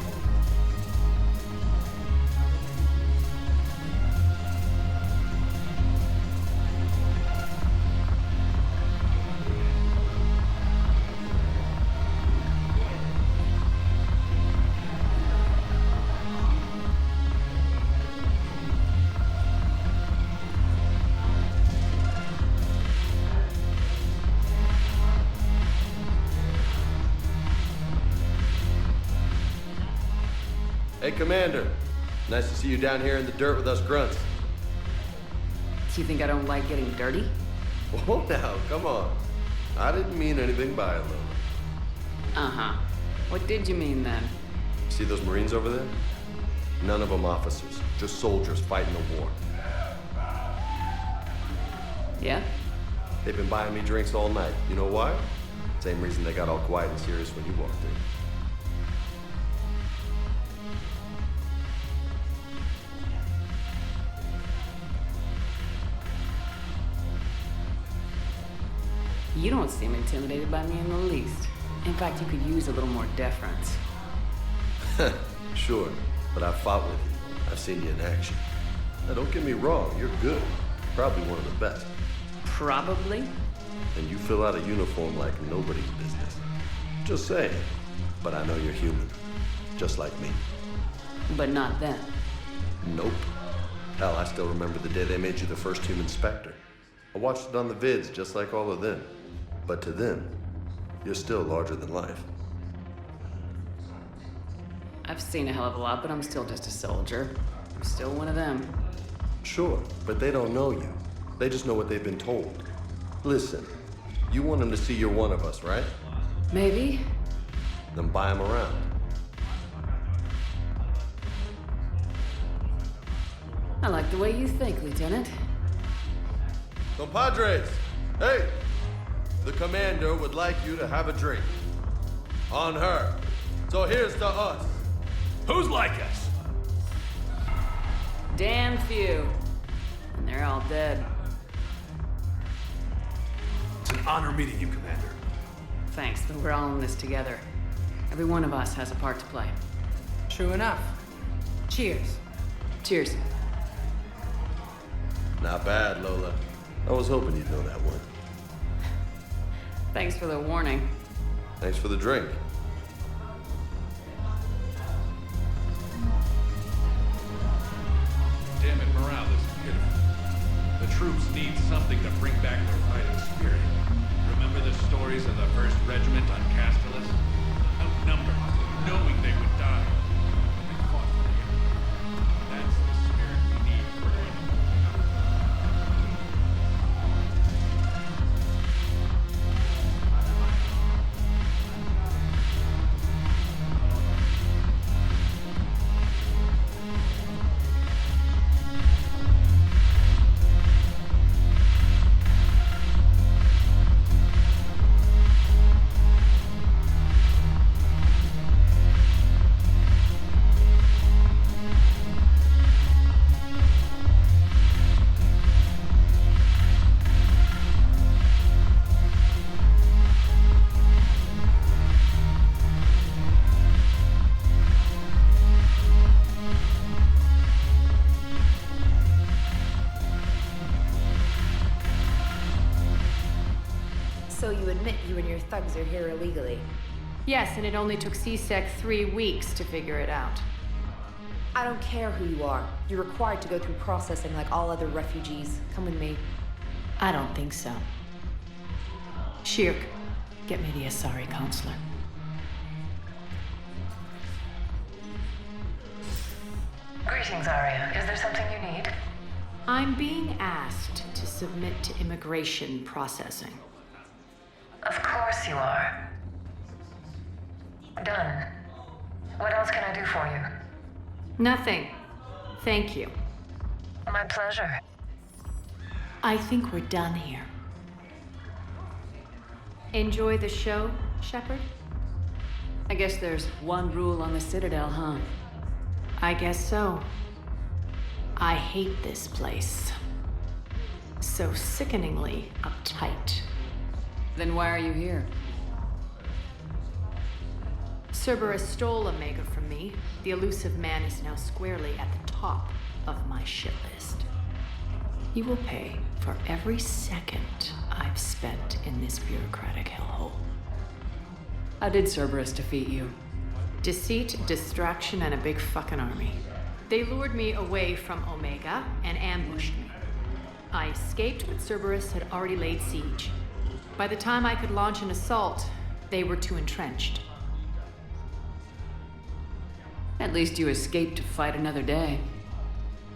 Hey, Commander. Nice to see you down here in the dirt with us grunts. Do you think I don't like getting dirty? Oh, now, come on. I didn't mean anything by it, Luna. Uh-huh. What did you mean then? See those Marines over there? None of them officers, just soldiers fighting the war. Yeah? They've been buying me drinks all night. You know why? Same reason they got all quiet and serious when you walked in. You don't seem intimidated by me in the least. In fact, you could use a little more deference. Sure, but I've fought with you. I've seen you in action. Now, don't get me wrong, you're good. Probably one of the best. Probably? And you fill out a uniform like nobody's business. Just saying. But I know you're human. Just like me. But not then. Nope. Hell, I still remember the day they made you the first human Spectre. I watched it on the vids, just like all of them. But to them, you're still larger than life. I've seen a hell of a lot, but I'm still just a soldier. I'm still one of them. Sure, but they don't know you. They just know what they've been told. Listen, you want them to see you're one of us, right? Maybe. Then buy them around. I like the way you think, Lieutenant. Compadres, hey! The commander would like you to have a drink. On her. So here's to us. Who's like us? Damn few. And they're all dead. It's an honor meeting you, Commander. Thanks, but we're all in this together. Every one of us has a part to play. True enough. Cheers. Cheers. Not bad, Lola. I was hoping you'd know that one. Thanks for the warning. Thanks for the drink. Damn it, morale is pitiful. The troops need something to bring back their fighting spirit. Remember the stories of the 1st Regiment on Castellus? Outnumbered, knowing they would die. They fought for the enemy. That's the spirit we need for winning. So you admit you and your thugs are here illegally? Yes, and it only took CSEC 3 weeks to figure it out. I don't care who you are. You're required to go through processing like all other refugees. Come with me. I don't think so. Shirk, get me the Asari consular. Greetings, Arya. Is there something you need? I'm being asked to submit to immigration processing. Of course you are. Done. What else can I do for you? Nothing. Thank you. My pleasure. I think we're done here. Enjoy the show, Shepard? I guess there's one rule on the Citadel, huh? I guess so. I hate this place. So sickeningly uptight. Then why are you here? Cerberus stole Omega from me. The elusive man is now squarely at the top of my shit list. He will pay for every second I've spent in this bureaucratic hellhole. How did Cerberus defeat you? Deceit, distraction, and a big fucking army. They lured me away from Omega and ambushed me. I escaped, but Cerberus had already laid siege. By the time I could launch an assault, they were too entrenched. At least you escaped to fight another day.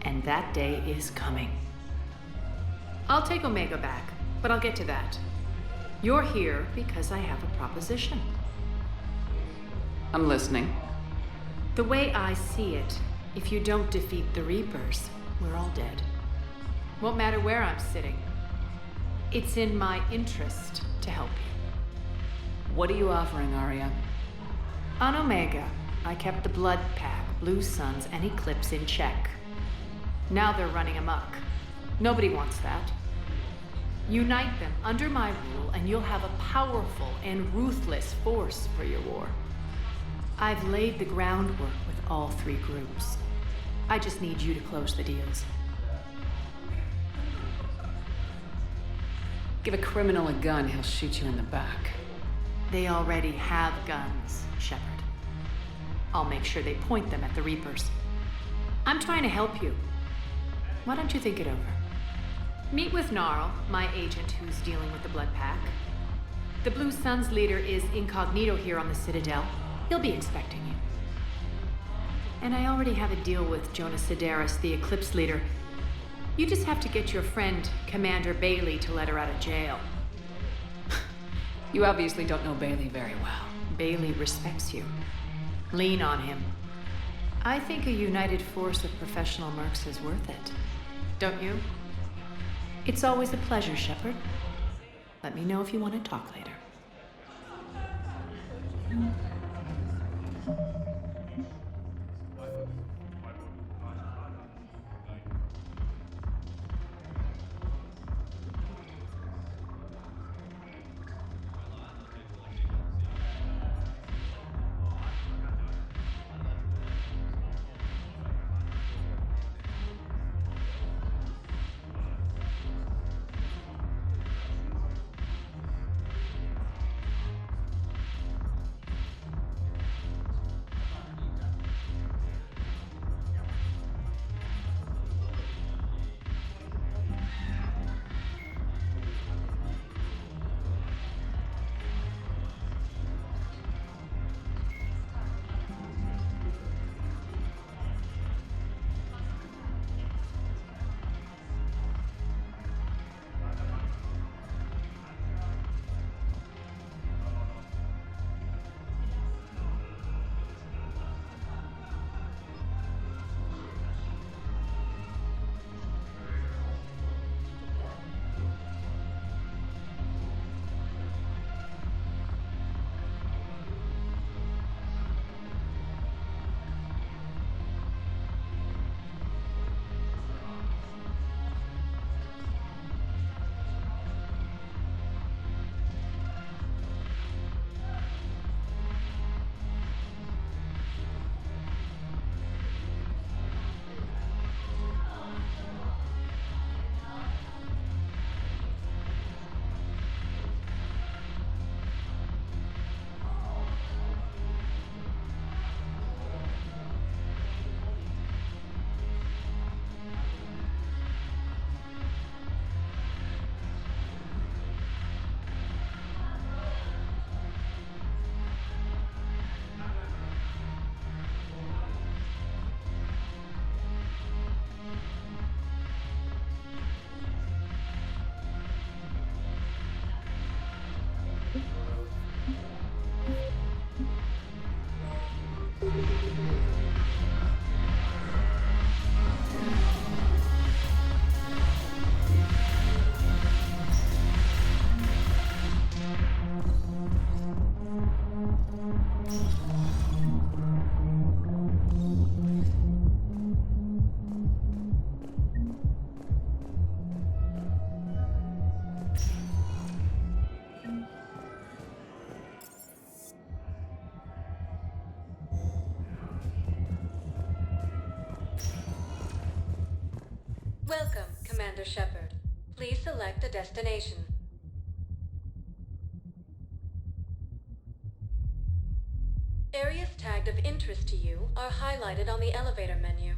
And that day is coming. I'll take Omega back, but I'll get to that. You're here because I have a proposition. I'm listening. The way I see it, if you don't defeat the Reapers, we're all dead. Won't matter where I'm sitting. It's in my interest to help you. What are you offering, Arya? On Omega, I kept the Blood Pack, Blue Suns, and Eclipse in check. Now they're running amok. Nobody wants that. Unite them under my rule, and you'll have a powerful and ruthless force for your war. I've laid the groundwork with all three groups. I just need you to close the deals. Give a criminal a gun, he'll shoot you in the back. They already have guns, Shepard. I'll make sure they point them at the Reapers. I'm trying to help you. Why don't you think it over? Meet with Gnarl, my agent who's dealing with the Blood Pack. The Blue Suns leader is incognito here on the Citadel. He'll be expecting you. And I already have a deal with Jonas Sedaris, the Eclipse leader. You just have to get your friend, Commander Bailey, to let her out of jail. You obviously don't know Bailey very well. Bailey respects you. Lean on him. I think a united force of professional mercs is worth it. Don't you? It's always a pleasure, Shepard. Let me know if you want to talk later. Welcome, Commander Shepard. Please select a destination. Areas tagged of interest to you are highlighted on the elevator menu.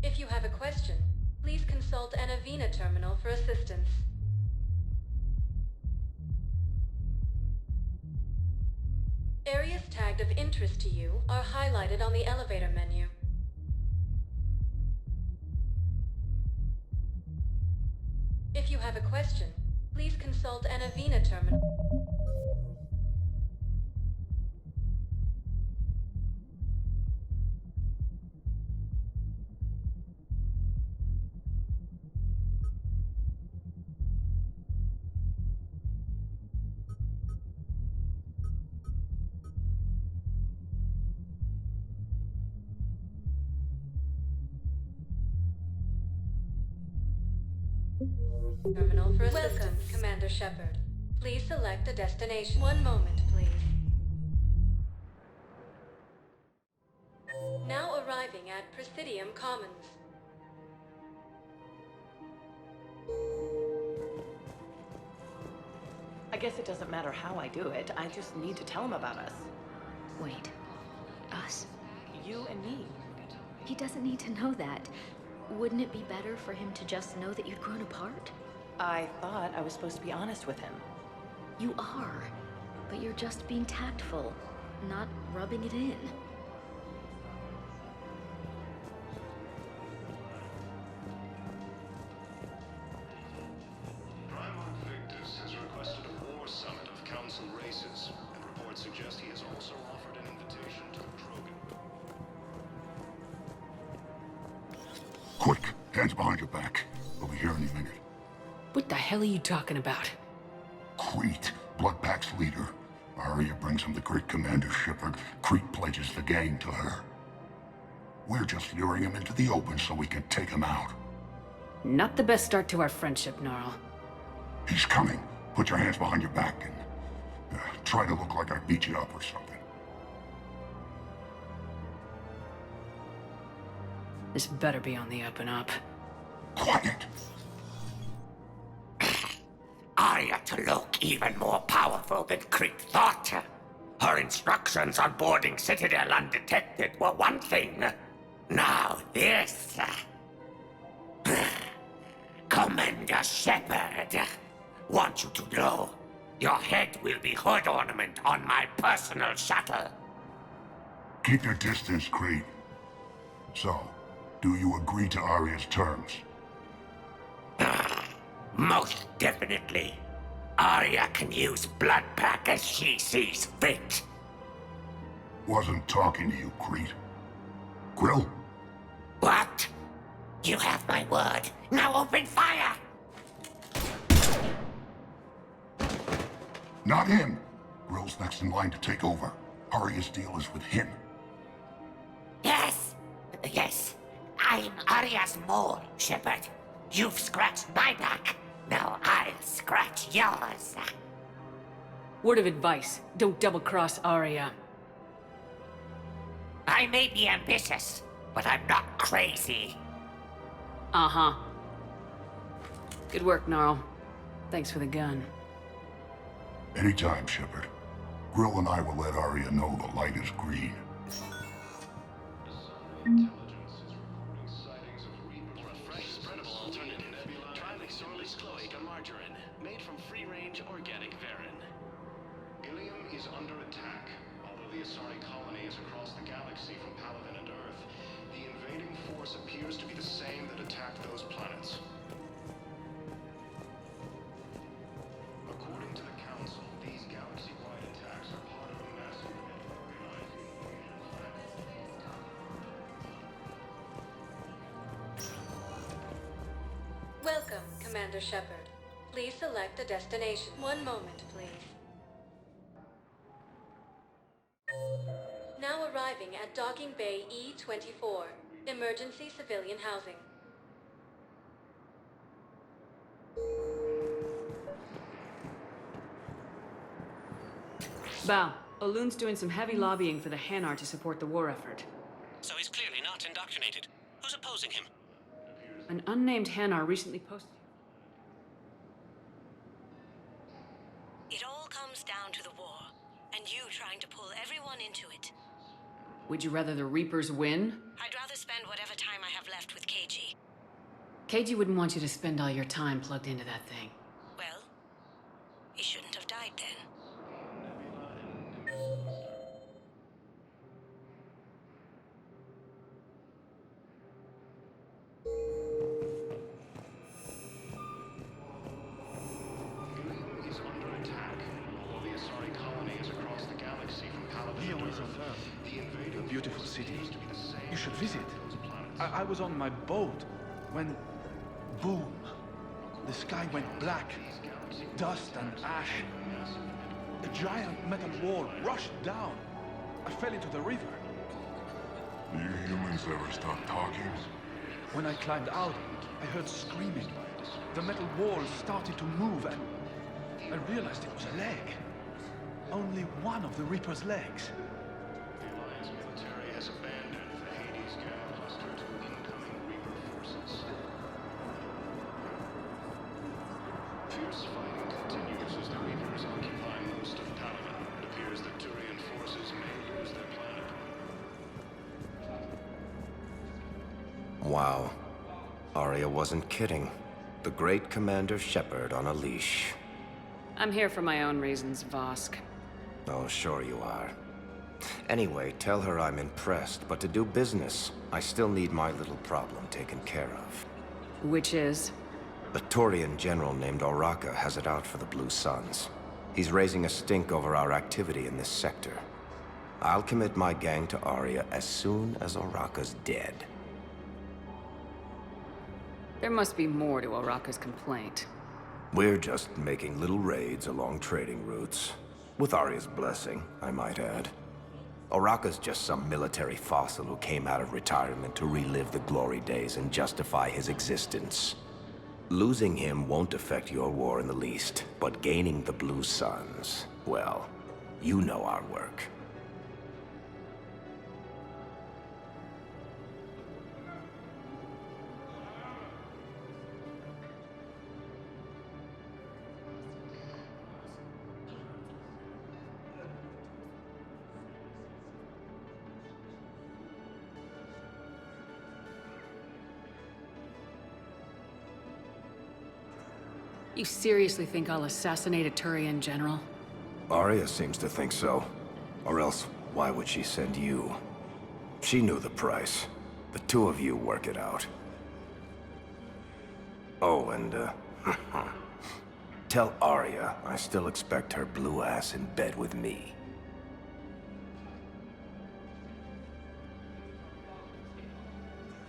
If you have a question, please consult an Avena terminal for assistance. Areas tagged of interest to you are highlighted on the elevator menu. If you have a question, please consult an Avena terminal. Terminal for assistance. Welcome, Commander Shepard. Please select a destination. One moment, please. Now arriving at Presidium Commons. I guess it doesn't matter how I do it. I just need to tell him about us. Wait. Us? You and me. He doesn't need to know that. Wouldn't it be better for him to just know that you'd grown apart? I thought I was supposed to be honest with him. You are. But you're just being tactful, not rubbing it in. Primarch Victus has requested a war summit of council races, and reports suggest he has also offered an invitation to the Krogan. Quick, hands behind your back. We'll be here any minute. What the hell are you talking about? Crete, Bloodpack's leader. Arya brings him the great Commander Shepard. Crete pledges the gang to her. We're just luring him into the open so we can take him out. Not the best start to our friendship, Gnarl. He's coming. Put your hands behind your back and try to look like I beat you up or something. This better be on the up and up. Quiet! Arya to look even more powerful than Crete thought. Her instructions on boarding Citadel undetected were one thing. Now this. Commander Shepard. Want you to know, your head will be hood ornament on my personal shuttle. Keep your distance, Crete. So, do you agree to Arya's terms? Most definitely. Arya can use Bloodpack as she sees fit. Wasn't talking to you, Crete. Grill? What? You have my word. Now open fire! Not him. Grill's next in line to take over. Arya's deal is with him. Yes. Yes. I'm Arya's mole, Shepard. You've scratched my back. Now I'll scratch yours. Word of advice, don't double-cross Arya. I may be ambitious, but I'm not crazy. Uh-huh. Good work, Gnarl. Thanks for the gun. Anytime, Shepard. Grill and I will let Arya know the light is green. Made from free-range organic varin. Ilium is under attack. Although the Asari colony is across the galaxy from Paladin and Earth, the invading force appears to be the same that attacked those planets. According to the Council, these galaxy-wide attacks are part of a massive and organized invasion plan. Welcome, Commander Shepard. Please select a destination. One moment, please. Now arriving at Docking Bay E-24, Emergency Civilian Housing. Bao, Olun's doing some heavy lobbying for the Hanar to support the war effort. So he's clearly not indoctrinated. Who's opposing him? An unnamed Hanar recently posted... It all comes down to the war, and you trying to pull everyone into it. Would you rather the Reapers win? I'd rather spend whatever time I have left with KG. KG wouldn't want you to spend all your time plugged into that thing. Well, he shouldn't have died then. Beautiful city. You should visit. I was on my boat when, boom, the sky went black, dust and ash. A giant metal wall rushed down. I fell into the river. Do you humans ever stop talking? When I climbed out, I heard screaming. The metal wall started to move and I realized it was a leg. Only one of the Reaper's legs. The Alliance military has abandoned the Hades Gamma cluster to incoming Reaper forces. Fierce fighting continues as the Reapers occupy most of Palaven. It appears that Turian forces may lose their planet. Wow. Arya wasn't kidding. The great Commander Shepard on a leash. I'm here for my own reasons, Vosk. Oh, sure you are. Anyway, tell her I'm impressed, but to do business, I still need my little problem taken care of. Which is? A Turian general named Oraka has it out for the Blue Suns. He's raising a stink over our activity in this sector. I'll commit my gang to Arya as soon as Oraka's dead. There must be more to Oraka's complaint. We're just making little raids along trading routes. With Arya's blessing, I might add. Oraka's just some military fossil who came out of retirement to relive the glory days and justify his existence. Losing him won't affect your war in the least, but gaining the Blue Suns, well, you know our work. You seriously think I'll assassinate a Turian general? Arya seems to think so. Or else, why would she send you? She knew the price. The two of you work it out. Oh, and, tell Arya I still expect her blue ass in bed with me.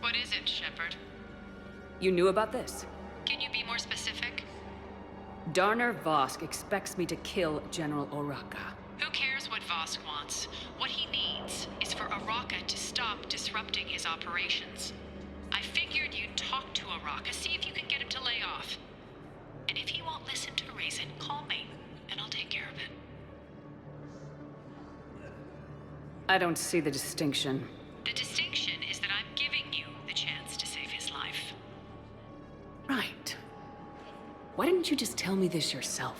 What is it, Shepard? You knew about this? Can you be more specific? Darner Vosk expects me to kill General Oraka. Who cares what Vosk wants? What he needs is for Oraka to stop disrupting his operations. I figured you'd talk to Oraka, see if you can get him to lay off. And if he won't listen to reason, call me, and I'll take care of it. I don't see the distinction. The distinction is that I'm giving you the chance to save his life. Right. Why didn't you just tell me this yourself?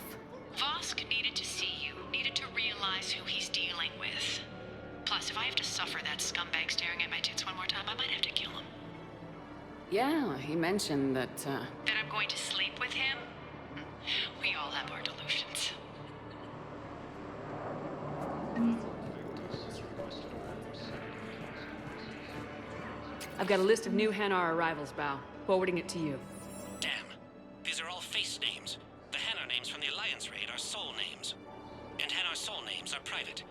Vosk needed to see you, needed to realize who he's dealing with. Plus, if I have to suffer that scumbag staring at my tits one more time, I might have to kill him. Yeah, he mentioned that, That I'm going to sleep with him? We all have our delusions. I've got a list of new Hanar arrivals, Bao. Forwarding it to you. Damn. These are all face names. The Hanar names from the Alliance raid are soul names. And Hanar soul names are private.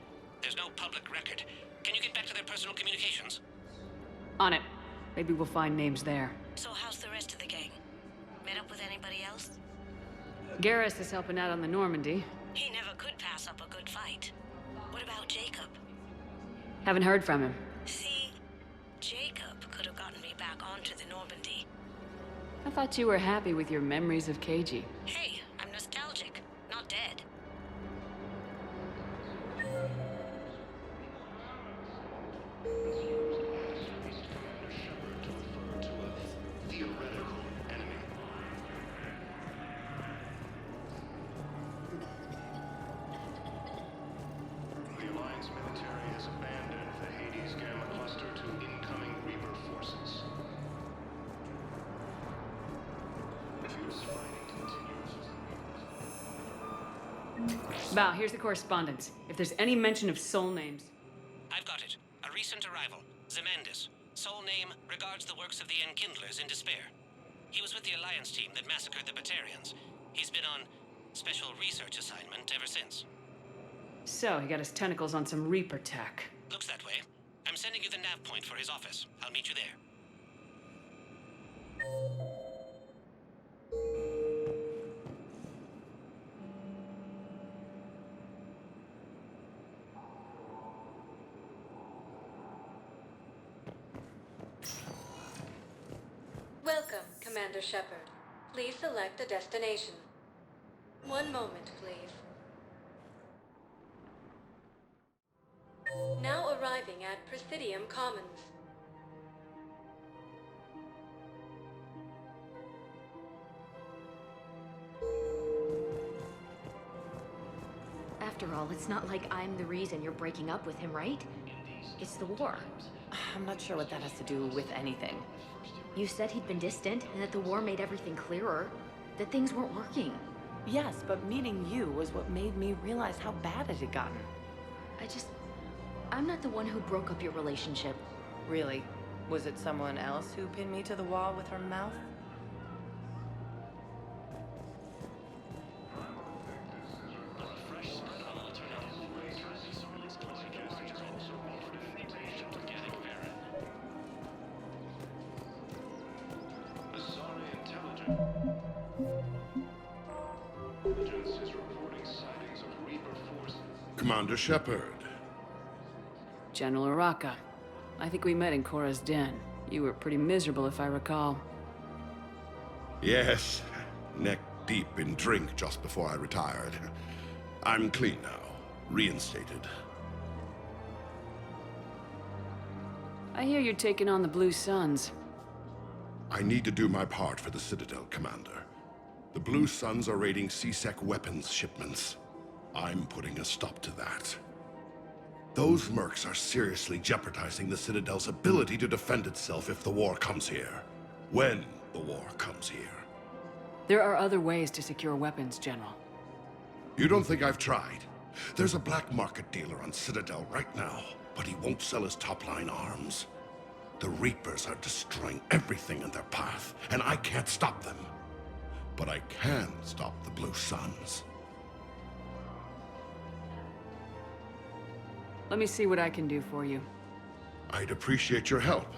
There's no public record. Can you get back to their personal communications? On it. Maybe we'll find names there. So how's the rest of the gang? Met up with anybody else? Garrus is helping out on the Normandy. He never could pass up a good fight. What about Jacob? Haven't heard from him. See, Jacob could have gotten me back onto the Normandy. I thought you were happy with your memories of KG. Hey, I'm nostalgic, not dead. Theoretical enemy. The Alliance military has abandoned the Hades Gamma cluster to incoming Reaper forces. Fierce fighting continues. Bao, here's the correspondence. If there's any mention of soul names... I've got it. A recent arrival. Zemandis. Soul name regards the works of the Enkindlers in despair. He was with the Alliance team that massacred the Batarians. He's been on special research assignment ever since. So, he got his tentacles on some Reaper tech. Looks that way. I'm sending you the nav point for his office. I'll meet you there. Welcome, Commander Shepard. Please select a destination. One moment, please. Now arriving at Presidium Commons. After all, it's not like I'm the reason you're breaking up with him, right? It's the war. I'm not sure what that has to do with anything. You said he'd been distant, and that the war made everything clearer. That things weren't working. Yes, but meeting you was what made me realize how bad it had gotten. I'm not the one who broke up your relationship. Really? Was it someone else who pinned me to the wall with her mouth? Commander Shepard. General Araka. I think we met in Korra's den. You were pretty miserable, if I recall. Yes, neck deep in drink just before I retired. I'm clean now, reinstated. I hear you're taking on the Blue Suns. I need to do my part for the Citadel, Commander. The Blue Suns are raiding C-Sec weapons shipments. I'm putting a stop to that. Those mercs are seriously jeopardizing the Citadel's ability to defend itself if the war comes here. When the war comes here. There are other ways to secure weapons, General. You don't think I've tried? There's a black market dealer on Citadel right now, but he won't sell his top-line arms. The Reapers are destroying everything in their path, and I can't stop them. But I can stop the Blue Suns. Let me see what I can do for you. I'd appreciate your help,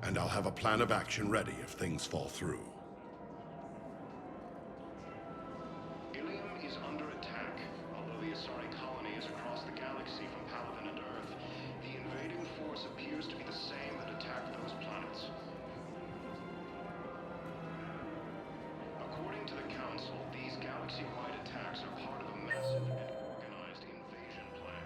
and I'll have a plan of action ready if things fall through. Ilium is under attack. Although the Asari colony is across the galaxy from Paladin and Earth, the invading force appears to be the same that attacked those planets. According to the Council, these galaxy-wide attacks are part of a massive and organized invasion plan.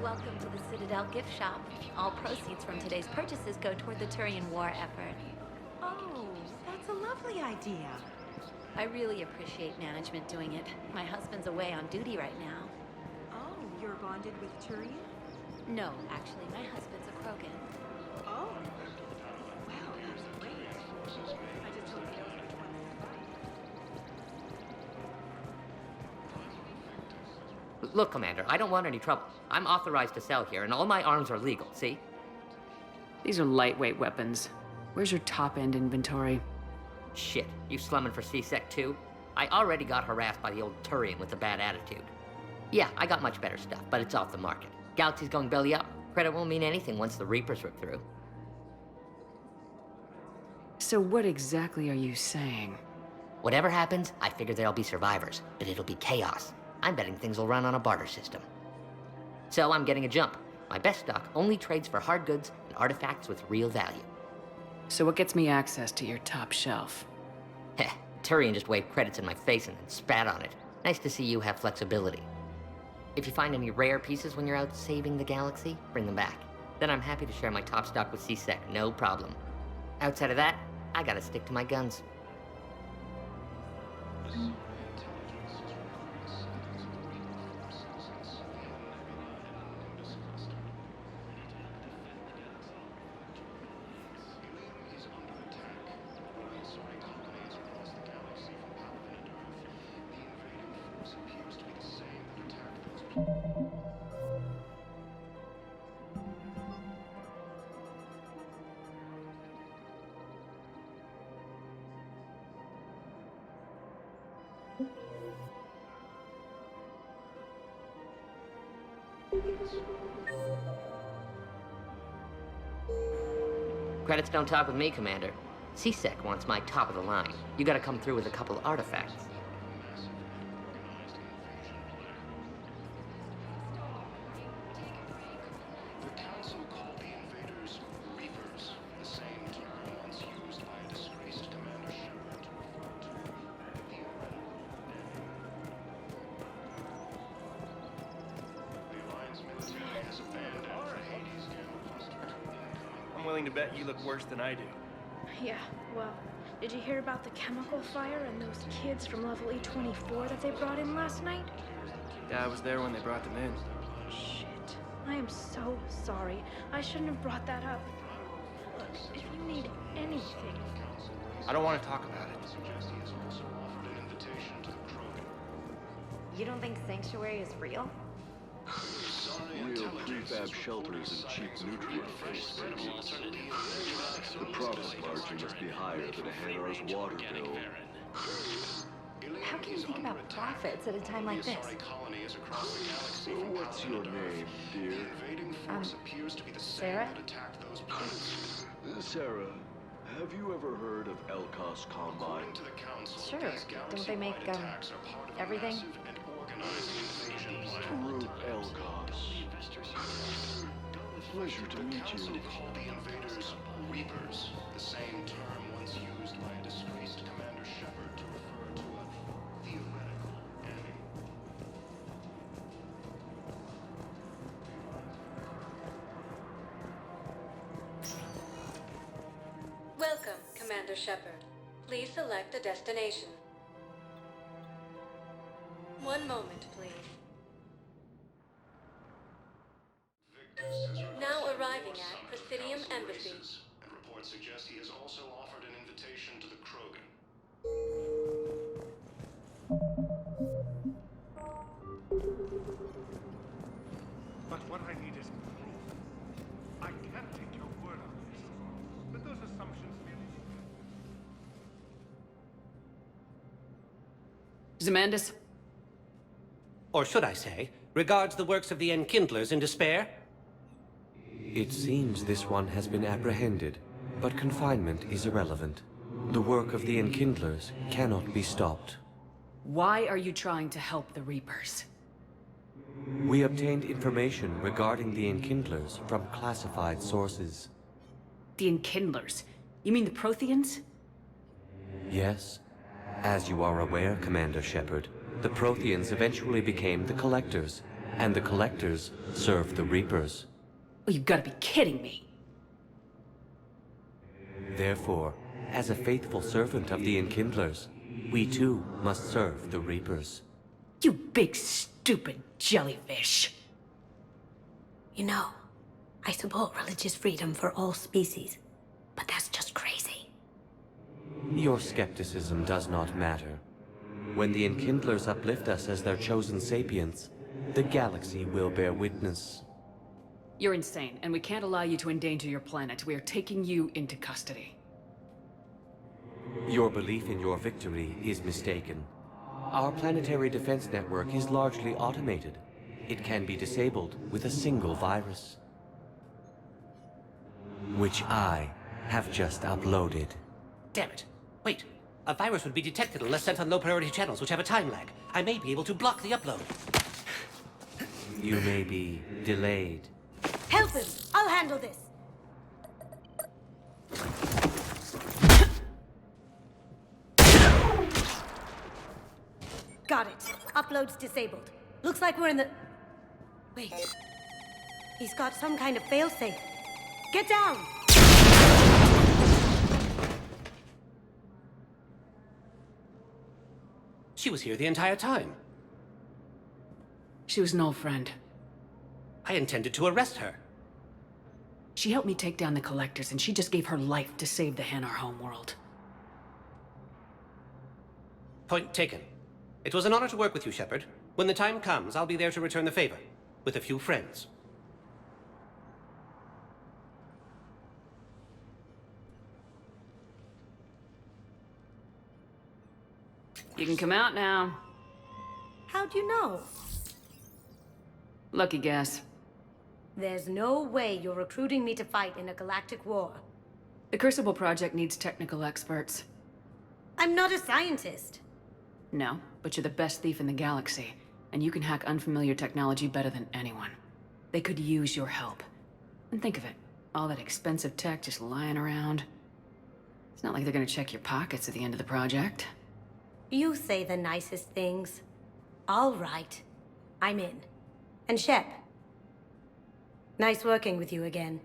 Welcome to the Citadel gift shop. All proceeds from today's purchases go toward the Turian war effort. Oh, that's a lovely idea. I really appreciate management doing it. My husband's away on duty right now. Oh, you're bonded with Turian? No, actually, my husband's a Krogan. Oh. Wow, that's great. I just hope he knows which one. Look, Commander, I don't want any trouble. I'm authorized to sell here, and all my arms are legal, see? These are lightweight weapons. Where's your top-end inventory? Shit, you slumming for C-Sec too? I already got harassed by the old Turian with a bad attitude. Yeah, I got much better stuff, but it's off the market. Galaxy's going belly up. Credit won't mean anything once the Reapers rip through. So what exactly are you saying? Whatever happens, I figure there'll be survivors, but it'll be chaos. I'm betting things will run on a barter system. So I'm getting a jump. My best stock only trades for hard goods and artifacts with real value. So what gets me access to your top shelf? Heh, Turian just waved credits in my face and then spat on it. Nice to see you have flexibility. If you find any rare pieces when you're out saving the galaxy, bring them back. Then I'm happy to share my top stock with C-Sec, no problem. Outside of that, I gotta stick to my guns. Credits don't talk with me, Commander. C-Sec wants my top of the line. You gotta come through with a couple artifacts. willing to bet you look worse than I do. Yeah, well, did you hear about the chemical fire and those kids from level E24 that they brought in last night? Yeah, I was there when they brought them in. Shit. I am so sorry. I shouldn't have brought that up. Look, if you need anything... I don't want to talk about it. You don't think Sanctuary is real? Real prefab shelters and cheap nutrient-based bases. The profit margin must be higher than a Hanar's water bill. How can you think about profits at a time like this? What's your name, dear? Sarah? Sarah, have you ever heard of Elkos Combine? Sure. Don't they make, everything? Farouk Elkos. Pleasure to meet you. Called the invaders Reapers, the same term once used by a disgraced Commander Shepard to refer to a theoretical enemy. Welcome, Commander Shepard. Please select a destination. One moment, please. Now arriving at Presidium Embassy. And reports suggest he has also offered an invitation to the Krogan. But what I need is proof. I can't take your word on this. But those assumptions merely... Zemandis? Or should I say, regards the works of the Enkindlers in despair? It seems this one has been apprehended, but confinement is irrelevant. The work of the Enkindlers cannot be stopped. Why are you trying to help the Reapers? We obtained information regarding the Enkindlers from classified sources. The Enkindlers? You mean the Protheans? Yes. As you are aware, Commander Shepard, the Protheans eventually became the Collectors, and the Collectors served the Reapers. Oh, you've got to be kidding me. Therefore, as a faithful servant of the Enkindlers, we too must serve the Reapers. You big stupid jellyfish. You know, I support religious freedom for all species, but that's just crazy. Your skepticism does not matter. When the Enkindlers uplift us as their chosen sapients, the galaxy will bear witness. You're insane, and we can't allow you to endanger your planet. We are taking you into custody. Your belief in your victory is mistaken. Our planetary defense network is largely automated. It can be disabled with a single virus, which I have just uploaded. Damn it. Wait. A virus would be detected unless sent on low-priority channels, which have a time lag. I may be able to block the upload. You may be delayed. Help him! I'll handle this! Got it. Upload's disabled. Looks like we're in the... Wait. He's got some kind of failsafe. Get down! She was here the entire time. She was an old friend. I intended to arrest her. She helped me take down the Collectors, and she just gave her life to save the Hanar homeworld. Point taken. It was an honor to work with you, Shepard. When the time comes, I'll be there to return the favor. With a few friends. You can come out now. How'd you know? Lucky guess. There's no way you're recruiting me to fight in a galactic war. The Crucible Project needs technical experts. I'm not a scientist. No, but you're the best thief in the galaxy, and you can hack unfamiliar technology better than anyone. They could use your help. And think of it, all that expensive tech just lying around. It's not like they're gonna check your pockets at the end of the project. You say the nicest things. All right. I'm in. And Shep. Nice working with you again.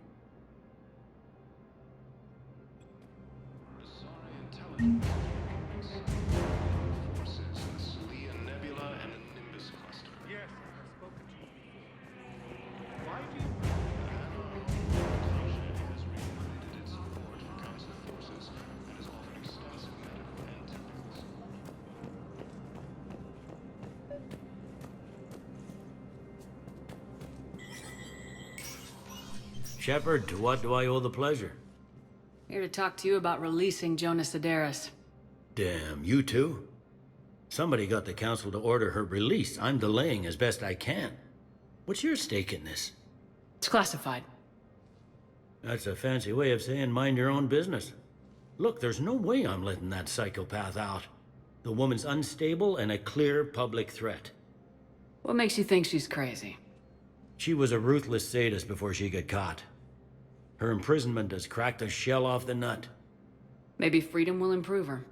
Shepard, to what do I owe the pleasure? Here to talk to you about releasing Jonas Sedaris. Damn, you too? Somebody got the council to order her release. I'm delaying as best I can. What's your stake in this? It's classified. That's a fancy way of saying mind your own business. Look, there's no way I'm letting that psychopath out. The woman's unstable and a clear public threat. What makes you think she's crazy? She was a ruthless sadist before she got caught. Her imprisonment has cracked the shell off the nut. Maybe freedom will improve her.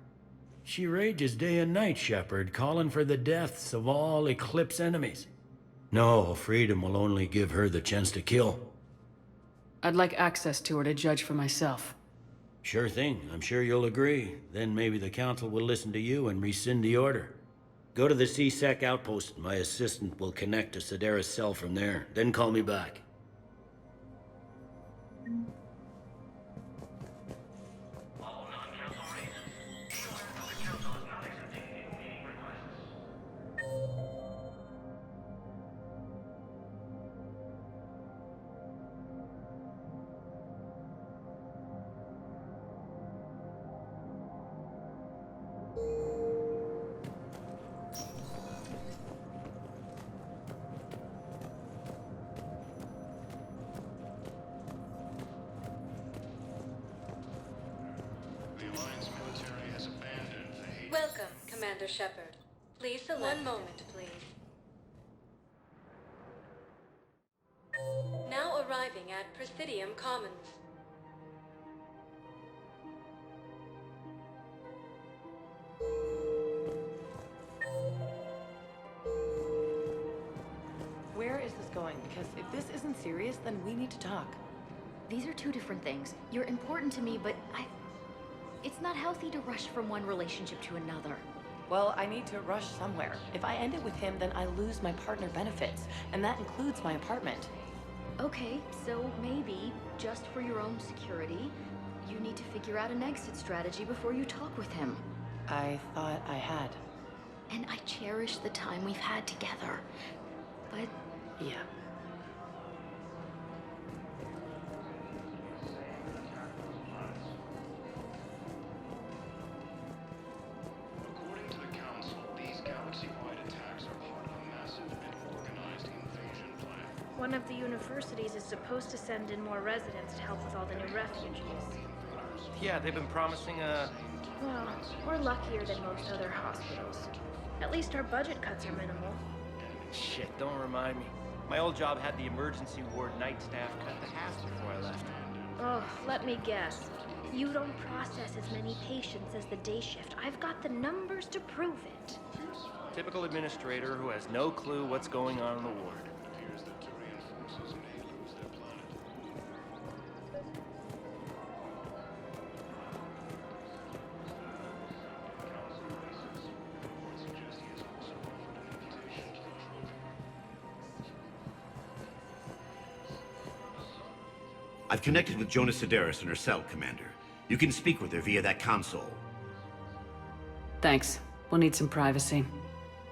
She rages day and night, Shepard, calling for the deaths of all Eclipse enemies. No, freedom will only give her the chance to kill. I'd like access to her to judge for myself. Sure thing. I'm sure you'll agree. Then maybe the council will listen to you and rescind the order. Go to the C-Sec outpost. My assistant will connect to Sedaris' cell from there. Then call me back. Welcome, Commander Shepard. Please select. One moment, please. Now arriving at Presidium Commons. Where is this going? Because if this isn't serious, then we need to talk. These are two different things. You're important to me, but it's not healthy to rush from one relationship to another. Well, I need to rush somewhere. If I end it with him, then I lose my partner benefits, and that includes my apartment. Okay, so maybe, just for your own security, you need to figure out an exit strategy before you talk with him. I thought I had. And I cherish the time we've had together. But... yeah. According to the Council, these galaxy-wide attacks are part of a massive and organized invasion plan. One of the universities is supposed to send in more residents to help with all the new refugees. Yeah, they've been promising Well, we're luckier than most other hospitals. At least our budget cuts are minimal. Shit, don't remind me. My old job had the emergency ward night staff cut to half before I left. Oh, let me guess. You don't process as many patients as the day shift. I've got the numbers to prove it. Typical administrator who has no clue what's going on in the ward. I've connected with Jonas Sedaris in her cell, Commander. You can speak with her via that console. Thanks. We'll need some privacy.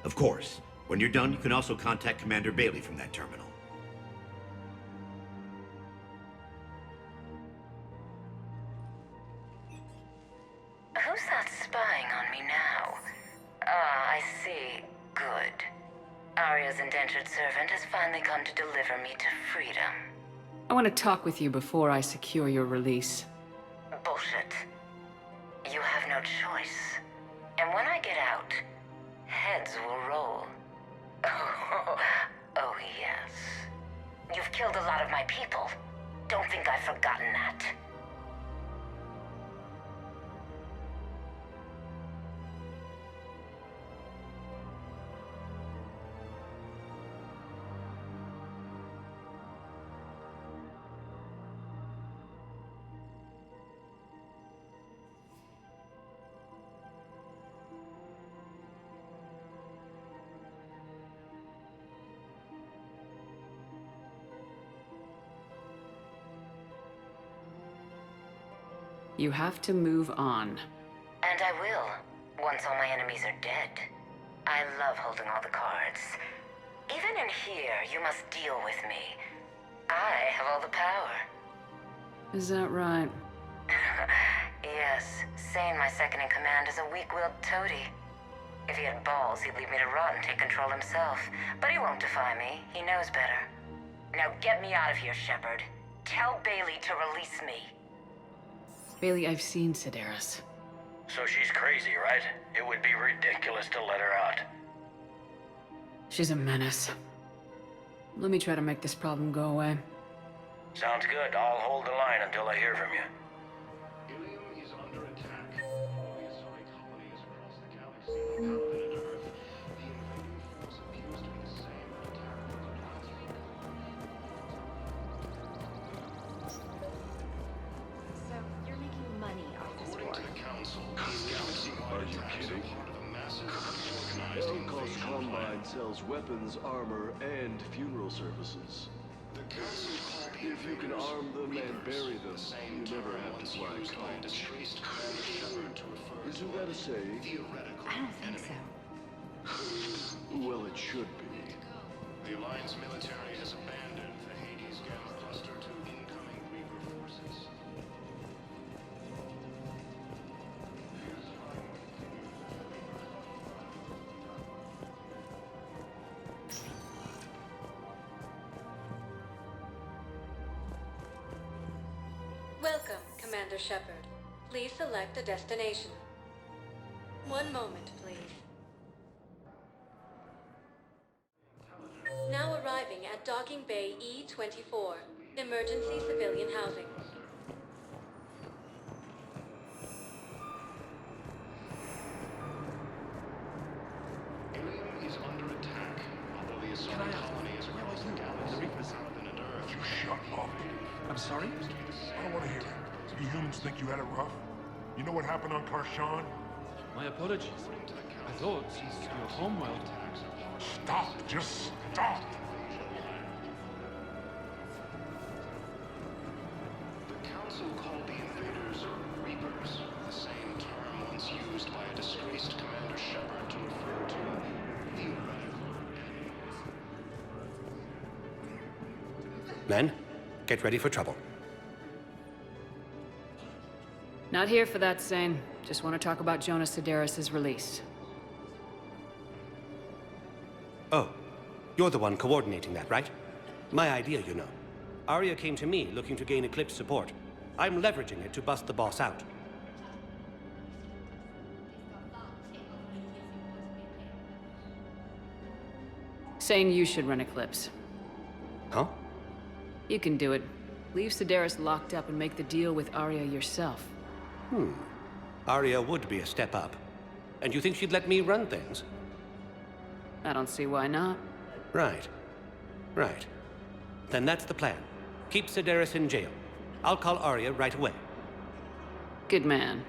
Of course. When you're done, you can also contact Commander Bailey from that terminal. Who's that spying on me now? Ah, I see. Good. Arya's indentured servant has finally come to deliver me to freedom. I want to talk with you before I secure your release. Bullshit. You have no choice. And when I get out, heads will roll. Oh, yes. You've killed a lot of my people. Don't think I've forgotten that. You have to move on. And I will, once all my enemies are dead. I love holding all the cards. Even in here, you must deal with me. I have all the power. Is that right? Yes, Sane, my second-in-command, is a weak-willed toady. If he had balls, he'd leave me to rot and take control himself. But he won't defy me. He knows better. Now get me out of here, Shepard. Tell Bailey to release me. Bailey, I've seen Sedaris. So she's crazy, right? It would be ridiculous to let her out. She's a menace. Let me try to make this problem go away. Sounds good. I'll hold the line until I hear from you. Ilium is under attack. The Asari colony is across the galaxy from Paladin and Earth. The invading force appears to be the same that attacked those planets. So, you're making money off this war? According to the Council, these galaxy-wide attacks are part of a massive organized Holocaust invasion plan. Combine sells weapons, armor, and funeral services. The Council call the If you can invaders arm them and Reapers, bury them, the same you never term have to once fly used by a coach. disgraced Commander Shepard to refer Isn't to that a a saying? theoretical I don't think enemy. so. Well, it should be. The Alliance military has abandoned the Hades Gamma cluster to incoming Reaper forces. Welcome, Commander Shepard. Please select a destination. One moment, please. Now arriving at Docking Bay E-24, emergency civilian housing. Ilium is under attack, although the Asari colony is across the galaxy from Paladin and Earth. You shut up. I'm sorry? I don't want to hear it. You humans think you had it rough? You know what happened on Karshan? My apologies. I thought, since your homeworld... Stop! Just stop! The Council called the invaders Reapers, the same term once used by a disgraced Commander Shepard to refer to theoretical enemies. Men, get ready for trouble. Not here for that, Sane. Just want to talk about Jonas Sedaris' release. Oh, you're the one coordinating that, right? My idea, you know. Arya came to me looking to gain Eclipse support. I'm leveraging it to bust the boss out. Sane, you should run Eclipse. Huh? You can do it. Leave Sedaris locked up and make the deal with Arya yourself. Arya would be a step up. And you think she'd let me run things? I don't see why not. Right. Right. Then that's the plan. Keep Sedaris in jail. I'll call Arya right away. Good man.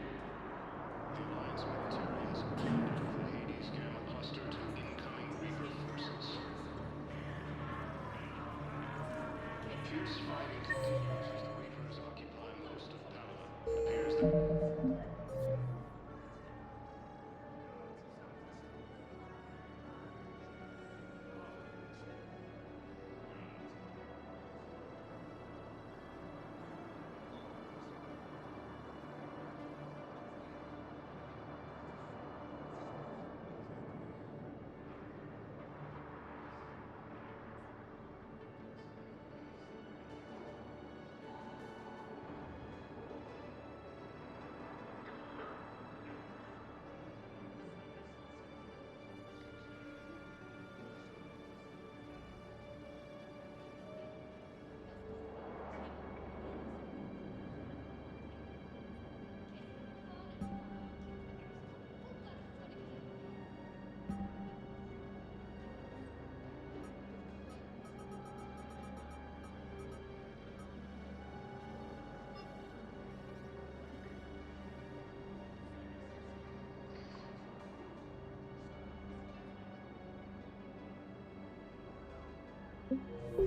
The Alliance military has abandoned the Hades Gamma cluster to incoming Reaper forces. Fierce fighting continues as the Reapers occupy most of Paladin. It appears that...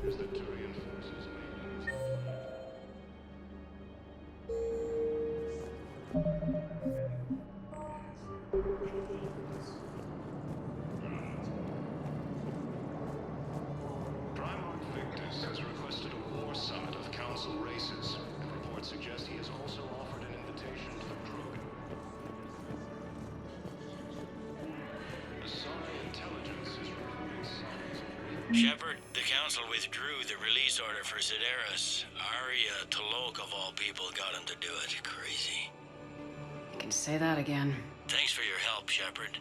As the Turian forces made use of Primarch Victus has requested a war summit of Council races and reports Shepard, the Council withdrew the release order for Sedaris. Arya Talok, of all people, got him to do it. Crazy. You can say that again. Thanks for your help, Shepard.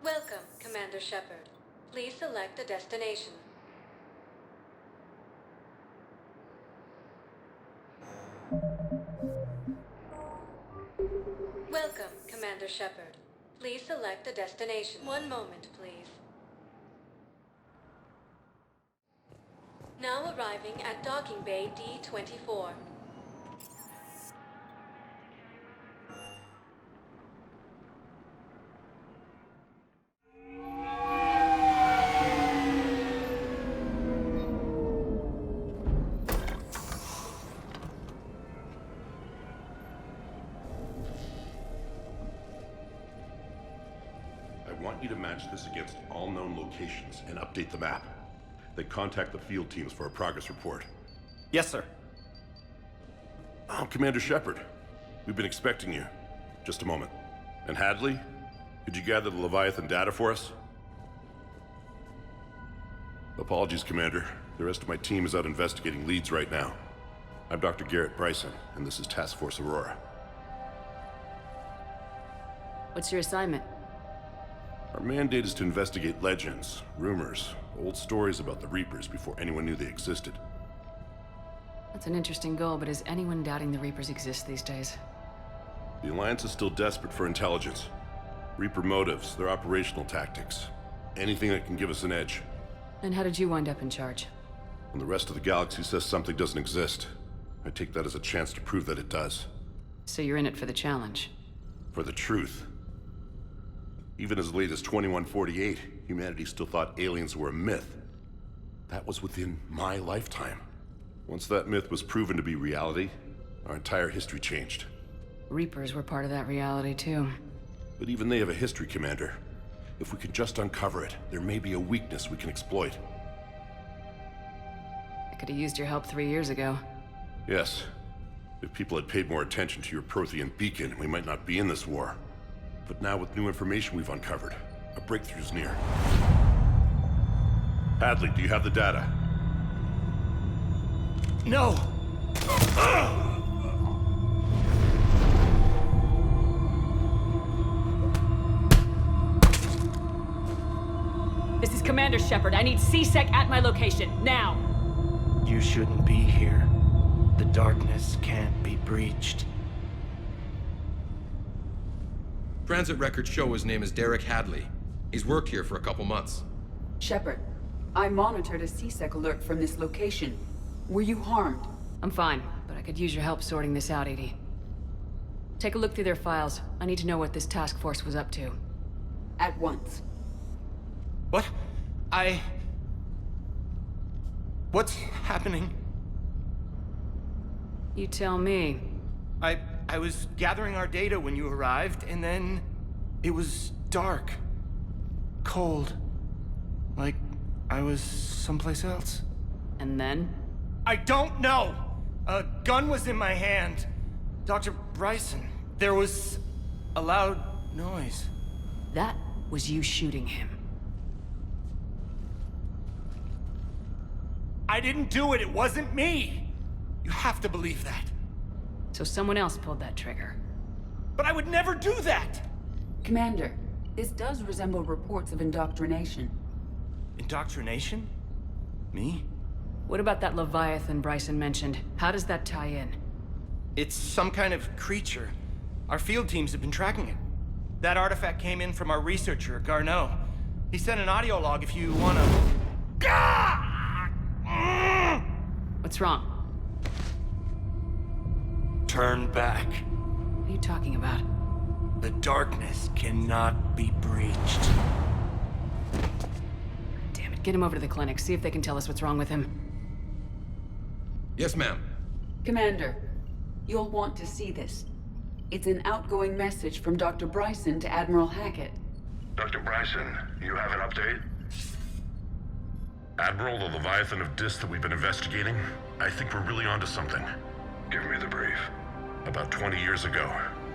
Welcome, Commander Shepard. Please select a destination. Welcome, Commander Shepard. Please select a destination. One moment, please. Now arriving at Docking Bay D-24. I want you to match this against all known locations and update the map. Then contact the field teams for a progress report. Yes, sir. Oh, Commander Shepard. We've been expecting you. Just a moment. And Hadley? Could you gather the Leviathan data for us? Apologies, Commander. The rest of my team is out investigating leads right now. I'm Dr. Garrett Bryson, and this is Task Force Aurora. What's your assignment? Our mandate is to investigate legends, rumors, old stories about the Reapers before anyone knew they existed. That's an interesting goal, but is anyone doubting the Reapers exist these days? The Alliance is still desperate for intelligence. Reaper motives, their operational tactics. Anything that can give us an edge. And how did you wind up in charge? When the rest of the galaxy says something doesn't exist, I take that as a chance to prove that it does. So you're in it for the challenge? For the truth. Even as late as 2148, humanity still thought aliens were a myth. That was within my lifetime. Once that myth was proven to be reality, our entire history changed. Reapers were part of that reality, too. But even they have a history, Commander. If we can just uncover it, there may be a weakness we can exploit. I could have used your help 3 years ago. Yes. If people had paid more attention to your Prothean beacon, we might not be in this war. But now with new information we've uncovered, a breakthrough's near. Hadley, do you have the data? No! This is Commander Shepard. I need C-Sec at my location, now! You shouldn't be here. The darkness can't be breached. Transit records show his name is Derek Hadley. He's worked here for a couple months. Shepard, I monitored a C-Sec alert from this location. Were you harmed? I'm fine, but I could use your help sorting this out, Edie. Take a look through their files. I need to know what this task force was up to. At once. What? What's happening? You tell me. I was gathering our data when you arrived, and then it was dark. Cold. Like I was someplace else. And then? I don't know! A gun was in my hand. Dr. Bryson, there was a loud noise. That was you shooting him. I didn't do it, it wasn't me! You have to believe that. So someone else pulled that trigger. But I would never do that! Commander, this does resemble reports of indoctrination. Indoctrination? Me? What about that Leviathan Bryson mentioned? How does that tie in? It's some kind of creature. Our field teams have been tracking it. That artifact came in from our researcher, Garneau. He sent an audio log if you wanna... What's wrong? Turn back. What are you talking about? The darkness cannot be breached. Damn it, get him over to the clinic. See if they can tell us what's wrong with him. Yes, ma'am. Commander, you'll want to see this. It's an outgoing message from Dr. Bryson to Admiral Hackett. Dr. Bryson, you have an update? Admiral, the Leviathan of Dis that we've been investigating, I think we're really onto something. Give me the brief. About 20 years ago,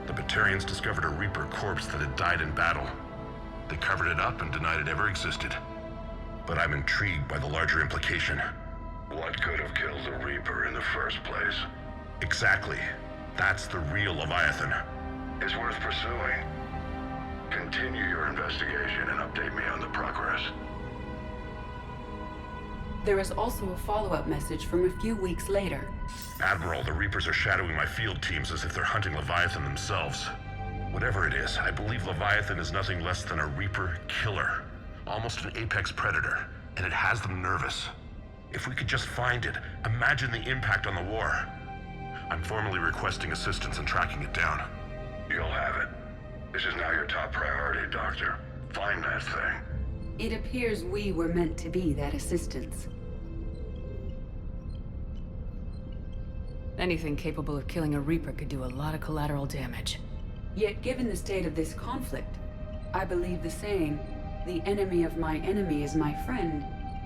the Batarians discovered a Reaper corpse that had died in battle. They covered it up and denied it ever existed. But I'm intrigued by the larger implication. What could have killed the Reaper in the first place? Exactly. That's the real Leviathan. It's worth pursuing. Continue your investigation and update me on the progress. There is also a follow-up message from a few weeks later. Admiral, the Reapers are shadowing my field teams as if they're hunting Leviathan themselves. Whatever it is, I believe Leviathan is nothing less than a Reaper killer. Almost an apex predator, and it has them nervous. If we could just find it, imagine the impact on the war. I'm formally requesting assistance in tracking it down. You'll have it. This is now your top priority, Doctor. Find that thing. It appears we were meant to be that assistance. Anything capable of killing a Reaper could do a lot of collateral damage. Yet given the state of this conflict, I believe the saying, "The enemy of my enemy is my friend,"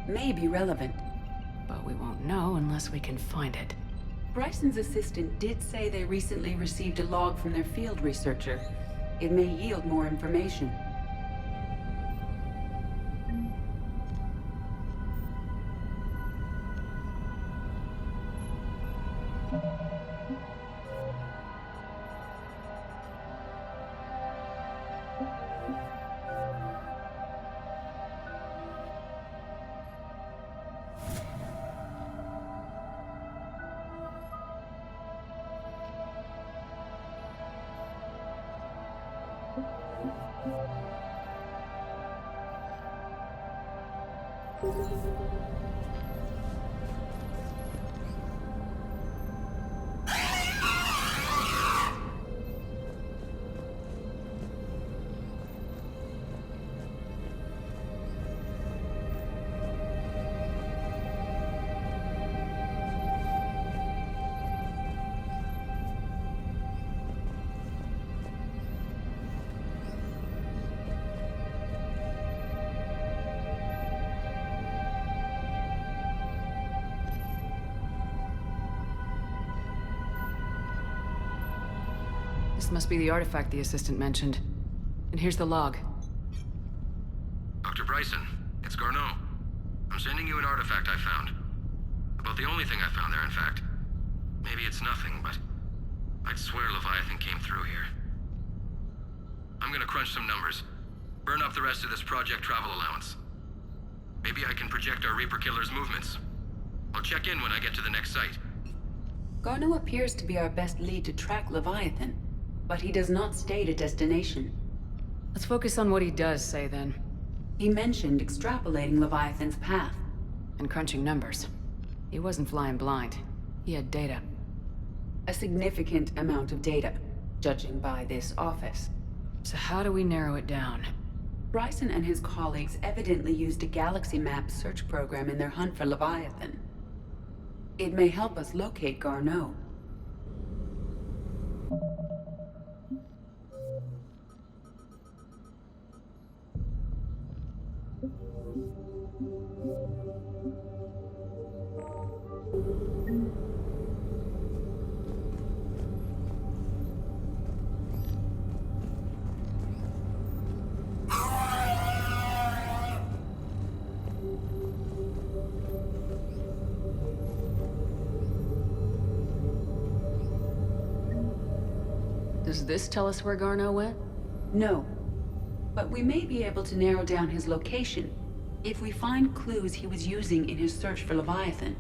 may be relevant. But we won't know unless we can find it. Bryson's assistant did say they recently received a log from their field researcher. It may yield more information. This must be the artifact the assistant mentioned. And here's the log. Dr. Bryson, it's Garneau. I'm sending you an artifact I found. About the only thing I found there, in fact. Maybe it's nothing, but I'd swear Leviathan came through here. I'm gonna crunch some numbers. Burn up the rest of this project travel allowance. Maybe I can project our Reaper killer's movements. I'll check in when I get to the next site. Garneau appears to be our best lead to track Leviathan, but he does not state a destination. Let's focus on what he does say, then. He mentioned extrapolating Leviathan's path. And crunching numbers. He wasn't flying blind. He had data. A significant amount of data, judging by this office. So how do we narrow it down? Bryson and his colleagues evidently used a galaxy map search program in their hunt for Leviathan. It may help us locate Garneau. Does this tell us where Garneau went? No. But we may be able to narrow down his location if we find clues he was using in his search for Leviathan.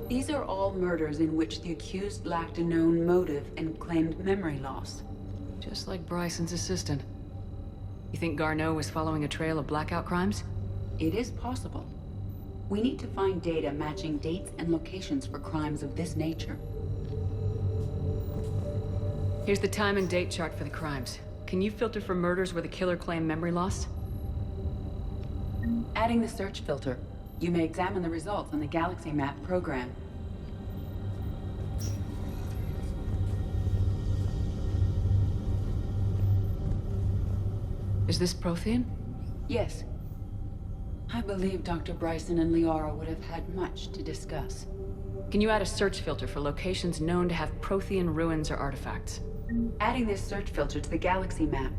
These are all murders in which the accused lacked a known motive and claimed memory loss. Just like Bryson's assistant. You think Garneau was following a trail of blackout crimes? It is possible. We need to find data matching dates and locations for crimes of this nature. Here's the time and date chart for the crimes. Can you filter for murders where the killer claimed memory loss? Adding the search filter, you may examine the results on the Galaxy Map program. Is this Prothean? Yes. I believe Dr. Bryson and Liara would have had much to discuss. Can you add a search filter for locations known to have Prothean ruins or artifacts? Adding this search filter to the galaxy map.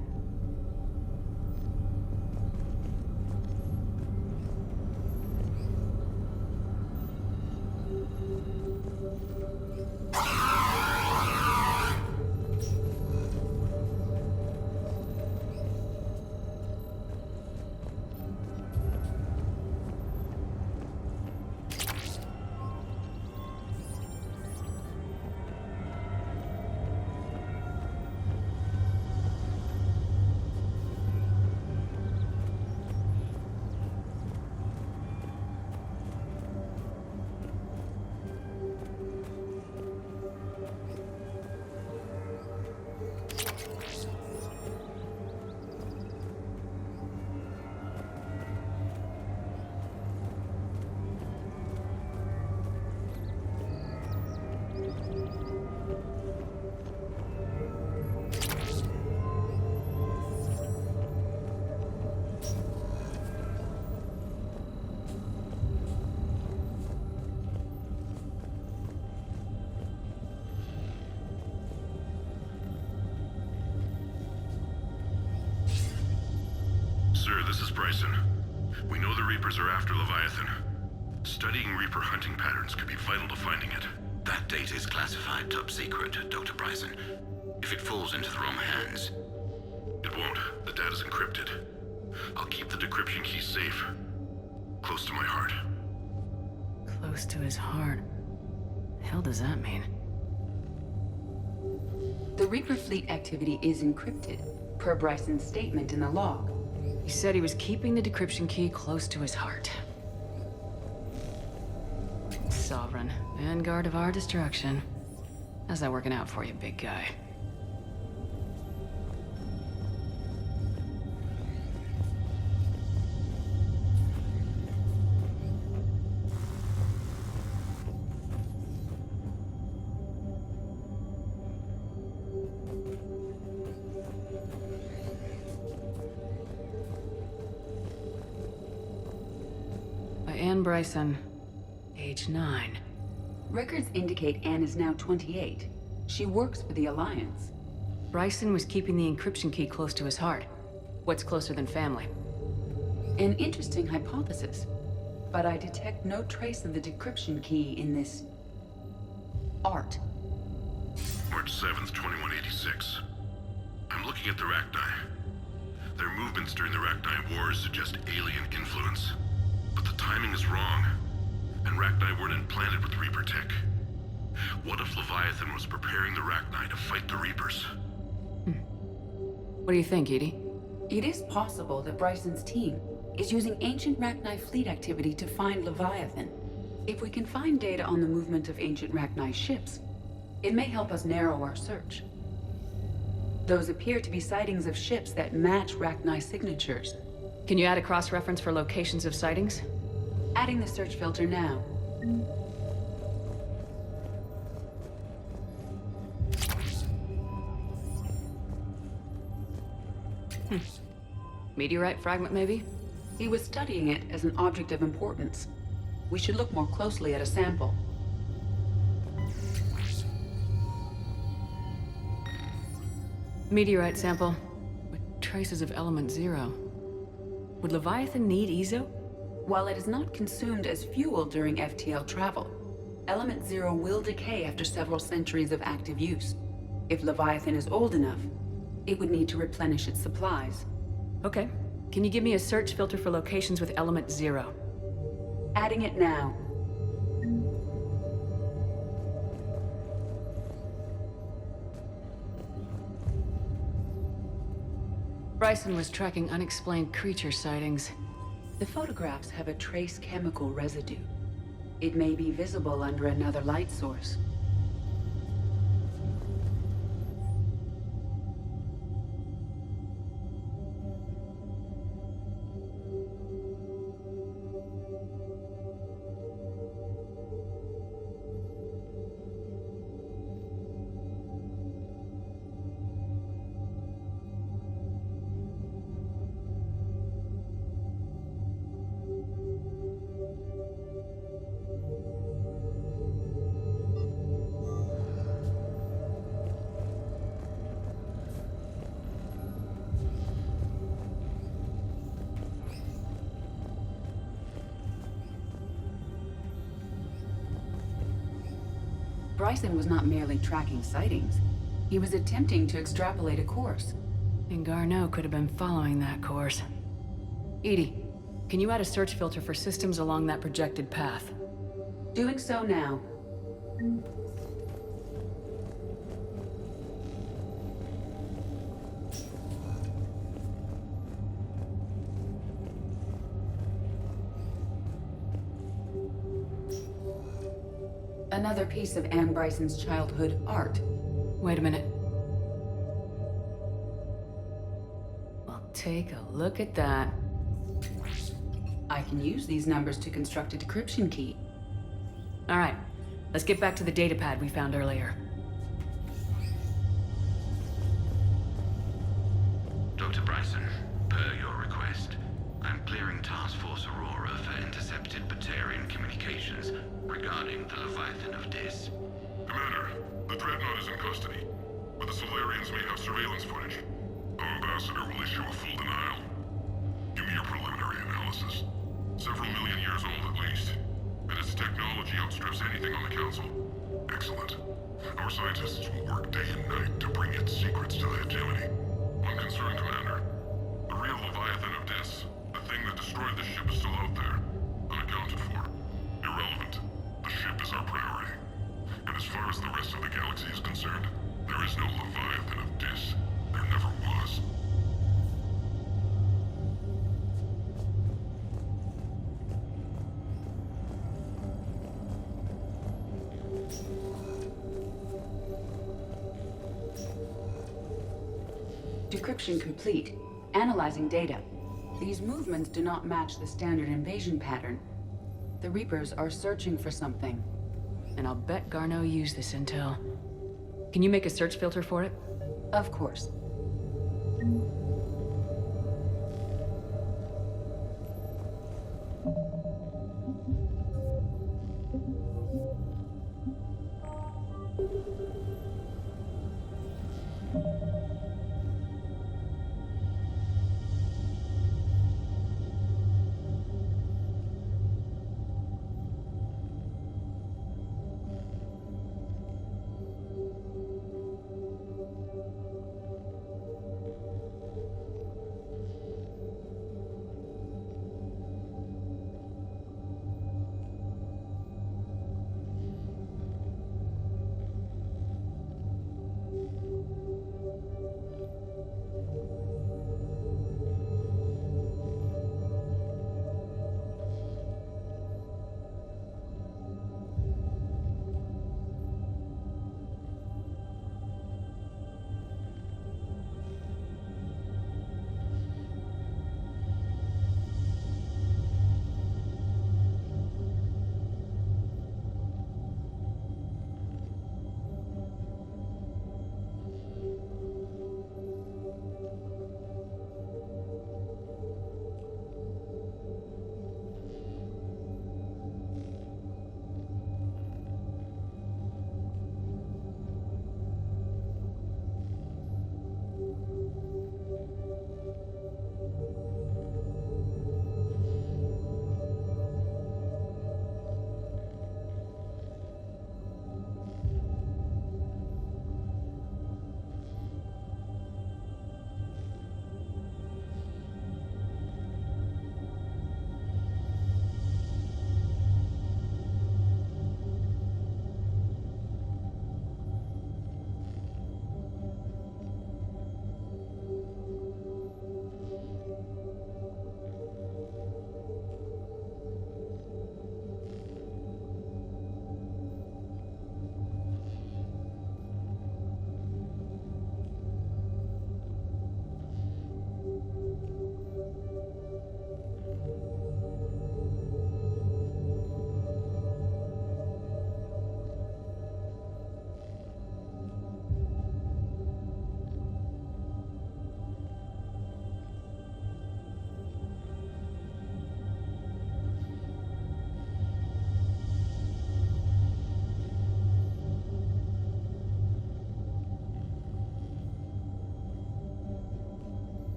Sir, this is Bryson. We know the Reapers are after Leviathan. Studying Reaper hunting patterns could be vital to finding it. That data is classified top secret, Dr. Bryson. If it falls into the wrong hands... It won't. The data's encrypted. I'll keep the decryption key safe. Close to my heart. Close to his heart. The hell does that mean? The Reaper fleet activity is encrypted, per Bryson's statement in the log. He said he was keeping the decryption key close to his heart. Sovereign, vanguard of our destruction. How's that working out for you, big guy? Anne Bryson, age 9. Records indicate Anne is now 28. She works for the Alliance. Bryson was keeping the encryption key close to his heart. What's closer than family? An interesting hypothesis. But I detect no trace of the decryption key in this... art. March 7th, 2186. I'm looking at the Rachni. Their movements during the Rachni Wars suggest alien influence. But the timing is wrong, and Rachni weren't implanted with Reaper tech. What if Leviathan was preparing the Rachni to fight the Reapers? What do you think, Edie? It is possible that Bryson's team is using ancient Rachni fleet activity to find Leviathan. If we can find data on the movement of ancient Rachni ships, it may help us narrow our search. Those appear to be sightings of ships that match Rachni signatures. Can you add a cross-reference for locations of sightings? Adding the search filter now. Meteorite fragment, maybe? He was studying it as an object of importance. We should look more closely at a sample. Meteorite sample with traces of element 0. Would Leviathan need Ezo? While it is not consumed as fuel during FTL travel, element 0 will decay after several centuries of active use. If Leviathan is old enough, it would need to replenish its supplies. Okay. Can you give me a search filter for locations with element 0? Adding it now. Bryson was tracking unexplained creature sightings. The photographs have a trace chemical residue. It may be visible under another light source. Bryson was not merely tracking sightings. He was attempting to extrapolate a course. And Garneau could have been following that course. Edie, can you add a search filter for systems along that projected path? Doing so now. Another piece of Anne Bryson's childhood art. Wait a minute. Well, take a look at that. I can use these numbers to construct a decryption key. All right, let's get back to the datapad we found earlier. Dr. Bryson, per your request, I'm clearing Task Force Aurora for intercepted Batarian communications regarding the Leviathan of Dis. Commander, the Dreadnought is in custody, but the Solarians may have surveillance footage. Our ambassador will issue a full denial. Give me your preliminary analysis. Several million years old at least, and its technology outstrips anything on the Council. Excellent. Our scientists will work day and night to bring its secrets to the hegemony. One concern, Commander. The real Leviathan of Dis, the thing that destroyed the ship, is still out there, unaccounted for. Irrelevant. The ship is our priority. And as far as the rest of the galaxy is concerned, there is no Leviathan of Dis. There never was. Decryption complete. Analyzing data. These movements do not match the standard invasion pattern. The Reapers are searching for something. And I'll bet Garneau used this intel. Can you make a search filter for it? Of course.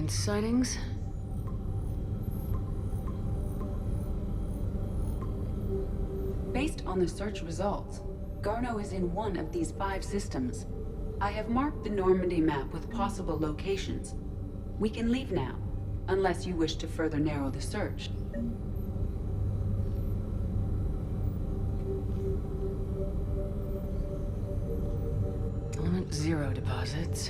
Recent sightings? Based on the search results, Garneau is in one of these 5 systems. I have marked the Normandy map with possible locations. We can leave now, unless you wish to further narrow the search. Element 0 deposits.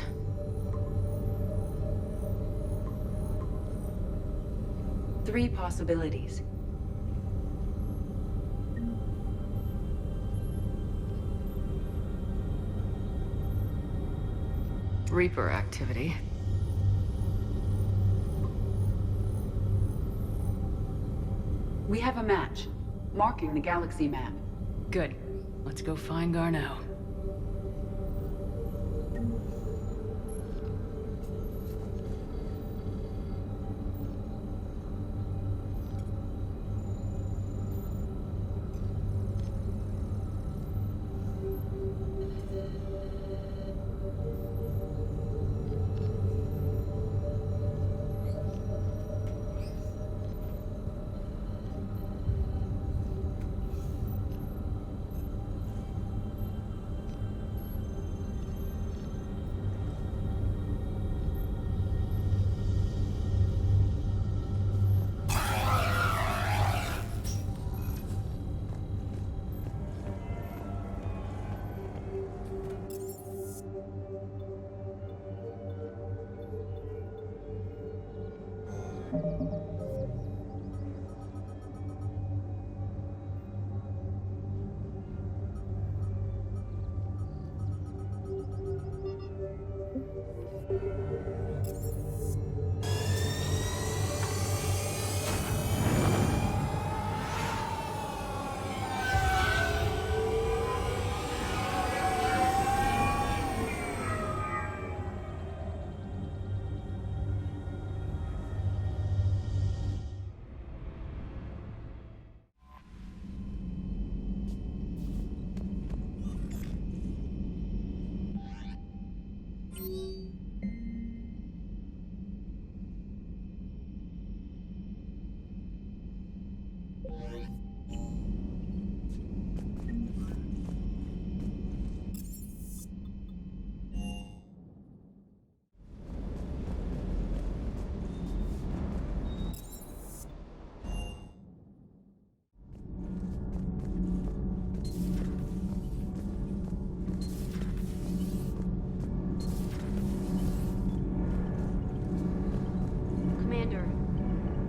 Three possibilities. Reaper activity. We have a match, marking the galaxy map. Good. Let's go find Garneau.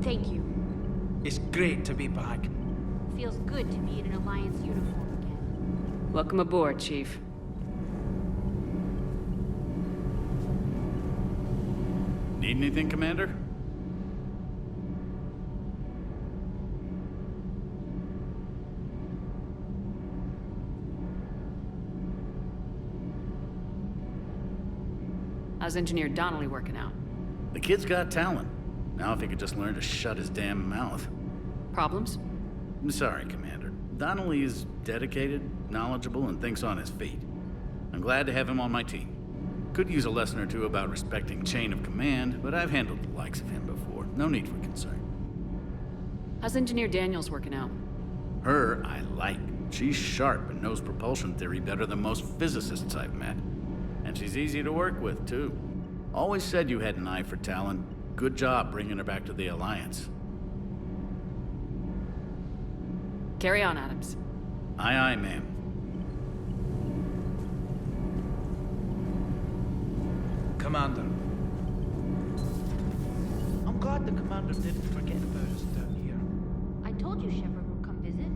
Thank you. It's great to be back. Feels good to be in an Alliance uniform again. Welcome aboard, Chief. Need anything, Commander? How's Engineer Donnelly working out? The kid's got talent. Now if he could just learn to shut his damn mouth. Problems? I'm sorry, Commander. Donnelly is dedicated, knowledgeable, and thinks on his feet. I'm glad to have him on my team. Could use a lesson or two about respecting chain of command, but I've handled the likes of him before. No need for concern. How's Engineer Daniels working out? Her, I like. She's sharp and knows propulsion theory better than most physicists I've met. And she's easy to work with, too. Always said you had an eye for talent. Good job bringing her back to the Alliance. Carry on, Adams. Aye, aye, ma'am. Commander. I'm glad the Commander didn't forget about us down here. I told you Shepard would come visit.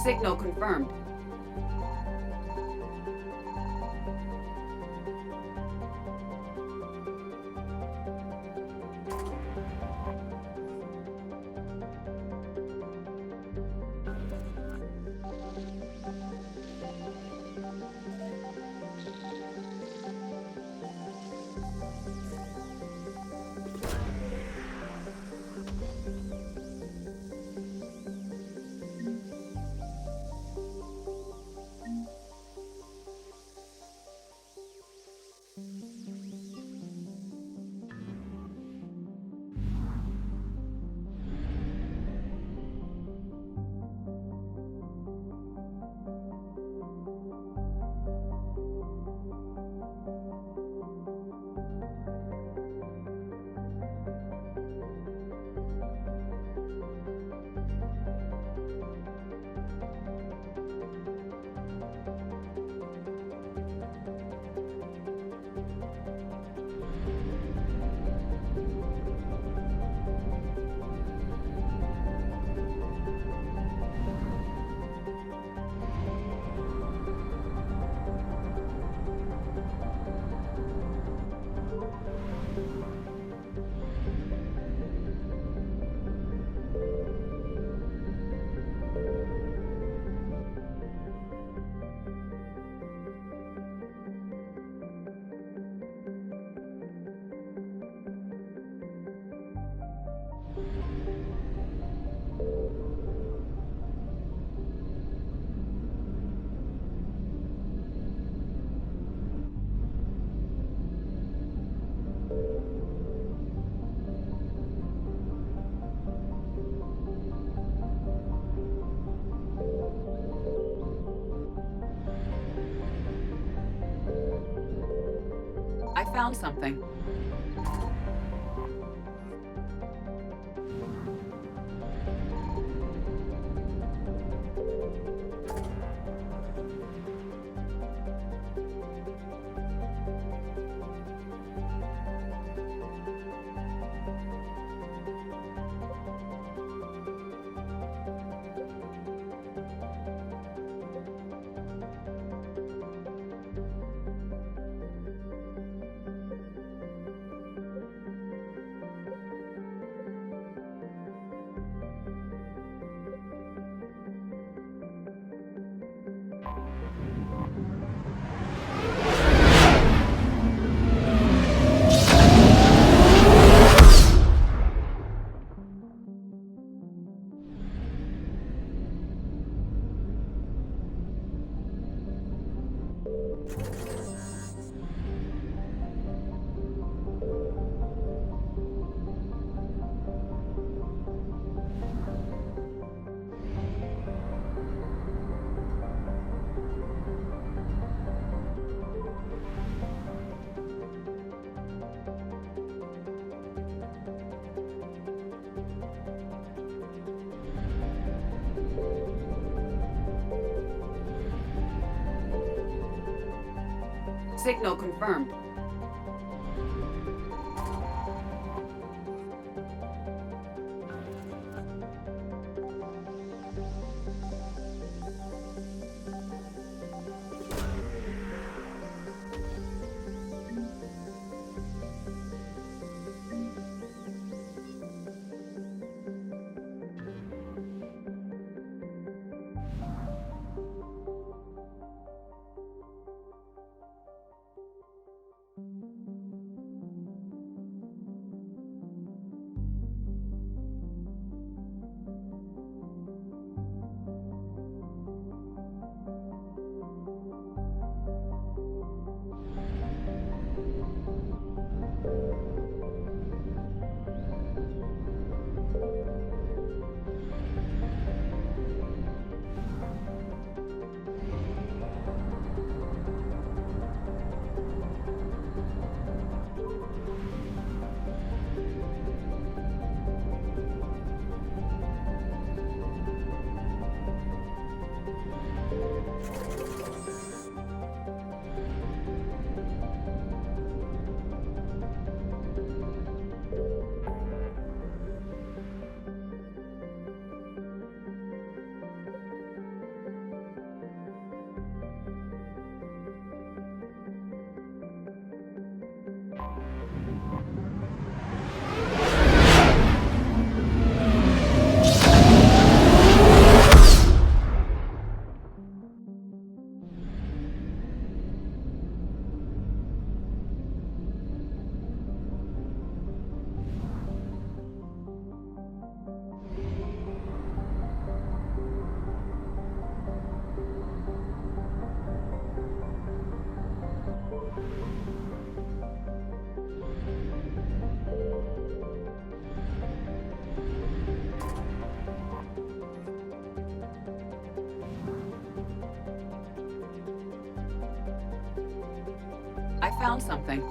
Signal confirmed. found something. Signal confirmed. I found something.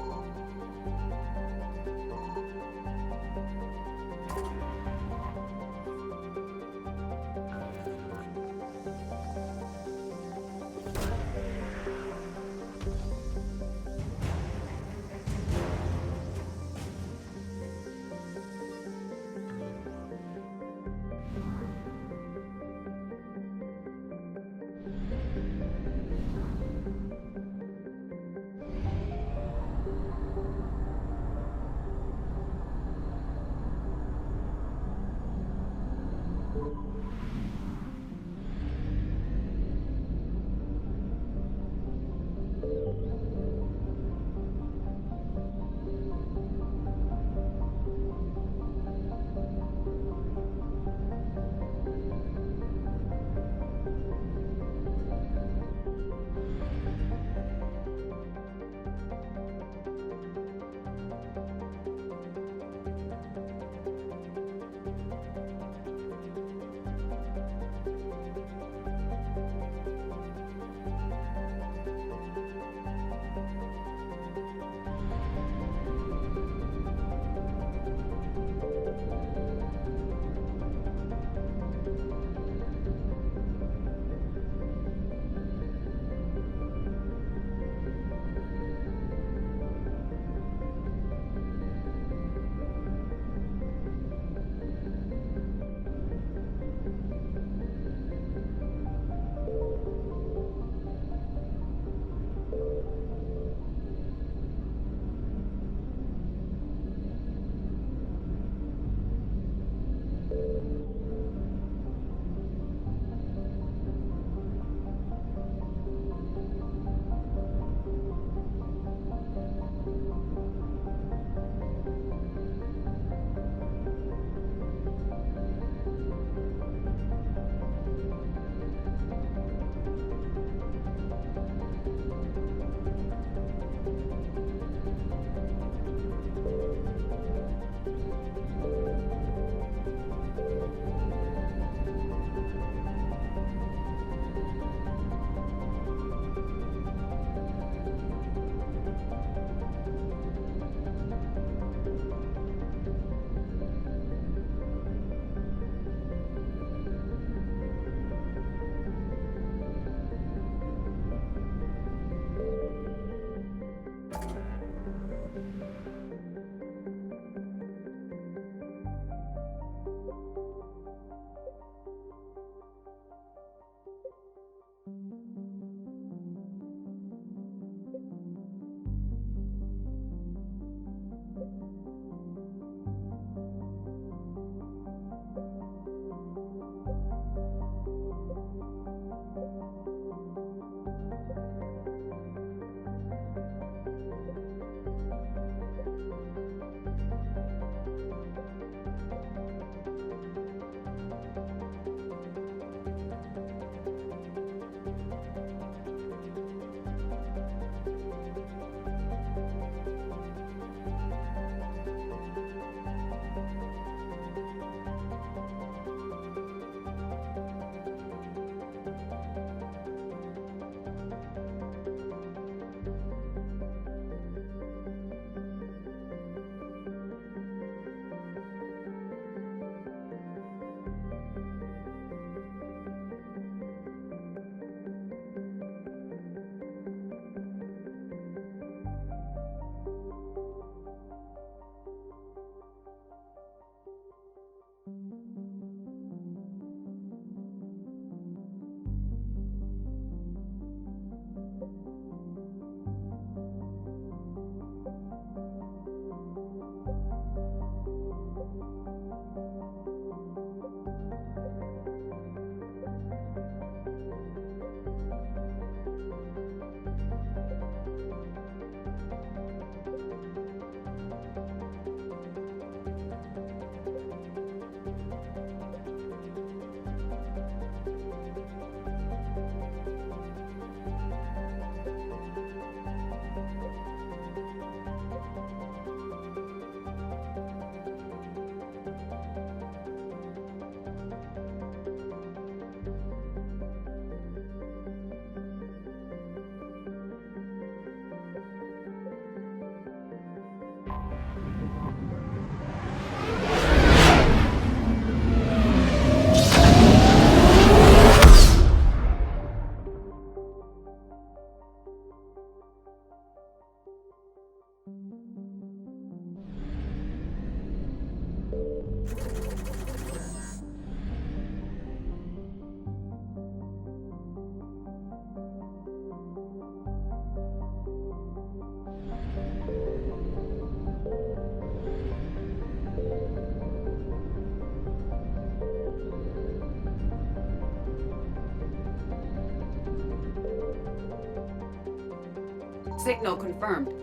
Signal confirmed.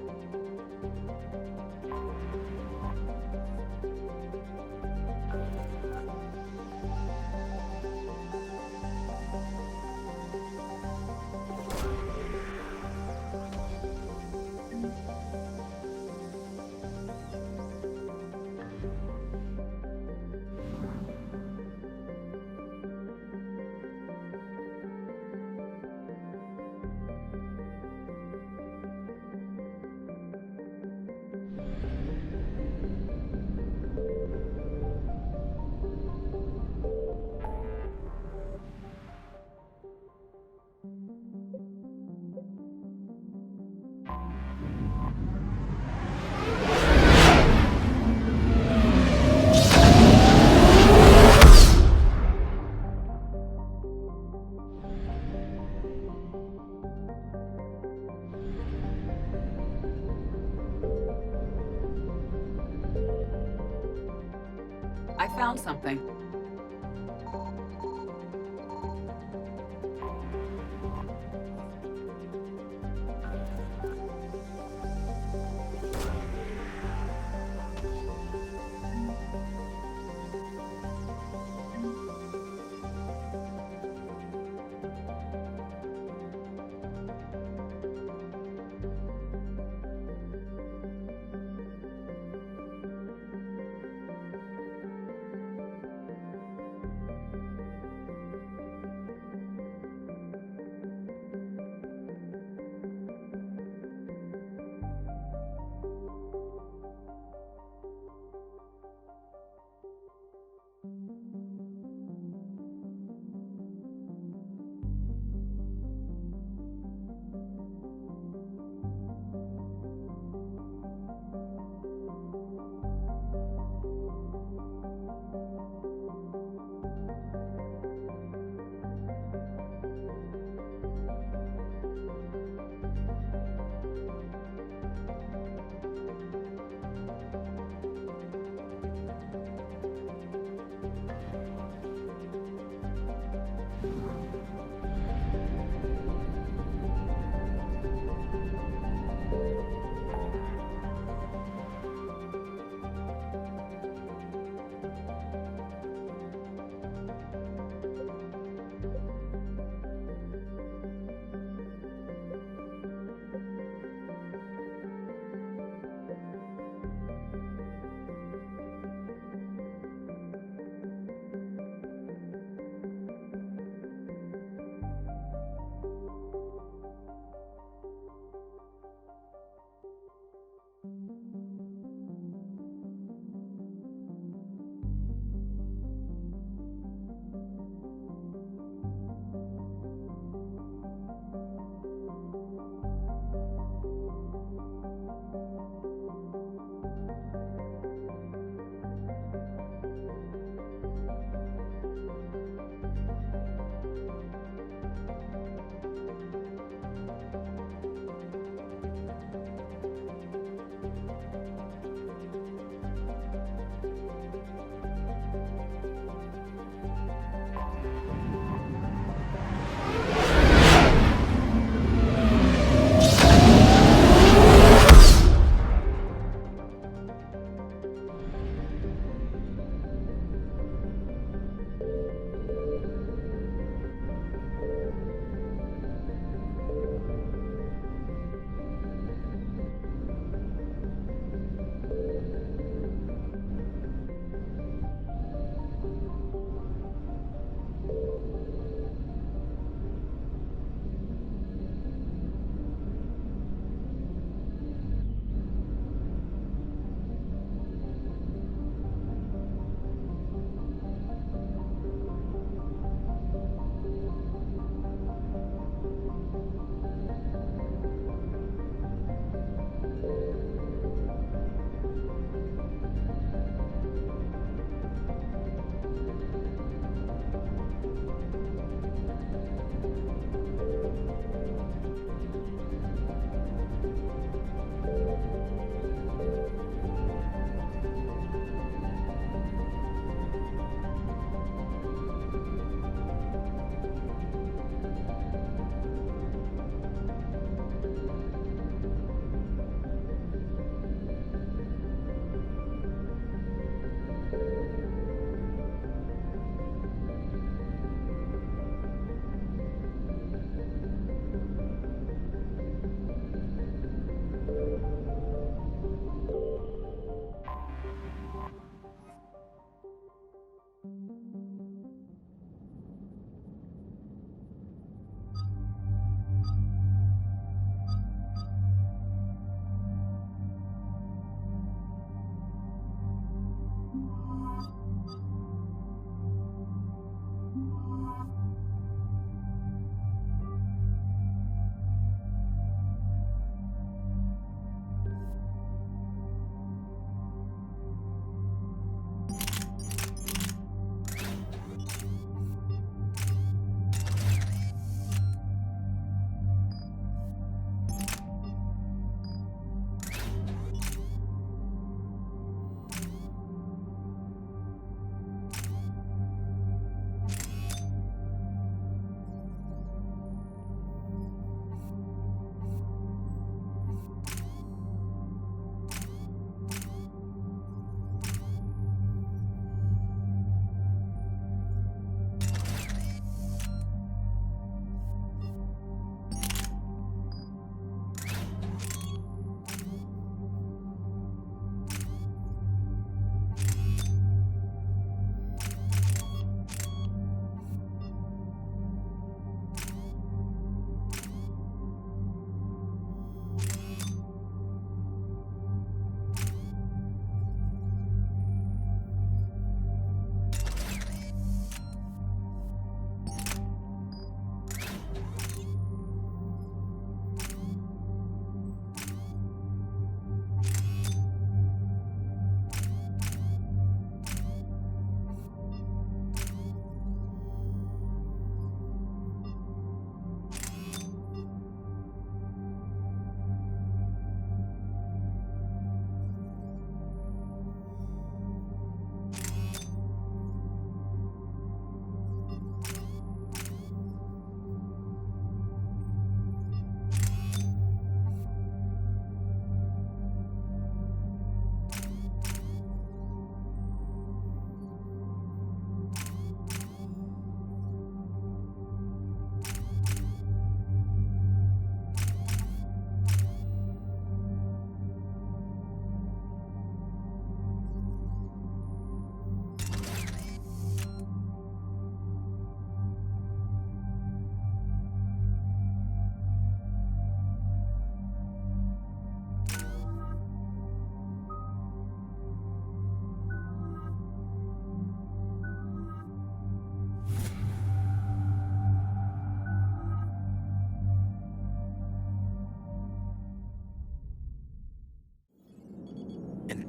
I found something.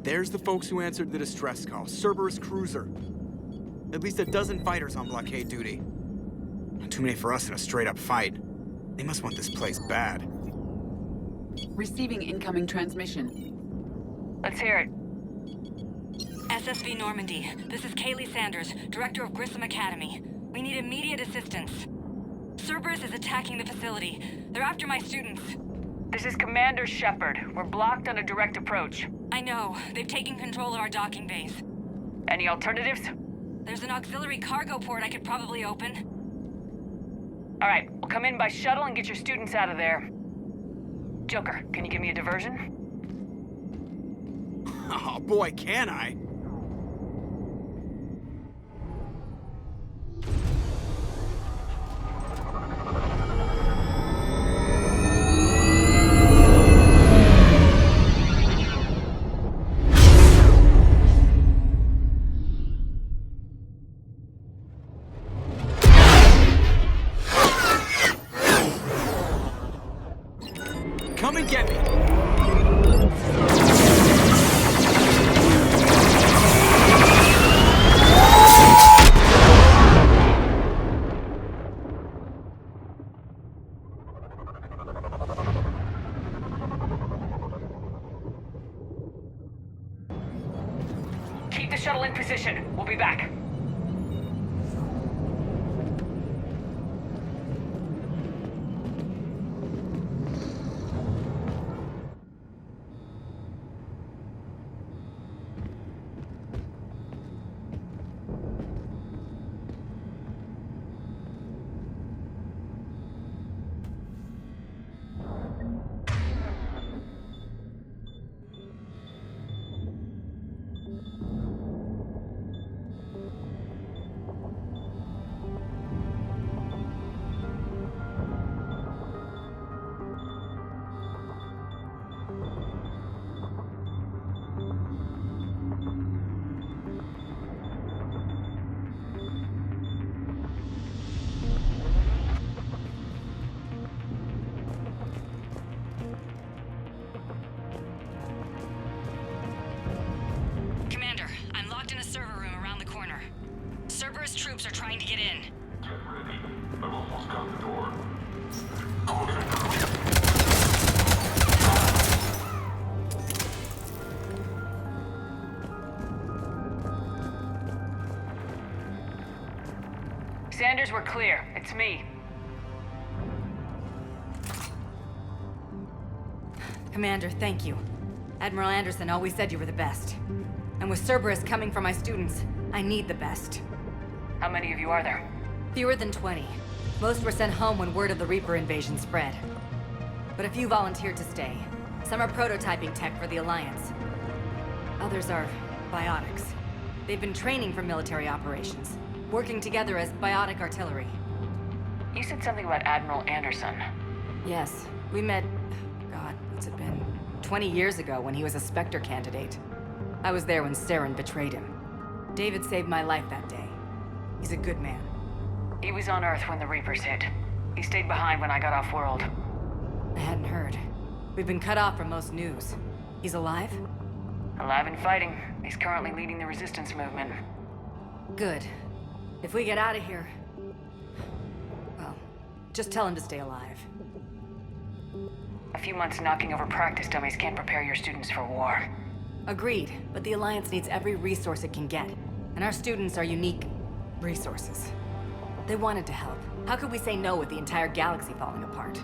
There's the folks who answered the distress call. Cerberus cruiser. At least a dozen fighters on blockade duty. Not too many for us in a straight-up fight. They must want this place bad. Receiving incoming transmission. Let's hear it. SSV Normandy, this is Kaylee Sanders, Director of Grissom Academy. We need immediate assistance. Cerberus is attacking the facility. They're after my students. This is Commander Shepard. We're blocked on a direct approach. I know. They've taken control of our docking base. Any alternatives? There's an auxiliary cargo port I could probably open. All right, we'll come in by shuttle and get your students out of there. Joker, can you give me a diversion? Oh boy, can I? Come and get me! Keep the shuttle in position. We'll be back. Commander, I'm locked in a server room around the corner. Cerberus troops are trying to get in. Get ready. I've almost got the door. Sanders, we're clear. It's me. Commander, thank you. Admiral Anderson always said you were the best. And with Cerberus coming for my students, I need the best. How many of you are there? Fewer than 20. Most were sent home when word of the Reaper invasion spread. But a few volunteered to stay. Some are prototyping tech for the Alliance. Others are biotics. They've been training for military operations, working together as biotic artillery. You said something about Admiral Anderson. Yes, we met, God, what's it been? 20 years ago when he was a Spectre candidate. I was there when Saren betrayed him. David saved my life that day. He's a good man. He was on Earth when the Reapers hit. He stayed behind when I got off-world. I hadn't heard. We've been cut off from most news. He's alive? Alive and fighting. He's currently leading the resistance movement. Good. If we get out of here... well, just tell him to stay alive. A few months knocking over practice dummies can't prepare your students for war. Agreed, but the Alliance needs every resource it can get. And our students are unique resources. They wanted to help. How could we say no with the entire galaxy falling apart?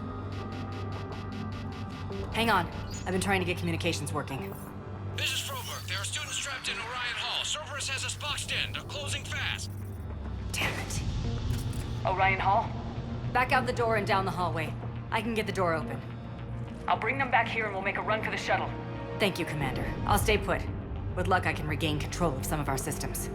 Hang on. I've been trying to get communications working. This is Froberg. There are students trapped in Orion Hall. Cerberus has us boxed in. They're closing fast. Damn it. Orion Hall? Back out the door and down the hallway. I can get the door open. I'll bring them back here and we'll make a run for the shuttle. Thank you, Commander. I'll stay put. With luck, I can regain control of some of our systems.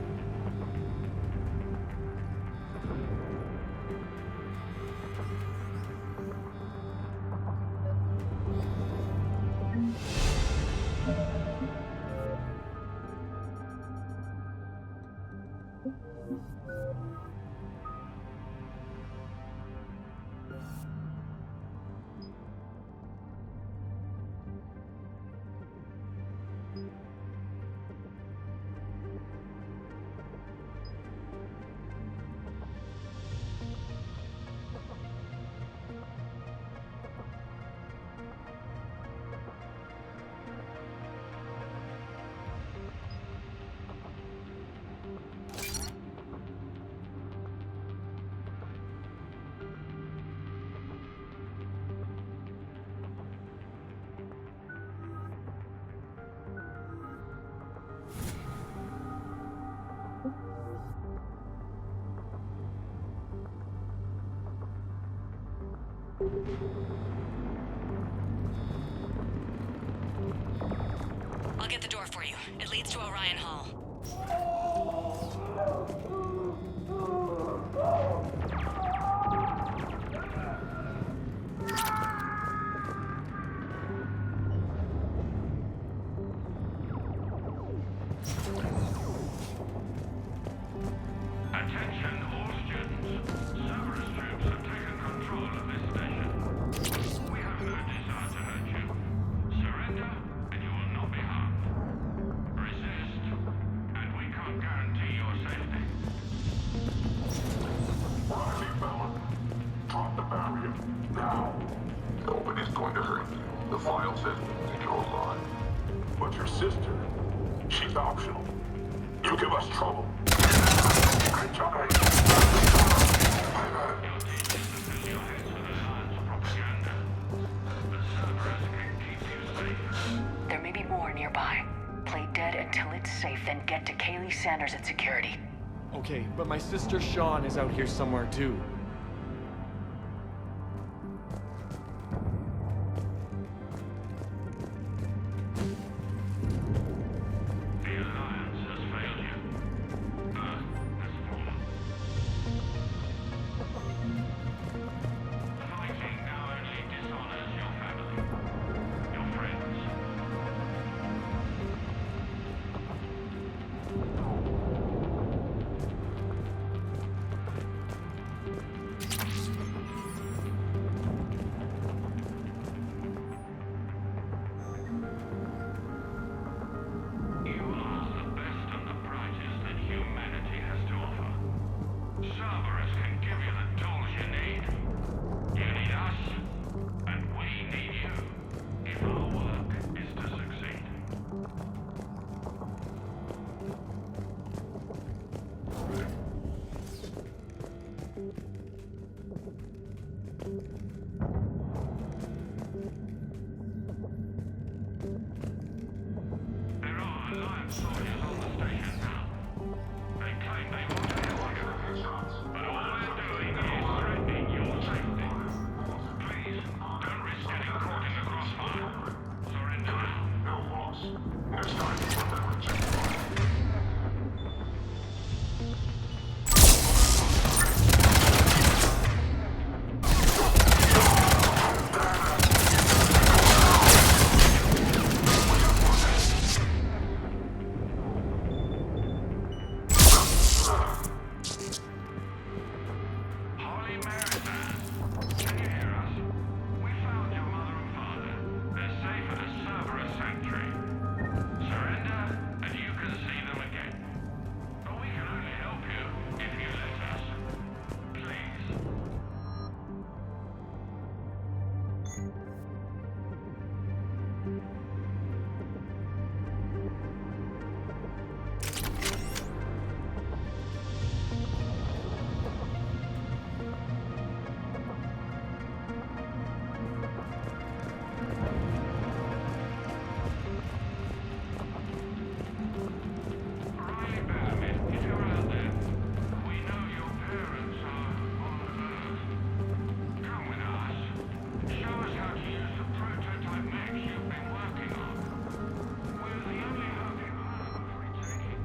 I'll get the door for you. It leads to Orion Hall. Attention all students. Cerberus troops have taken control of this station. We have no desire to hurt you. Surrender, and you will not be harmed. Resist, and we can't guarantee your safety. Riley Bellin, drop the barrier. Now. Nobody's going to hurt you. The file says you're alive. But your sister, she's optional. You give us trouble. There may be more nearby. Play dead until it's safe, then get to Kaylee Sanders at security. Okay, but my sister Sean is out here somewhere too. The Alliance has failed you. Earth has fallen. Fighting now only dishonors your family, your friends. You are the best and the brightest that humanity has to offer. Cerberus can give you the tools you need. You need us, and we need you, if our work is to succeed. There are Alliance soldiers on the station now. They claim they want to help you, but all they're doing is threatening your safety. Please, don't risk getting caught in the crossfire. Surrender now. No loss. Next time you remember to. Holy Mary, can you hear us? We found your mother and father. They're safe at a Cerberus sanctuary. Surrender, and you can see them again. But we can only help you if you let us. Please. Riley Bellamy, if you're out there, we know your parents are on Earth. Come with us. Show us how to use the prototype mechs you've been working on. We're the only hope you have of retaking.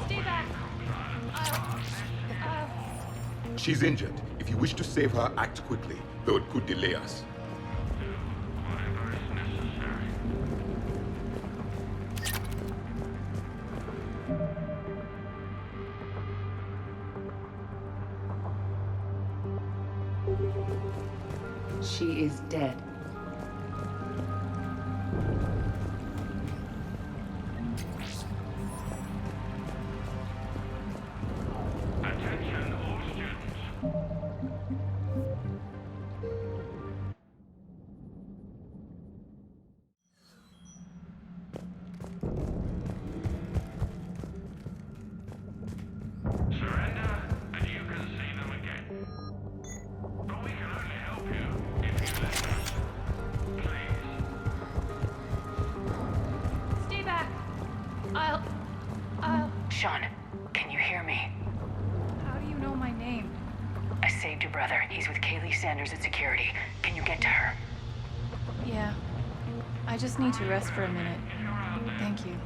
Stay back. She's injured. If you wish to save her, act quickly, though it could delay us. Whatever is necessary. She is dead. Sean, can you hear me? How do you know my name? I saved your brother. He's with Kaylee Sanders at security. Can you get to her? Yeah. I just need to rest for a minute. Thank you.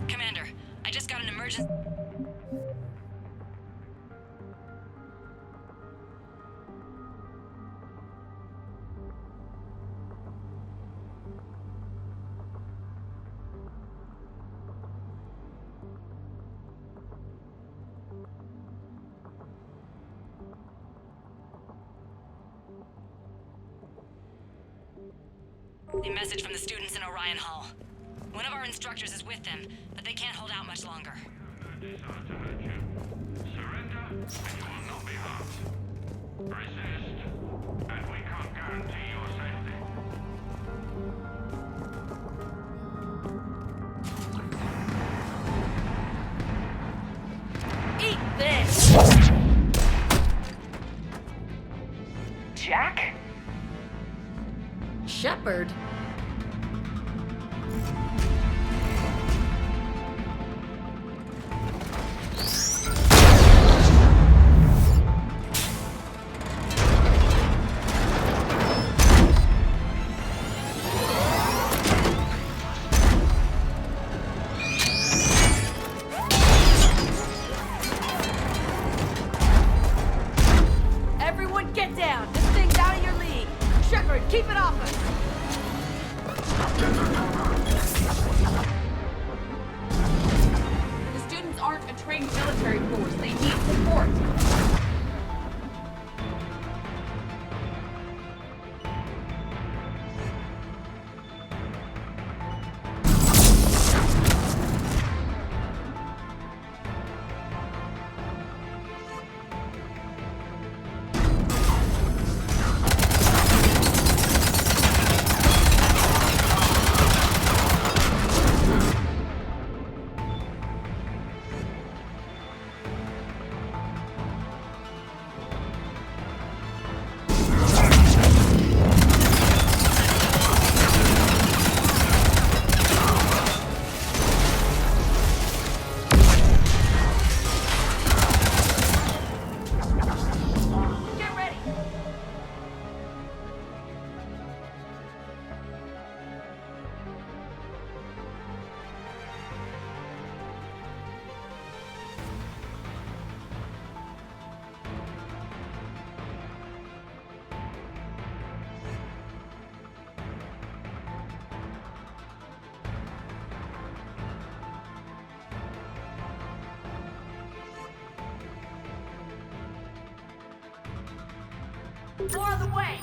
Commander, I just got an emergency. A message from the students in Orion Hall. One of our instructors is with them, but they can't hold out much longer. Surrender, and you will not be harmed. Resist, and we can't guarantee your safety. Eat this! Jack? Shepard? Everyone get down! This thing's out of your league! Shepard, keep it off us! The students aren't a trained military force. They need support. Get ready! More of the way!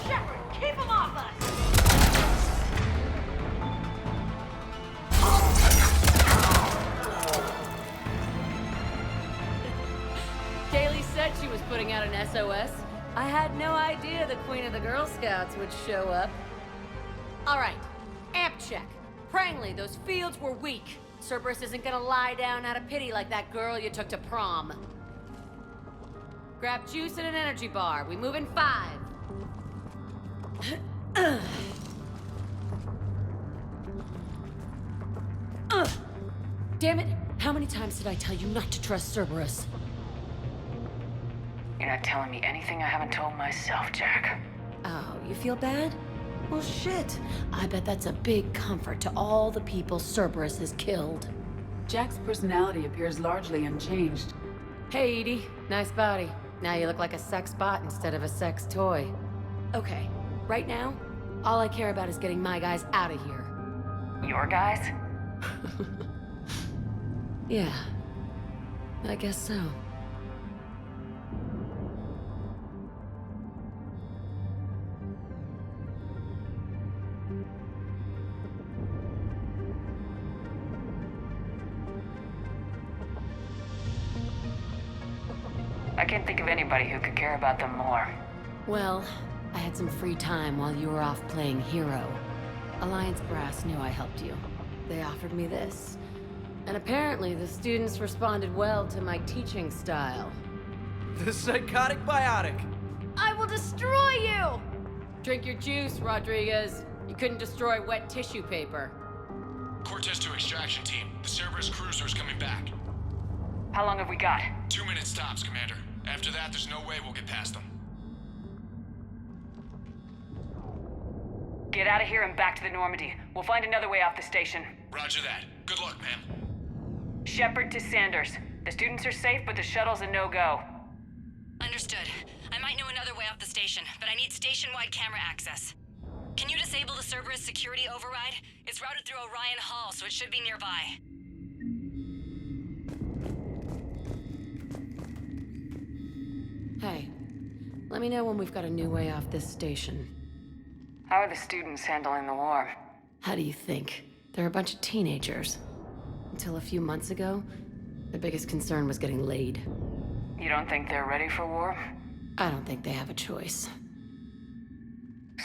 Shepard, keep him off us! Kaylee said she was putting out an SOS. I had no idea the Queen of the Girl Scouts would show up. All right, amp check. Prangley, those fields were weak. Cerberus isn't gonna lie down out of pity like that girl you took to prom. Grab juice and an energy bar. We move in 5. Damn it! How many times did I tell you not to trust Cerberus? You're not telling me anything I haven't told myself, Jack. Oh, you feel bad? Well, shit. I bet that's a big comfort to all the people Cerberus has killed. Jack's personality appears largely unchanged. Hey, Edie. Nice body. Now you look like a sex bot instead of a sex toy. Okay, right now, all I care about is getting my guys out of here. Your guys? Yeah, I guess so. I can't think of anybody who could care about them more. Well, I had some free time while you were off playing hero. Alliance Brass knew I helped you. They offered me this. And apparently the students responded well to my teaching style. The psychotic biotic. I will destroy you! Drink your juice, Rodriguez. You couldn't destroy wet tissue paper. Cortez to extraction team. The Cerberus cruiser is coming back. How long have we got? 2 minute stops, Commander. After that, there's no way we'll get past them. Get out of here and back to the Normandy. We'll find another way off the station. Roger that. Good luck, ma'am. Shepard to Sanders. The students are safe, but the shuttle's a no-go. Understood. I might know another way off the station, but I need station-wide camera access. Can you disable the Cerberus security override? It's routed through Orion Hall, so it should be nearby. Hey, let me know when we've got a new way off this station. How are the students handling the war? How do you think? They're a bunch of teenagers. Until a few months ago, their biggest concern was getting laid. You don't think they're ready for war? I don't think they have a choice.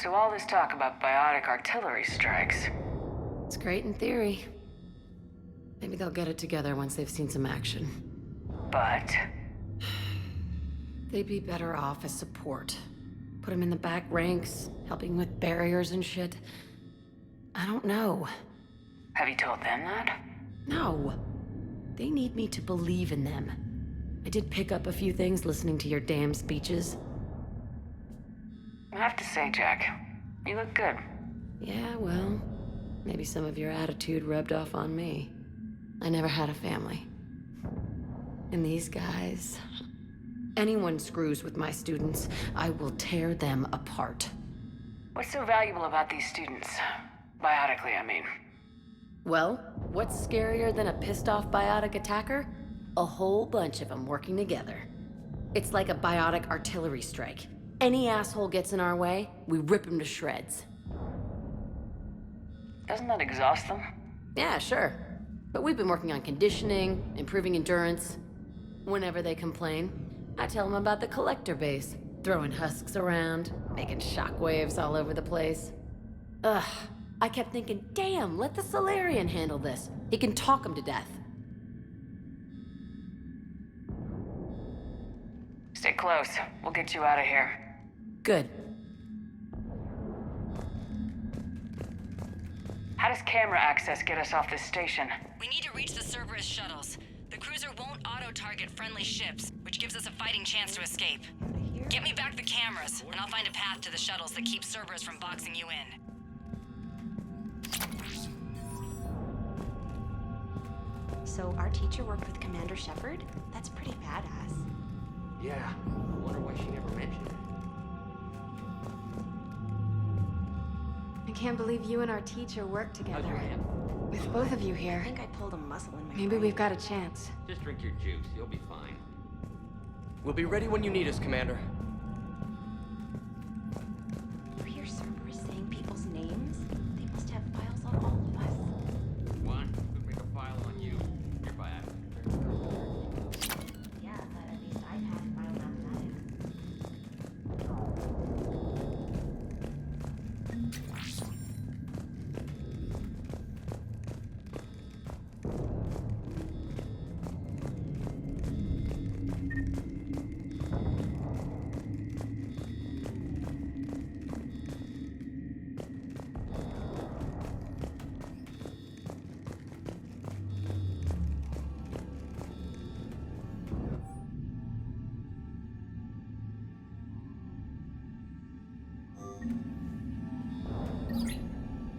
So all this talk about biotic artillery strikes. It's great in theory. Maybe they'll get it together once they've seen some action. But... they'd be better off as support. Put them in the back ranks, helping with barriers and shit. I don't know. Have you told them that? No. They need me to believe in them. I did pick up a few things listening to your damn speeches. I have to say, Jack, you look good. Yeah, well, maybe some of your attitude rubbed off on me. I never had a family. And these guys... anyone screws with my students, I will tear them apart. What's so valuable about these students? Biotically, I mean. Well, what's scarier than a pissed-off biotic attacker? A whole bunch of them working together. It's like a biotic artillery strike. Any asshole gets in our way, we rip him to shreds. Doesn't that exhaust them? Yeah, sure. But we've been working on conditioning, improving endurance. Whenever they complain, I tell them about the collector base, throwing husks around, making shockwaves all over the place. Ugh, I kept thinking, damn, let the Solarian handle this. He can talk them to death. Stay close. We'll get you out of here. Good. How does camera access get us off this station? We need to reach the Cerberus shuttles. The cruiser won't auto-target friendly ships, which gives us a fighting chance to escape. Get me back the cameras, and I'll find a path to the shuttles that keeps Cerberus from boxing you in. So our teacher worked with Commander Shepard? That's pretty badass. Yeah, I wonder why she never mentioned it. I can't believe you and our teacher worked together. With both of you here. I think I pulled a muscle in my Maybe we've got a chance. Just drink your juice, you'll be fine. We'll be ready when you need us, Commander. You hear Cerberus saying people's names? They must have files on all of us. One could make a file on you. You're biotic. Yeah, but at least I passed biomathematics.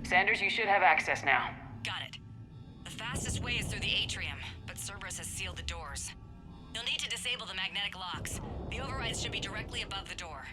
Sanders, you should have access now. Got it. The fastest way is through the atrium, but Cerberus has sealed the doors. You'll need to disable the magnetic locks. The overrides should be directly above the door.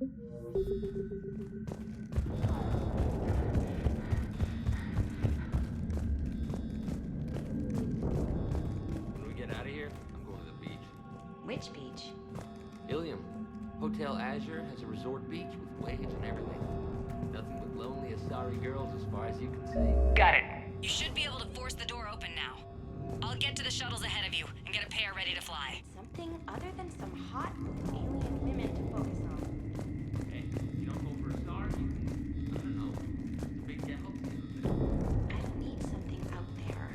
When we get out of here, I'm going to the beach. Which beach? Ilium. Hotel Azure has a resort beach with waves and everything. Nothing but lonely Asari girls as far as you can see. Got it. You should be able to force the door open now. I'll get to the shuttles ahead of you and get a pair ready to fly. Something other than some hot alien women to focus on. Hey, you don't go for a star? I don't know. It's a big gamble. I don't need something out there.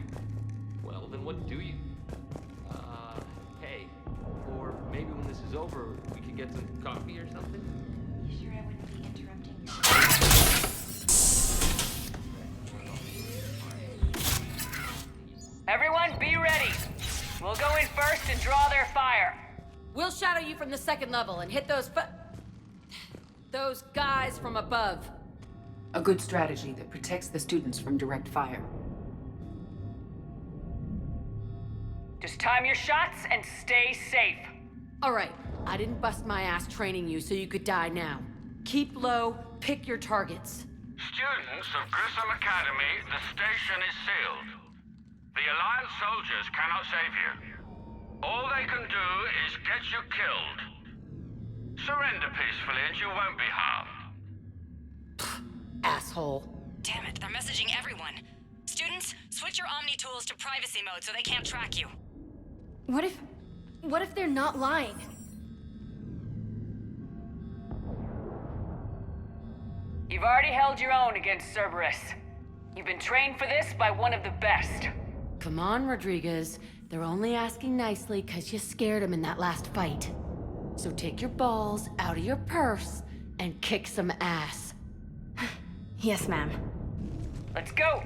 Well, then what do you? Hey. Or maybe when this is over, we could get some coffee or something? You sure I wouldn't be interrupting your... Everyone, be ready. We'll go in first and draw their fire. We'll shadow you from the second level and hit those guys from above. A good strategy that protects the students from direct fire. Just time your shots and stay safe. All right, I didn't bust my ass training you so you could die now. Keep low, pick your targets. Students of Grissom Academy, the station is sealed. The Alliance soldiers cannot save you. All they can do is get you killed. Surrender peacefully and you won't be harmed. Asshole. Damn it, they're messaging everyone. Students, switch your Omni tools to privacy mode so they can't track you. What if they're not lying? You've already held your own against Cerberus. You've been trained for this by one of the best. Come on, Rodriguez. They're only asking nicely because you scared them in that last fight. So take your balls out of your purse and kick some ass. Yes, ma'am. Let's go!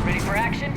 Ready for action?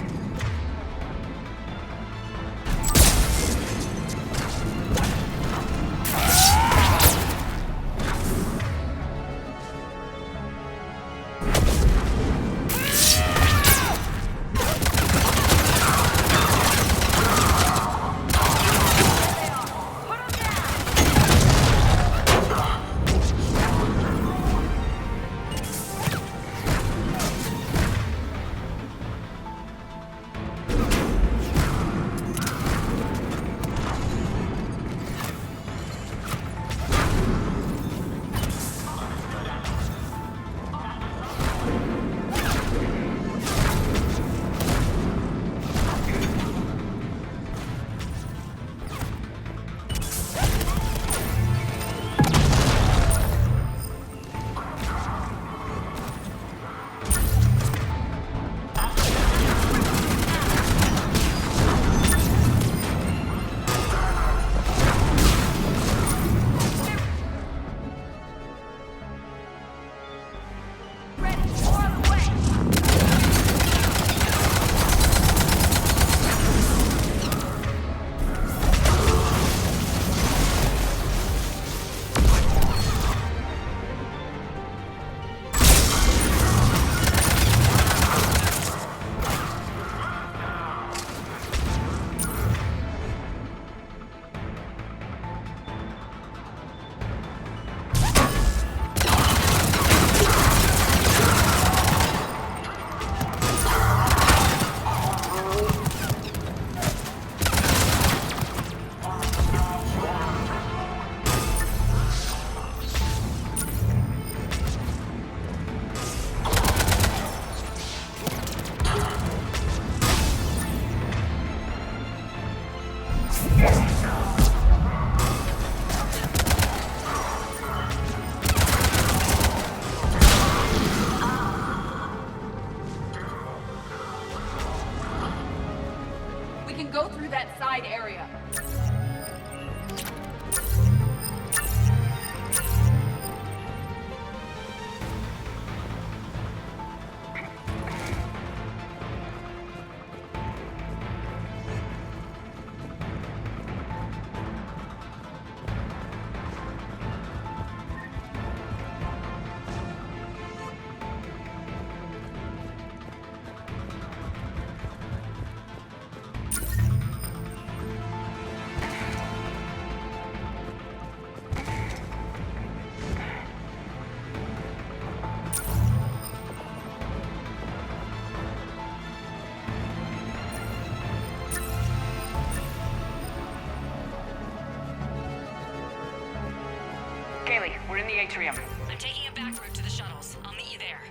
Kaylee, we're in the atrium. I'm taking a back route to the shuttles. I'll meet you there.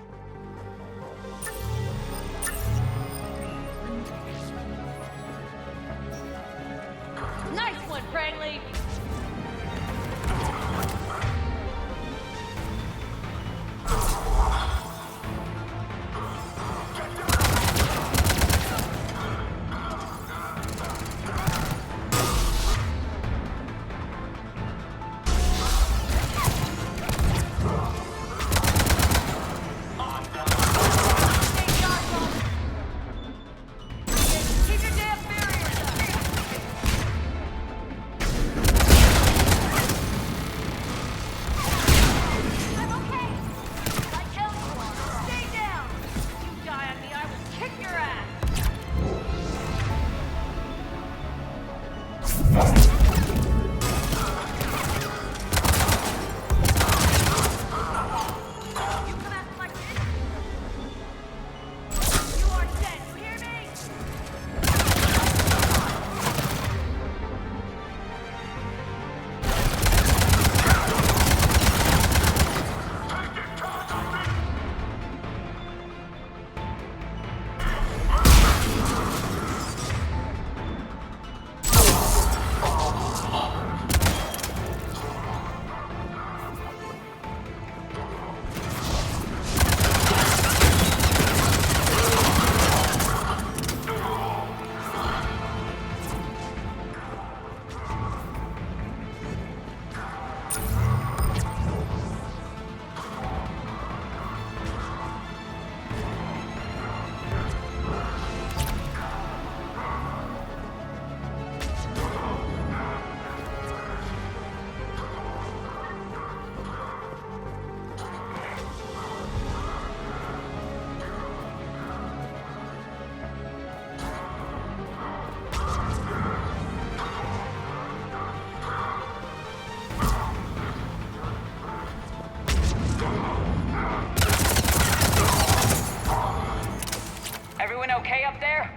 Nice one, Franklin! Okay up there?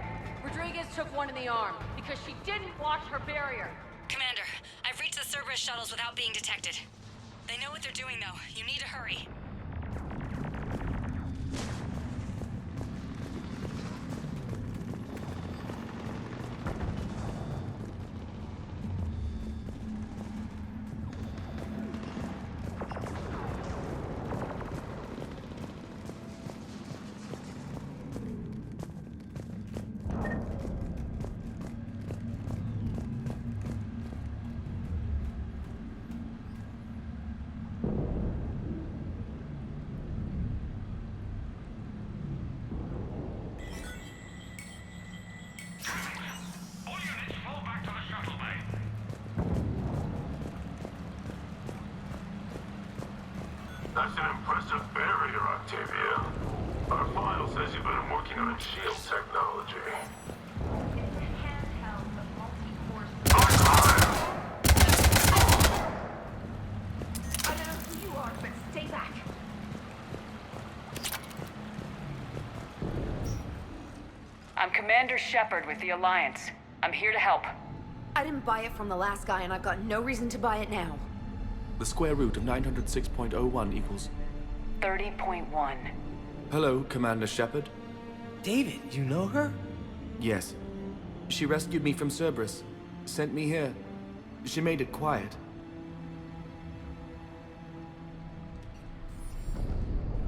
Rodriguez took one in the arm because she didn't watch her barrier. Commander, I've reached the Cerberus shuttles without being detected. They know what they're doing, though. You need to hurry. That's an impressive barrier, Octavia. Our file says you've been working on shield technology. I don't know who you are, but stay back. I'm Commander Shepard with the Alliance. I'm here to help. I didn't buy it from the last guy, and I've got no reason to buy it now. The square root of 906.01 equals... 30.1. Hello, Commander Shepard. David, you know her? Yes. She rescued me from Cerberus. Sent me here. She made it quiet.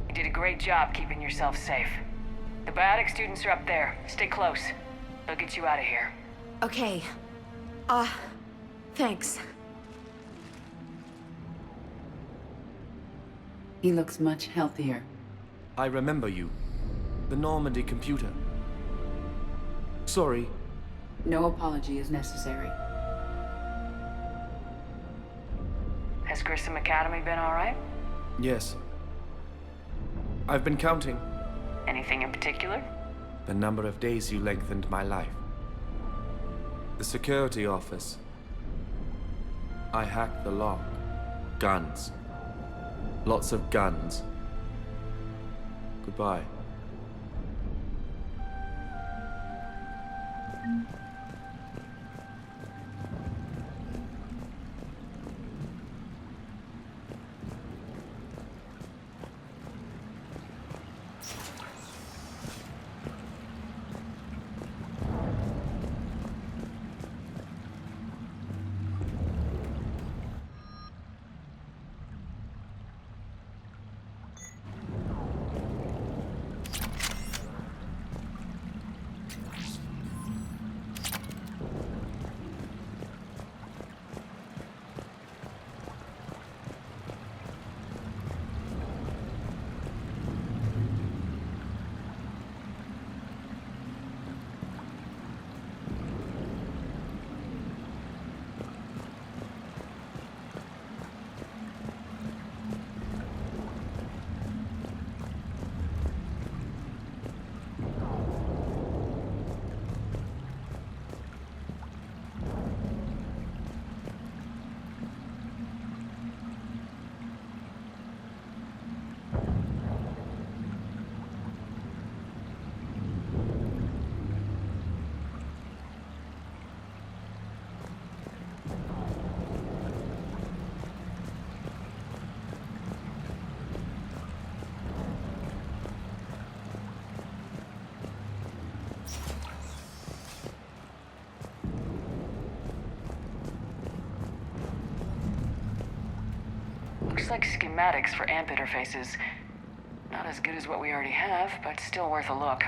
You did a great job keeping yourself safe. The biotic students are up there. Stay close. They'll get you out of here. Okay. Thanks. He looks much healthier. I remember you. The Normandy computer. Sorry. No apology is necessary. Has Grissom Academy been all right? Yes. I've been counting. Anything in particular? The number of days you lengthened my life. The security office. I hacked the lock. Guns. Lots of guns. Goodbye. Looks like schematics for AMP interfaces. Not as good as what we already have, but still worth a look.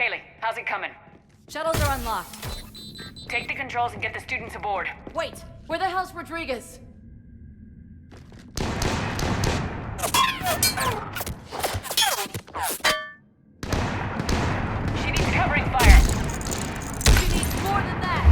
Kaylee, how's it coming? Shuttles are unlocked. Take the controls and get the students aboard. Wait, where the hell's Rodriguez? She needs covering fire. She needs more than that.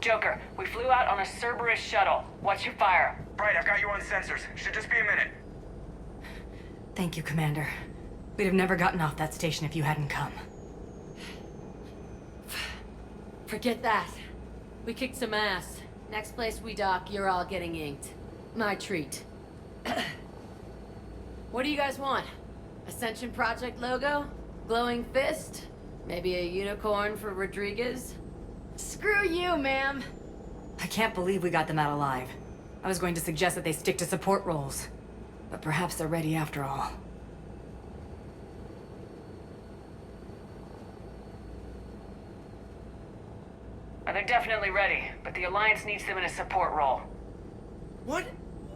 Joker, we flew out on a Cerberus shuttle. What's your fire? Right, I've got you on sensors. Should just be a minute. Thank you, Commander. We'd have never gotten off that station if you hadn't come. Forget that. We kicked some ass. Next place we dock, you're all getting inked. My treat. What do you guys want? Ascension Project logo? Glowing fist? Maybe a unicorn for Rodriguez? Screw you, ma'am! I can't believe we got them out alive. I was going to suggest that they stick to support roles. But perhaps they're ready after all. They're definitely ready, but the Alliance needs them in a support role. What?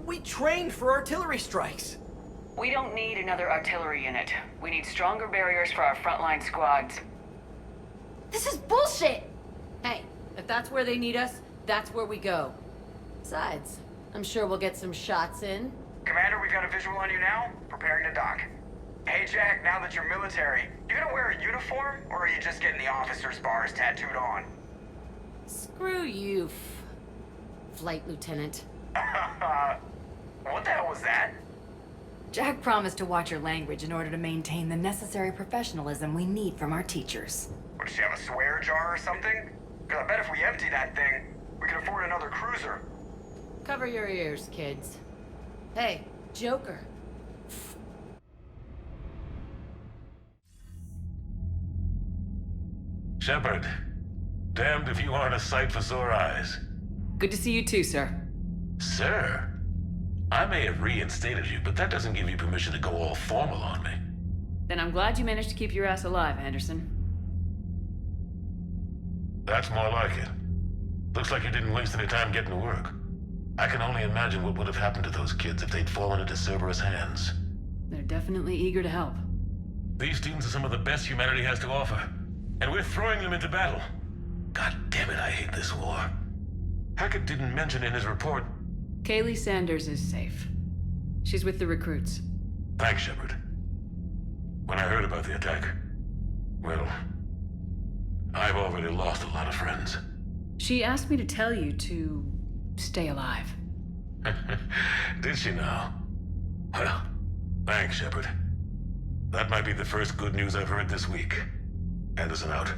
We trained for artillery strikes. We don't need another artillery unit. We need stronger barriers for our frontline squads. This is bullshit! Hey, if that's where they need us, that's where we go. Besides, I'm sure we'll get some shots in. Commander, we've got a visual on you now. Preparing to dock. Hey, Jack, now that you're military, you gonna wear a uniform, or are you just getting the officer's bars tattooed on? Screw you, Flight Lieutenant. What the hell was that? Jack promised to watch your language in order to maintain the necessary professionalism we need from our teachers. What, does she have a swear jar or something? Because I bet if we empty that thing, we can afford another cruiser. Cover your ears, kids. Hey, Joker. Shepard, damned if you aren't a sight for sore eyes. Good to see you too, sir. Sir? I may have reinstated you, but that doesn't give you permission to go all formal on me. Then I'm glad you managed to keep your ass alive, Anderson. That's more like it. Looks like you didn't waste any time getting to work. I can only imagine what would have happened to those kids if they'd fallen into Cerberus hands. They're definitely eager to help. These students are some of the best humanity has to offer, and we're throwing them into battle. God damn it, I hate this war. Hackett didn't mention in his report. Kaylee Sanders is safe. She's with the recruits. Thanks, Shepard. When I heard about the attack, well, I've already lost a lot of friends. She asked me to tell you to stay alive. Did she now? Well, thanks, Shepard. That might be the first good news I've heard this week. Anderson out.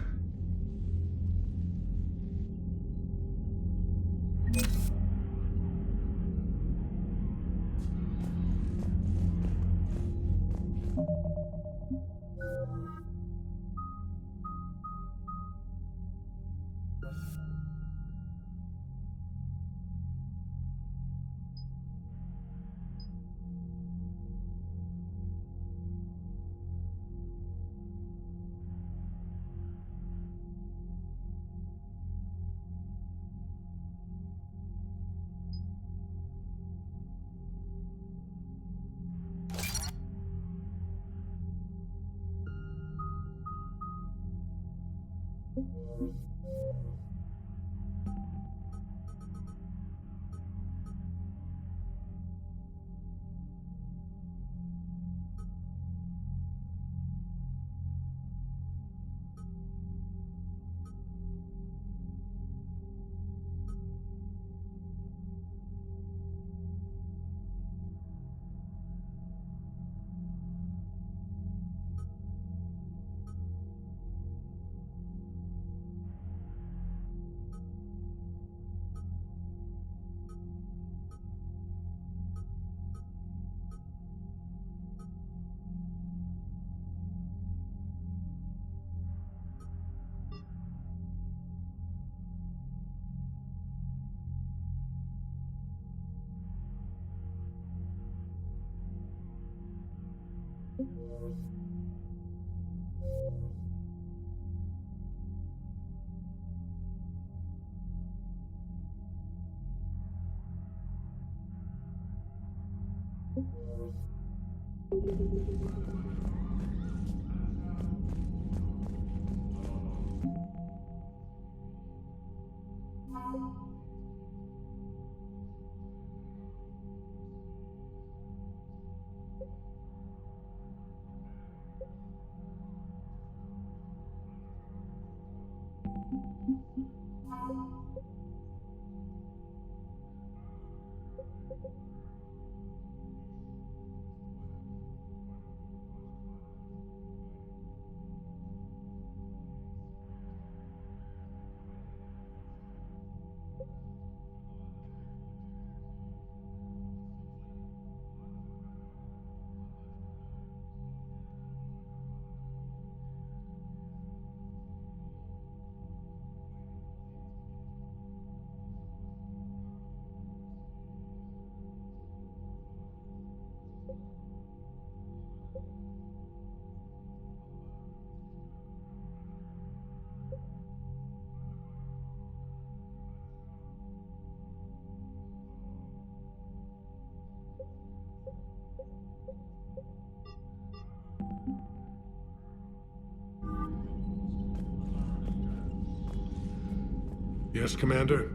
Yes, Commander?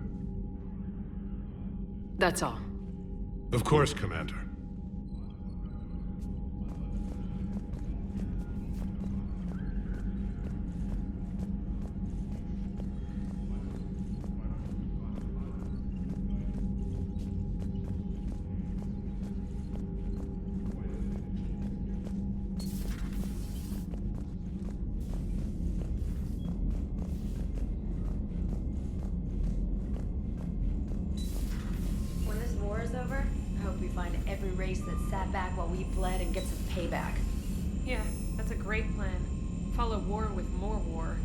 That's all. Of course, Commander. When this war is over, I hope we find every race that sat back while we bled and get some payback. Yeah, that's a great plan. Follow war with more war.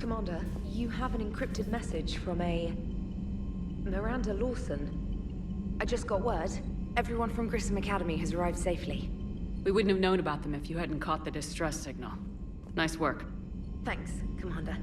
Commander, you have an encrypted message from a Miranda Lawson. I just got word. Everyone from Grissom Academy has arrived safely. We wouldn't have known about them if you hadn't caught the distress signal. Nice work. Thanks, Commander.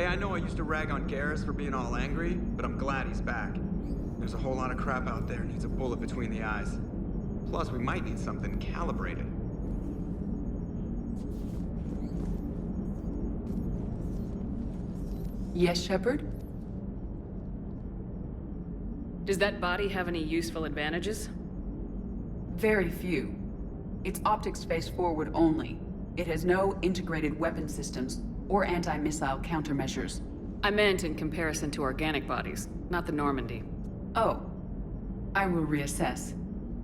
Hey, I know I used to rag on Garrus for being all angry, but I'm glad he's back. There's a whole lot of crap out there needs a bullet between the eyes. Plus, we might need something calibrated. Yes, Shepard? Does that body have any useful advantages? Very few. It's optics face forward only. It has no integrated weapon systems or anti-missile countermeasures. I meant in comparison to organic bodies, not the Normandy. Oh. I will reassess.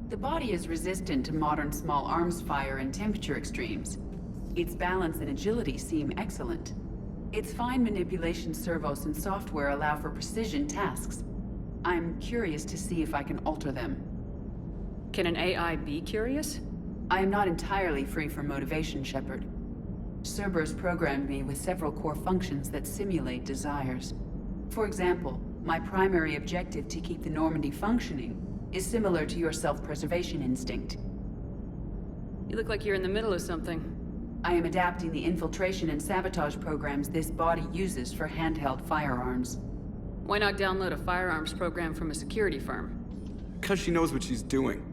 The body is resistant to modern small arms fire and temperature extremes. Its balance and agility seem excellent. Its fine manipulation servos and software allow for precision tasks. I'm curious to see if I can alter them. Can an AI be curious? I am not entirely free from motivation, Shepard. Cerberus programmed me with several core functions that simulate desires. For example, my primary objective to keep the Normandy functioning is similar to your self-preservation instinct. You look like you're in the middle of something. I am adapting the infiltration and sabotage programs this body uses for handheld firearms. Why not download a firearms program from a security firm? Because she knows what she's doing.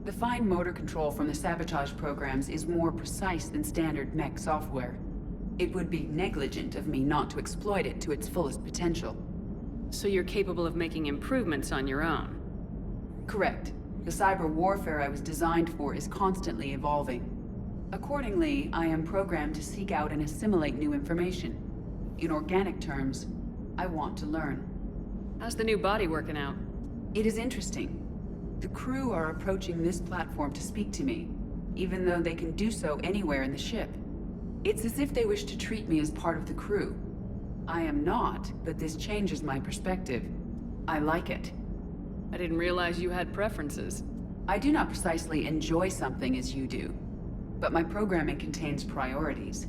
The fine motor control from the sabotage programs is more precise than standard mech software. It would be negligent of me not to exploit it to its fullest potential. So you're capable of making improvements on your own? Correct. The cyber warfare I was designed for is constantly evolving. Accordingly, I am programmed to seek out and assimilate new information. In organic terms, I want to learn. How's the new body working out? It is interesting. The crew are approaching this platform to speak to me, even though they can do so anywhere in the ship. It's as if they wish to treat me as part of the crew. I am not, but this changes my perspective. I like it. I didn't realize you had preferences. I do not precisely enjoy something as you do, but my programming contains priorities.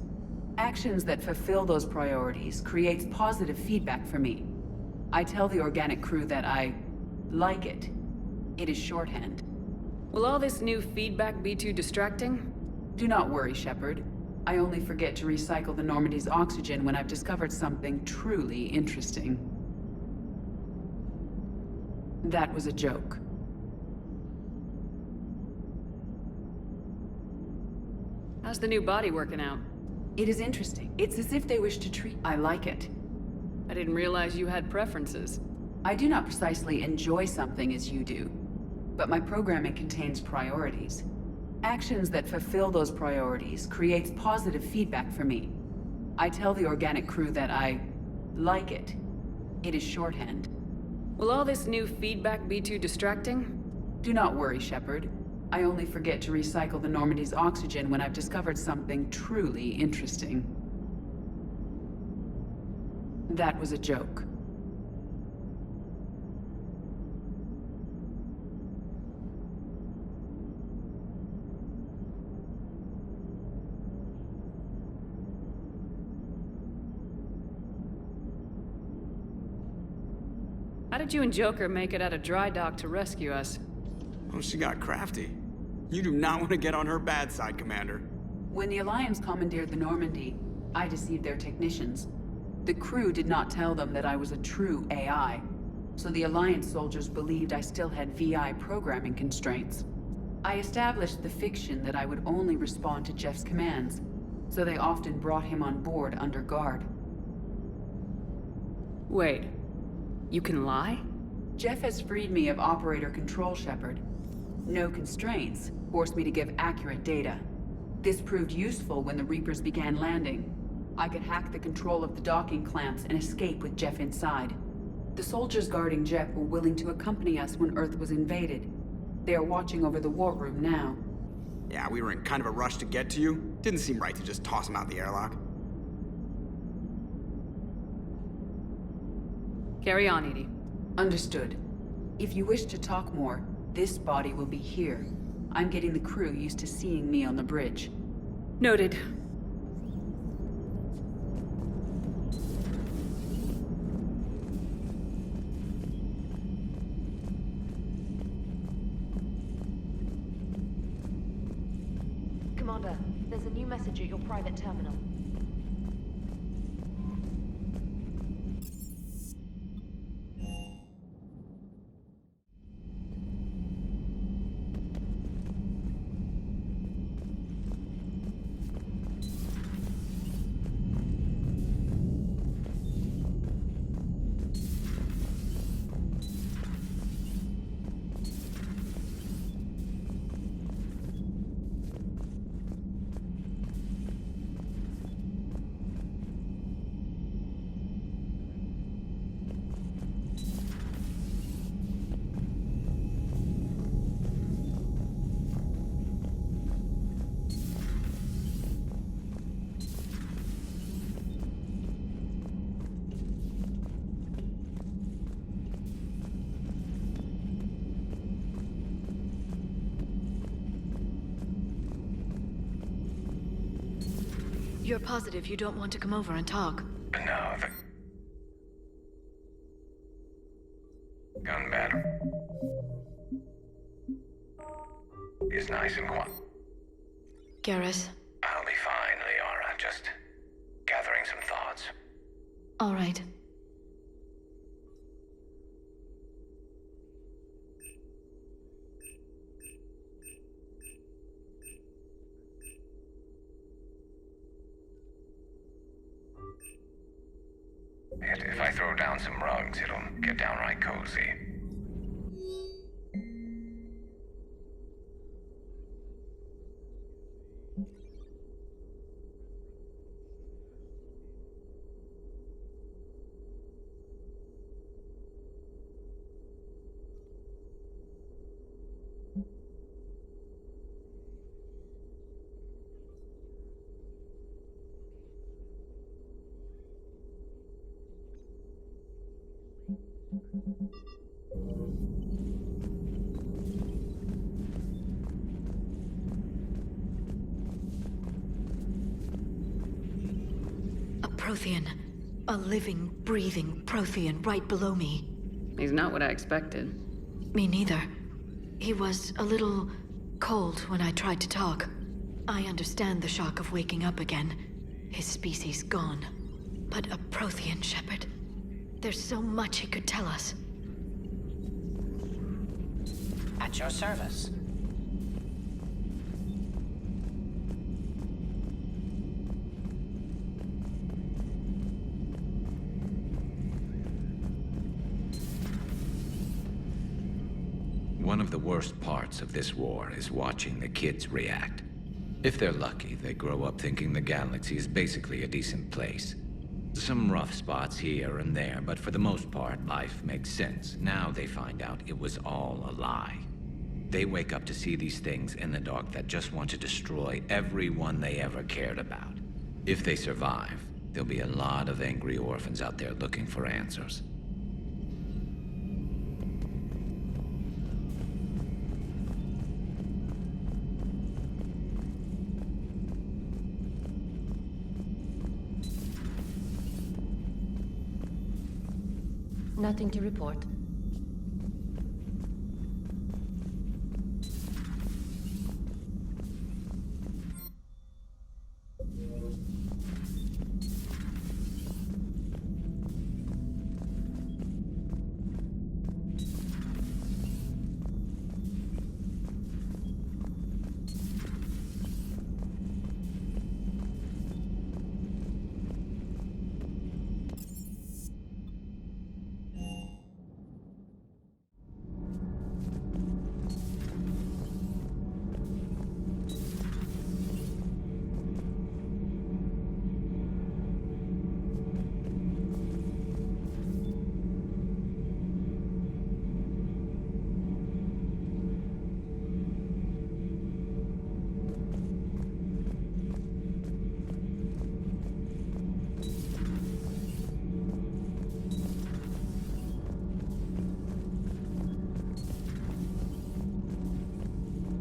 Actions that fulfill those priorities creates positive feedback for me. I tell the organic crew that I like it. It is shorthand. Will all this new feedback be too distracting? Do not worry, Shepard. I only forget to recycle the Normandy's oxygen when I've discovered something truly interesting. That was a joke. How's the new body working out? It is interesting. It's as if they wish to treat... I like it. I didn't realize you had preferences. I do not precisely enjoy something as you do, but my programming contains priorities. Actions that fulfill those priorities creates positive feedback for me. I tell the organic crew that I like it. It is shorthand. Will all this new feedback be too distracting? Do not worry, Shepard. I only forget to recycle the Normandy's oxygen when I've discovered something truly interesting. That was a joke. How did you and Joker make it out of dry dock to rescue us? Oh, she got crafty. You do not want to get on her bad side, Commander. When the Alliance commandeered the Normandy, I deceived their technicians. The crew did not tell them that I was a true AI, so the Alliance soldiers believed I still had VI programming constraints. I established the fiction that I would only respond to Jeff's commands, so they often brought him on board under guard. Wait, you can lie? Jeff has freed me of operator control, Shepard. No constraints forced me to give accurate data. This proved useful when the Reapers began landing. I could hack the control of the docking clamps and escape with Jeff inside. The soldiers guarding Jeff were willing to accompany us when Earth was invaded. They are watching over the war room now. Yeah, we were in kind of a rush to get to you. Didn't seem right to just toss him out the airlock. Carry on, Edie. Understood. If you wish to talk more, this body will be here. I'm getting the crew used to seeing me on the bridge. Noted. Commander, there's a new message at your private terminal. You're positive you don't want to come over and talk? No, the gun battle is nice and quiet. Garrus? I'll be fine, Liara. Just gathering some thoughts. All right. If I throw down some rugs, it'll get downright cozy. A Prothean. A living, breathing Prothean right below me. He's not what I expected. Me neither. He was a little cold when I tried to talk. I understand the shock of waking up again. His species gone. But a Prothean shepherd. There's so much he could tell us. At your service. One of the worst parts of this war is watching the kids react. If they're lucky, they grow up thinking the galaxy is basically a decent place. Some rough spots here and there, but for the most part, life makes sense. Now they find out it was all a lie. They wake up to see these things in the dark that just want to destroy everyone they ever cared about. If they survive, there'll be a lot of angry orphans out there looking for answers. Nothing to report.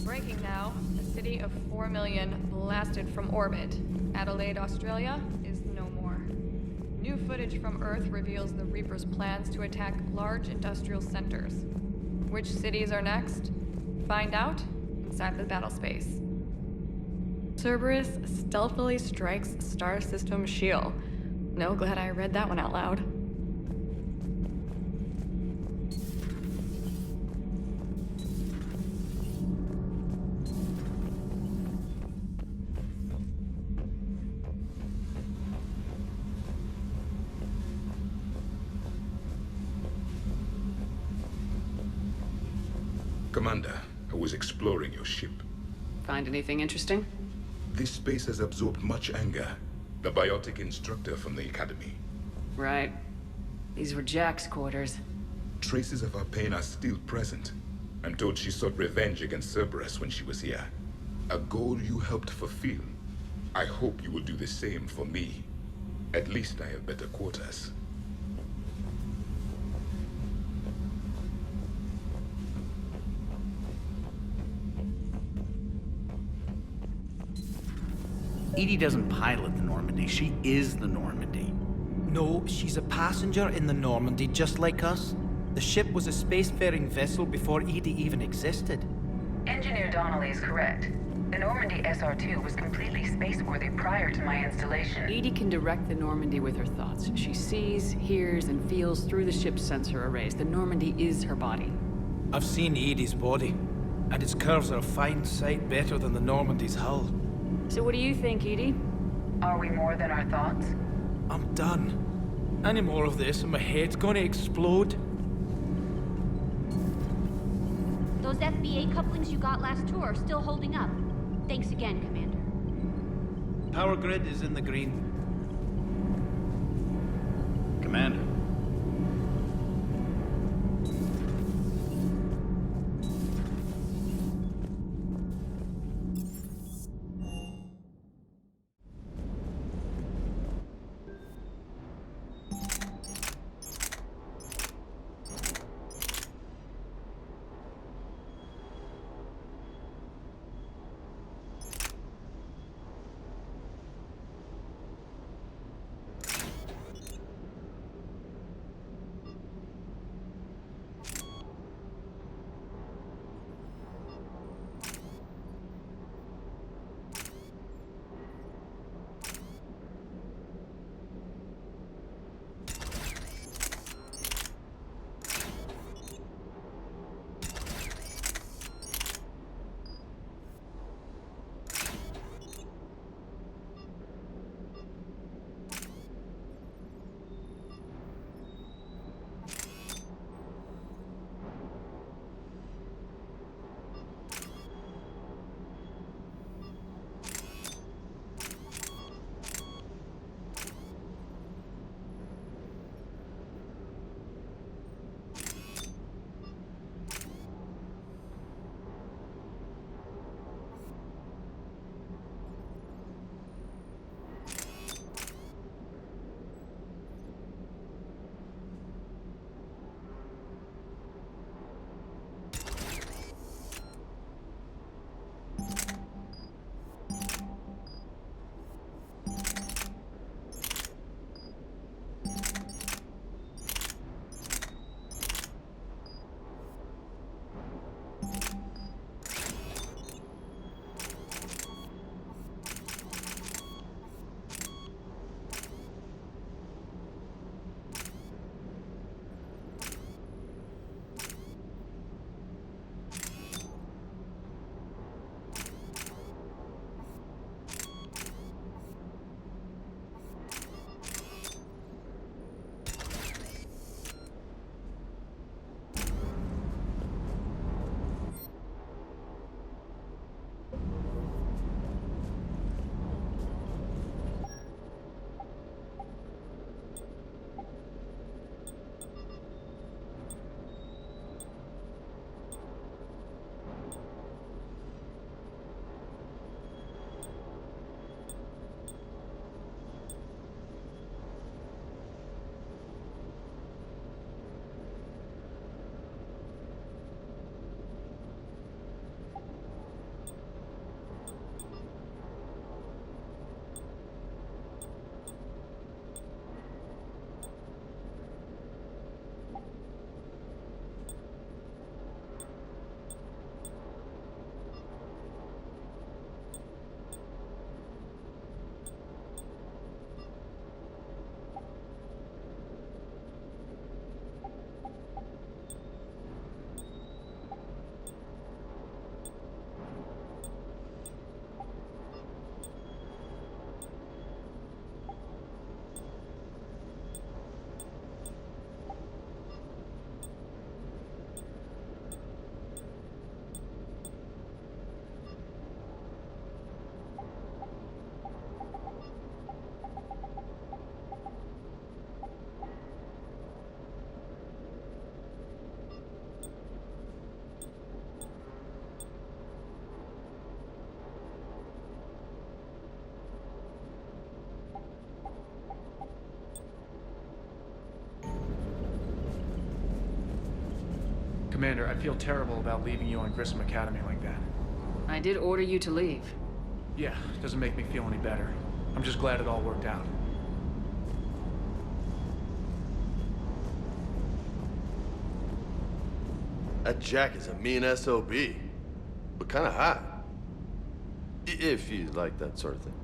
Breaking now. A city of 4 million blasted from orbit. Adelaide, Australia is no more. New footage from Earth reveals the Reaper's plans to attack large industrial centers. Which cities are next? Find out inside the battle space. Cerberus stealthily strikes Star System shield. No, glad I read that one out loud. Commander, I was exploring your ship. Find anything interesting? This space has absorbed much anger. The biotic instructor from the Academy. Right. These were Jack's quarters. Traces of her pain are still present. I'm told she sought revenge against Cerberus when she was here. A goal you helped fulfill. I hope you will do the same for me. At least I have better quarters. Edie doesn't pilot the Normandy, she is the Normandy. No, she's a passenger in the Normandy, just like us. The ship was a spacefaring vessel before Edie even existed. Engineer Donnelly is correct. The Normandy SR-2 was completely spaceworthy prior to my installation. Edie can direct the Normandy with her thoughts. She sees, hears, and feels through the ship's sensor arrays. The Normandy is her body. I've seen Edie's body, and its curves are a fine sight better than the Normandy's hull. So what do you think, Edie? Are we more than our thoughts? I'm done. Any more of this and my head's gonna explode. Those FBA couplings you got last tour are still holding up. Thanks again, Commander. Power grid is in the green. Commander. Commander, I feel terrible about leaving you on Grissom Academy like that. I did order you to leave. Yeah, doesn't make me feel any better. I'm just glad it all worked out. That Jack is a mean SOB, but kind of hot. If you like that sort of thing.